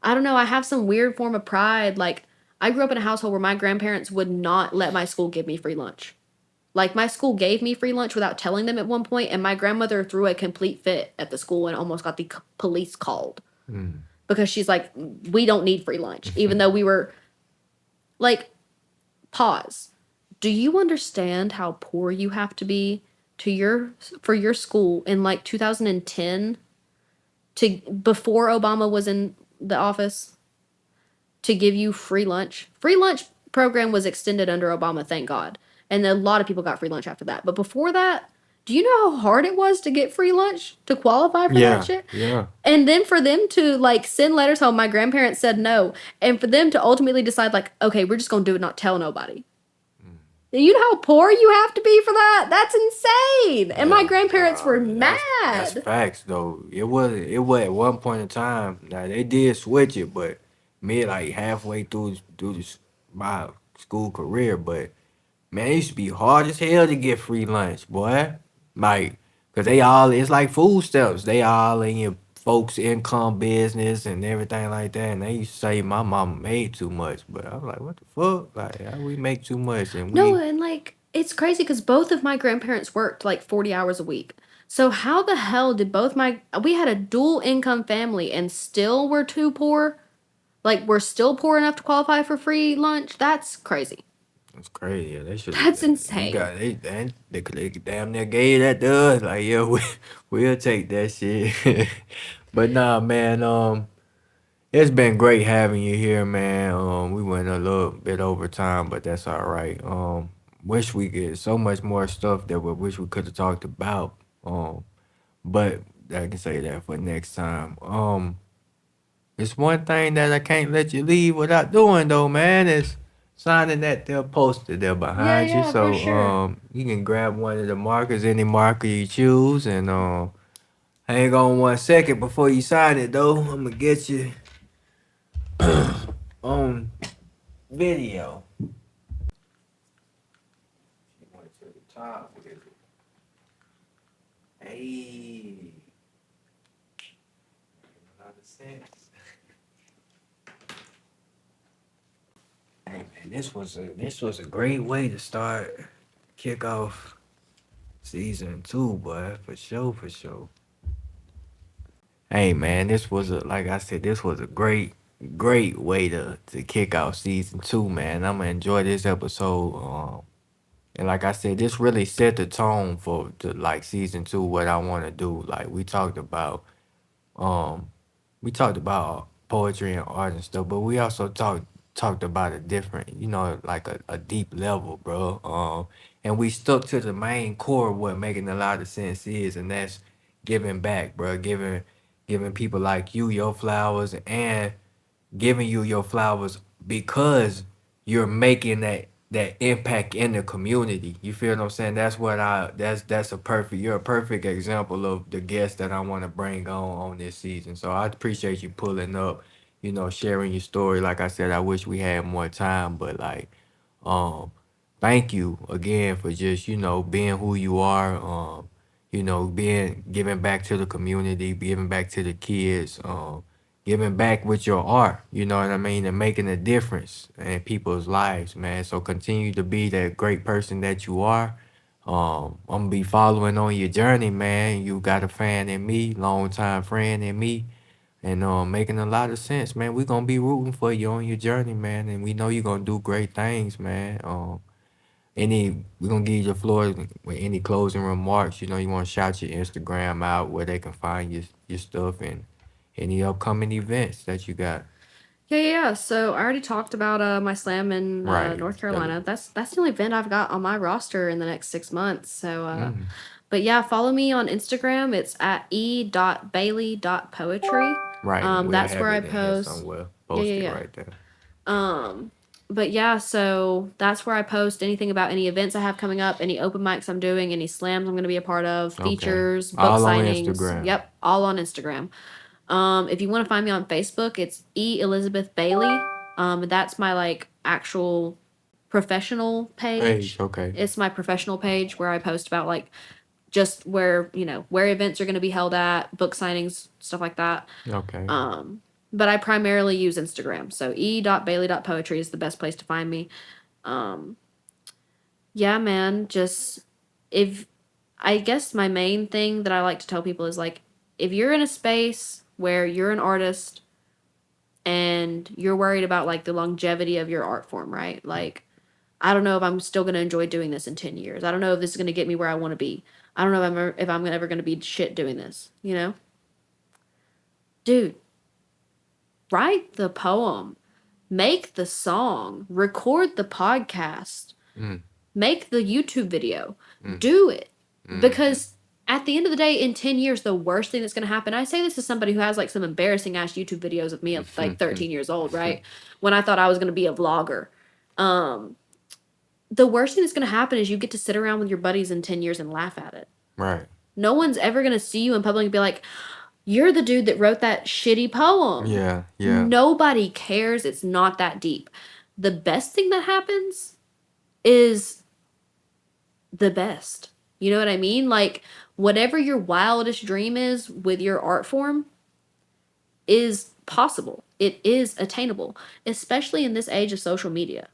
S1: I don't know, I have some weird form of pride. Like, I grew up in a household where my grandparents would not let my school give me free lunch. Like, my school gave me free lunch without telling them at one point, and my grandmother threw a complete fit at the school and almost got the police called. Because she's like, we don't need free lunch. Even though we were, like, pause. Do you understand how poor you have to be for your school in, like, 2010 before Obama was in the office to give you free lunch? Free lunch program was extended under Obama, thank God. And a lot of people got free lunch after that. But before that, do you know how hard it was to get free lunch to qualify for that shit?
S2: Yeah.
S1: And then for them to like send letters home, my grandparents said no. And for them to ultimately decide like, okay, we're just going to do it, not tell nobody. You know how poor you have to be for that? That's insane. And my grandparents were mad.
S2: That's facts though. It was at one point in time. Now they did switch it, but me like halfway through my school career, but man, it used to be hard as hell to get free lunch, boy. Like, cause it's like food stamps. They all in your folks' income business and everything like that. And they used to say my mama made too much, but I was like, what the fuck? Like, how we make too much? And
S1: No, and like it's crazy because both of my grandparents worked like 40 hours a week. So how the hell did we had a dual income family and still were too poor? Like we're still poor enough to qualify for free lunch? That's crazy.
S2: It's crazy. Yeah, they should.
S1: That's insane.
S2: They damn near gave that to us. Like, yeah, we'll take that shit. But nah, man. It's been great having you here, man. We went a little bit over time, but that's all right. Wish we could so much more stuff that we wish we could have talked about. But I can say that for next time. It's one thing that I can't let you leave without doing though, man. Is signing that there poster there behind you.
S1: yeah,
S2: So
S1: for sure.
S2: you can grab one of the markers, any marker you choose, and hang on 1 second before you sign it though. I'm gonna get you on video. She went to the top with it. Hey. Alotta Sense. Hey man, this was a great way to kick off season 2, boy, for sure. Hey man, like I said, this was a great way to kick off season 2, man. I'm gonna enjoy this episode. And like I said, this really set the tone for like season 2, what I want to do. Like um we talked about poetry and art and stuff, but we also talked about a different, like a deep level, bro. And we stuck to the main core of what making a lot of sense is, and that's giving back, bro. Giving giving people like you your flowers, and giving you your flowers because you're making that impact in the community. You feel what I'm saying? That's a perfect you're a perfect example of the guest that I want to bring on this season. So I appreciate you pulling up, sharing your story. Like I said, I wish we had more time, but like um thank you again for just, being who you are, being giving back to the community, giving back to the kids, giving back with your art, you know what I mean, and making a difference in people's lives, man. So continue to be that great person that you are. I'm gonna be following on your journey, man. You got a fan in me, long time friend in me, and making a lot of sense, man. We gonna be rooting for you on your journey, man, and we know you're gonna do great things, man. We're gonna give you the floor with any closing remarks. You want to shout your Instagram out where they can find your stuff and any upcoming events that you got.
S1: Yeah. So I already talked about my slam in
S2: Right.
S1: North Carolina. That's the only event I've got on my roster in the next 6 months. So,
S2: Mm,
S1: but yeah, follow me on Instagram. It's at e.bailey.poetry.
S2: right, and we'll
S1: That's
S2: have
S1: where I
S2: it in here
S1: post.
S2: somewhere.
S1: Yeah,
S2: Post
S1: yeah,
S2: it
S1: yeah.
S2: right there.
S1: But yeah, so that's where I post anything about any events I have coming up, any open mics I'm doing, any slams I'm going to be a part of,
S2: Okay.
S1: features, book
S2: All on
S1: signings.
S2: Instagram.
S1: Yep, all on Instagram. If you want to find me on Facebook, it's E Elizabeth Bailey. That's my like actual professional
S2: Page.
S1: page.
S2: Okay.
S1: It's my professional page where I post about like just where events are going to be held at, book signings, stuff like that.
S2: Okay.
S1: But I primarily use Instagram. So e.bailey.poetry is the best place to find me. Yeah, man, just if I guess my main thing that I like to tell people is like if you're in a space where you're an artist and you're worried about like the longevity of your art form, right? Like I don't know if I'm still going to enjoy doing this in 10 years. I don't know if this is going to get me where I want to be. I don't know if I'm ever going to be shit doing this. Dude, write the poem, make the song, record the podcast,
S2: Mm,
S1: make the YouTube video,
S2: mm,
S1: do it.
S2: mm,
S1: Because at the end of the day, in 10 years, the worst thing that's going to happen, I say this as somebody who has like some embarrassing ass YouTube videos of me at like 13 years old, right? When I thought I was going to be a vlogger. The worst thing that's going to happen is you get to sit around with your buddies in 10 years and laugh at it.
S2: right.
S1: No one's ever going to see you in public and be like, you're the dude that wrote that shitty poem.
S2: Yeah. Yeah.
S1: Nobody cares. It's not that deep. The best thing that happens is the best. You know what I mean? Like, whatever your wildest dream is with your art form is possible. It is attainable, especially in this age of social media,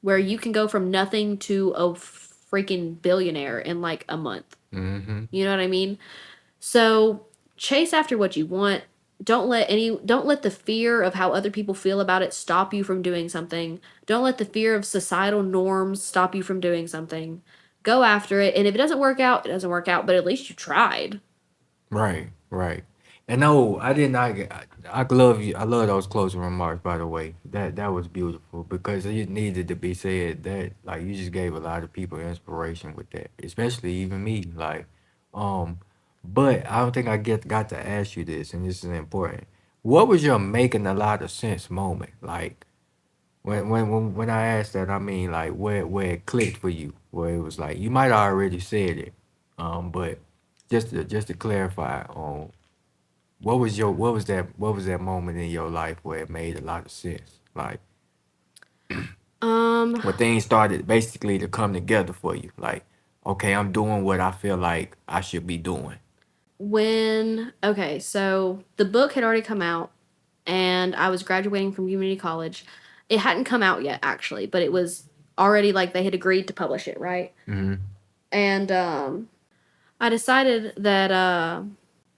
S1: where you can go from nothing to a freaking billionaire in like a month.
S2: Mm-hmm.
S1: You know what I mean? So chase after what you want. Don't let the fear of how other people feel about it stop you from doing something. Don't let the fear of societal norms stop you from doing something. Go after it, and if it doesn't work out, it doesn't work out, but at least you tried.
S2: Right, right. And no, I did not. I love you. I love those closing remarks. By the way, that was beautiful because it needed to be said. That like you just gave a lot of people inspiration with that, especially even me. Like, um, but I don't think I got to ask you this, and this is important. What was your making a lot of sense moment? Like when I asked that, I mean like where it clicked for you, where it was like you might already said it, but just to clarify on what was that moment in your life where it made a lot of sense? Like
S1: Um,
S2: when things started basically to come together for you. Like, okay, I'm doing what I feel like I should be doing.
S1: so the book had already come out, and I was graduating from community college. It hadn't come out yet, actually, but it was already like they had agreed to publish it, right?
S2: Mm-hmm.
S1: And I decided that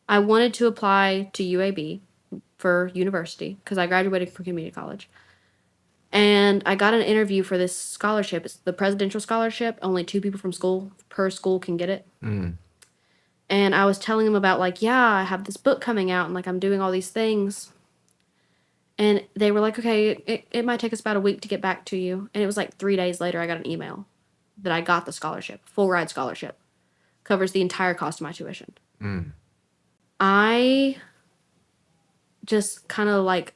S1: I wanted to apply to UAB for university because I graduated from community college. And I got an interview for this scholarship. It's the presidential scholarship. Only 2 people from school per school can get it.
S2: Mm.
S1: And I was telling them about like, yeah, I have this book coming out and like I'm doing all these things. And they were like, okay, it might take us about a week to get back to you. And it was like 3 days later, I got an email that I got the scholarship, full ride scholarship, covers the entire cost of my tuition.
S2: Mm.
S1: I just kind of like,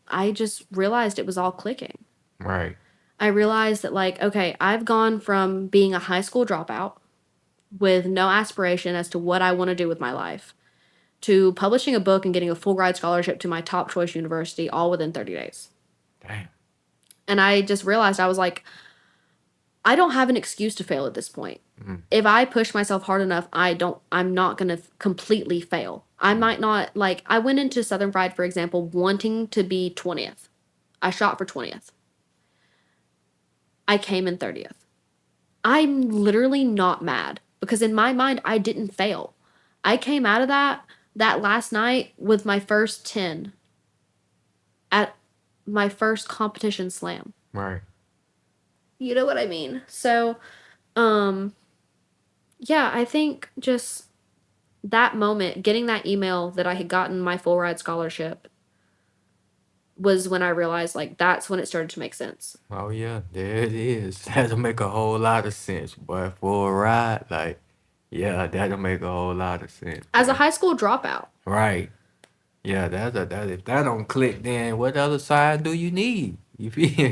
S1: I just realized it was all clicking.
S2: Right.
S1: I realized that, like, okay, I've gone from being a high school dropout with no aspiration as to what I want to do with my life to publishing a book and getting a full ride scholarship to my top choice university all within 30 days.
S2: Damn.
S1: And I just realized, I was like, I don't have an excuse to fail at this point. If I push myself hard enough, I'm not going to completely fail. I might not, like, I went into Southern Fried, for example, wanting to be 20th. I shot for 20th. I came in 30th. I'm literally not mad because in my mind, I didn't fail. I came out of that last night with my first 10 at my first competition slam.
S2: Right.
S1: You know what I mean? So, yeah, I think just that moment, getting that email that I had gotten my full ride scholarship, was when I realized, like, that's when it started to make sense.
S2: Oh yeah, there it is. That'll make a whole lot of sense, boy. For a ride, like, yeah, that'll make a whole lot of sense,
S1: As a
S2: man.
S1: high school dropout.
S2: Right. Yeah, that if that don't click, then what other sign do you need? You feel?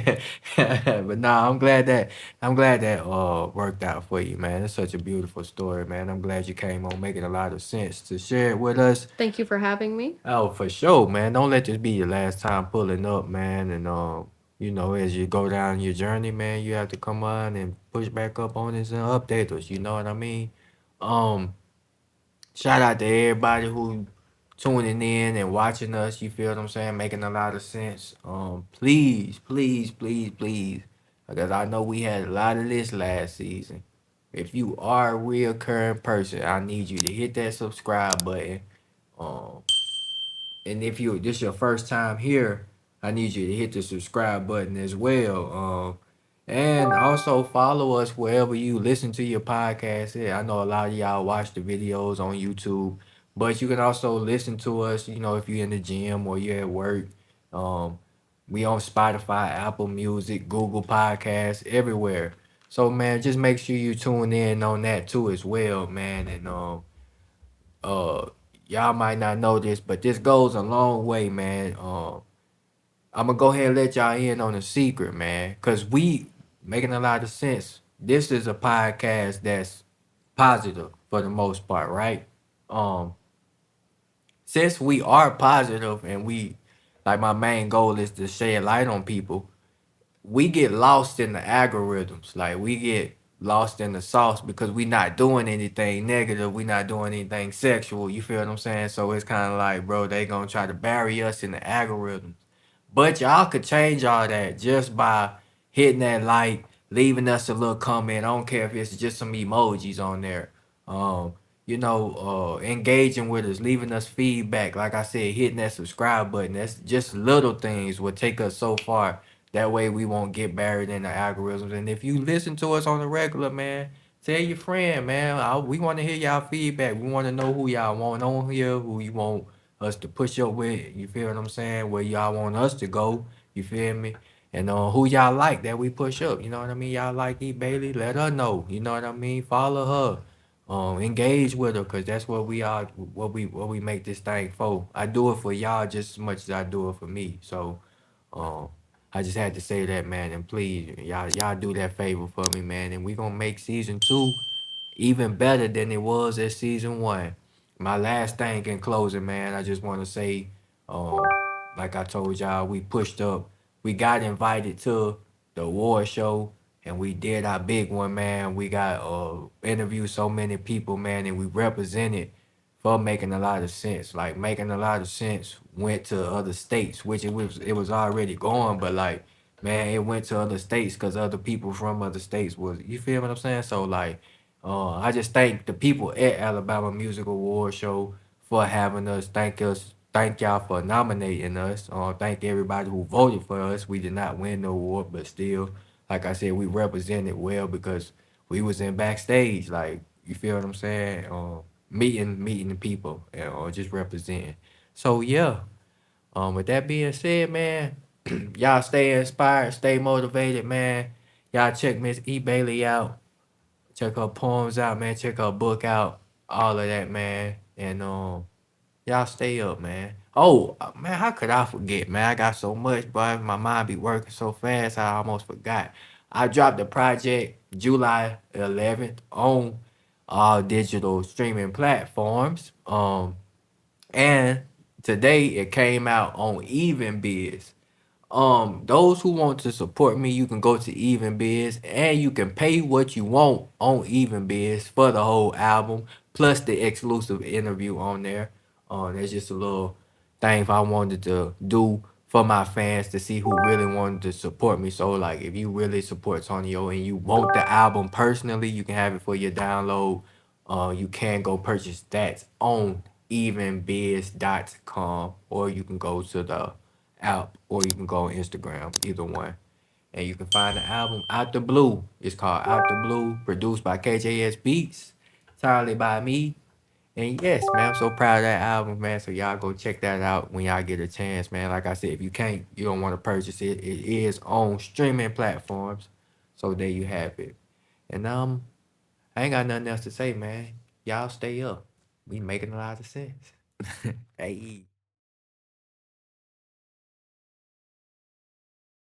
S2: But nah, I'm glad that worked out for you, man. It's such a beautiful story, man. I'm glad you came on, making a lot of sense to share it with us.
S1: Thank you for having me.
S2: Oh, for sure, man. Don't let this be your last time pulling up, man. And as you go down your journey, man, you have to come on and push back up on us and update us. You know what I mean? Um, Shout out to everybody who tuning in and watching us. You feel what I'm saying? Making a lot of sense. Please, please, please, please, because I know we had a lot of this last season. If you are a reoccurring person, I need you to hit that subscribe button. Um, and if this your first time here, I need you to hit the subscribe button as well. And also follow us wherever you listen to your podcast. Yeah, I know a lot of y'all watch the videos on YouTube, but you can also listen to us, if you're in the gym or you're at work. Um, we on Spotify, Apple Music, Google Podcasts, everywhere. So man, just make sure you tune in on that too as well, man. And uh y'all might not know this, but this goes a long way, man. I'm gonna go ahead and let y'all in on a secret, man, cause we making a lot of sense. This is a podcast that's positive for the most part, right? Um, since we are positive and like my main goal is to shed light on people, we get lost in the algorithms. Like we get lost in the sauce because we not doing anything negative. We not doing anything sexual. You feel what I'm saying? So it's kind of like, bro, they gonna try to bury us in the algorithms. But y'all could change all that just by hitting that like, leaving us a little comment. I don't care if it's just some emojis on there. Um, engaging with us, leaving us feedback. Like I said, hitting that subscribe button. That's just little things will take us so far. That way we won't get buried in the algorithms. And if you listen to us on the regular, man, tell your friend, man. We want to hear y'all feedback. We want to know who y'all want on here, who you want us to push up with. You feel what I'm saying? Where y'all want us to go. You feel me? And who y'all like that we push up. You know what I mean? Y'all like E. Bailey, let her know. You know what I mean? Follow her. Engage with her, cause that's what we are. What we make this thing for. I do it for y'all just as much as I do it for me. So, um, I just had to say that, man. And please, y'all do that favor for me, man. And we gonna make season 2 even better than it was at season 1. My last thing in closing, man, I just want to say, um, like I told y'all, we pushed up. We got invited to the award show, and we did our big one, man. We got interviewed so many people, man, and we represented for making a lot of sense. Like making a lot of sense went to other states, which it was already going, but like, man, it went to other states because other people from other states was, you feel what I'm saying? So like, I just thank the people at Alabama Music Award Show for having us. Thank y'all for nominating us. Thank everybody who voted for us. We did not win the award, but still, like I said, we represented well because we was in backstage. Like, you feel what I'm saying? Meeting the people, or just representing. So yeah. With that being said, man, y'all stay inspired, stay motivated, man. Y'all check Miss E. Bailey out. Check her poems out, man. Check her book out. All of that, man. And y'all stay up, man. Oh man, how could I forget, man? I got so much, but my mind be working so fast, I almost forgot. I dropped the project July 11th on all digital streaming platforms. And today it came out on Even Biz. Those who want to support me, you can go to Even Biz and you can pay what you want on Even Biz for the whole album, plus the exclusive interview on there. There's just a little thing I wanted to do for my fans to see who really wanted to support me. So like if you really support Tonyo and you want the album personally, you can have it for your download. You can go purchase that on evenbiz.com, or you can go to the app, or you can go on Instagram, either one. And you can find the album Out the Blue. It's called Out the Blue, produced by KJS Beats, entirely by me. And yes, man, I'm so proud of that album, man. So y'all go check that out when y'all get a chance, man. Like I said, if you can't, you don't want to purchase it, it is on streaming platforms. So there you have it. And I ain't got nothing else to say, man. Y'all stay up. We making a lot of sense. Hey.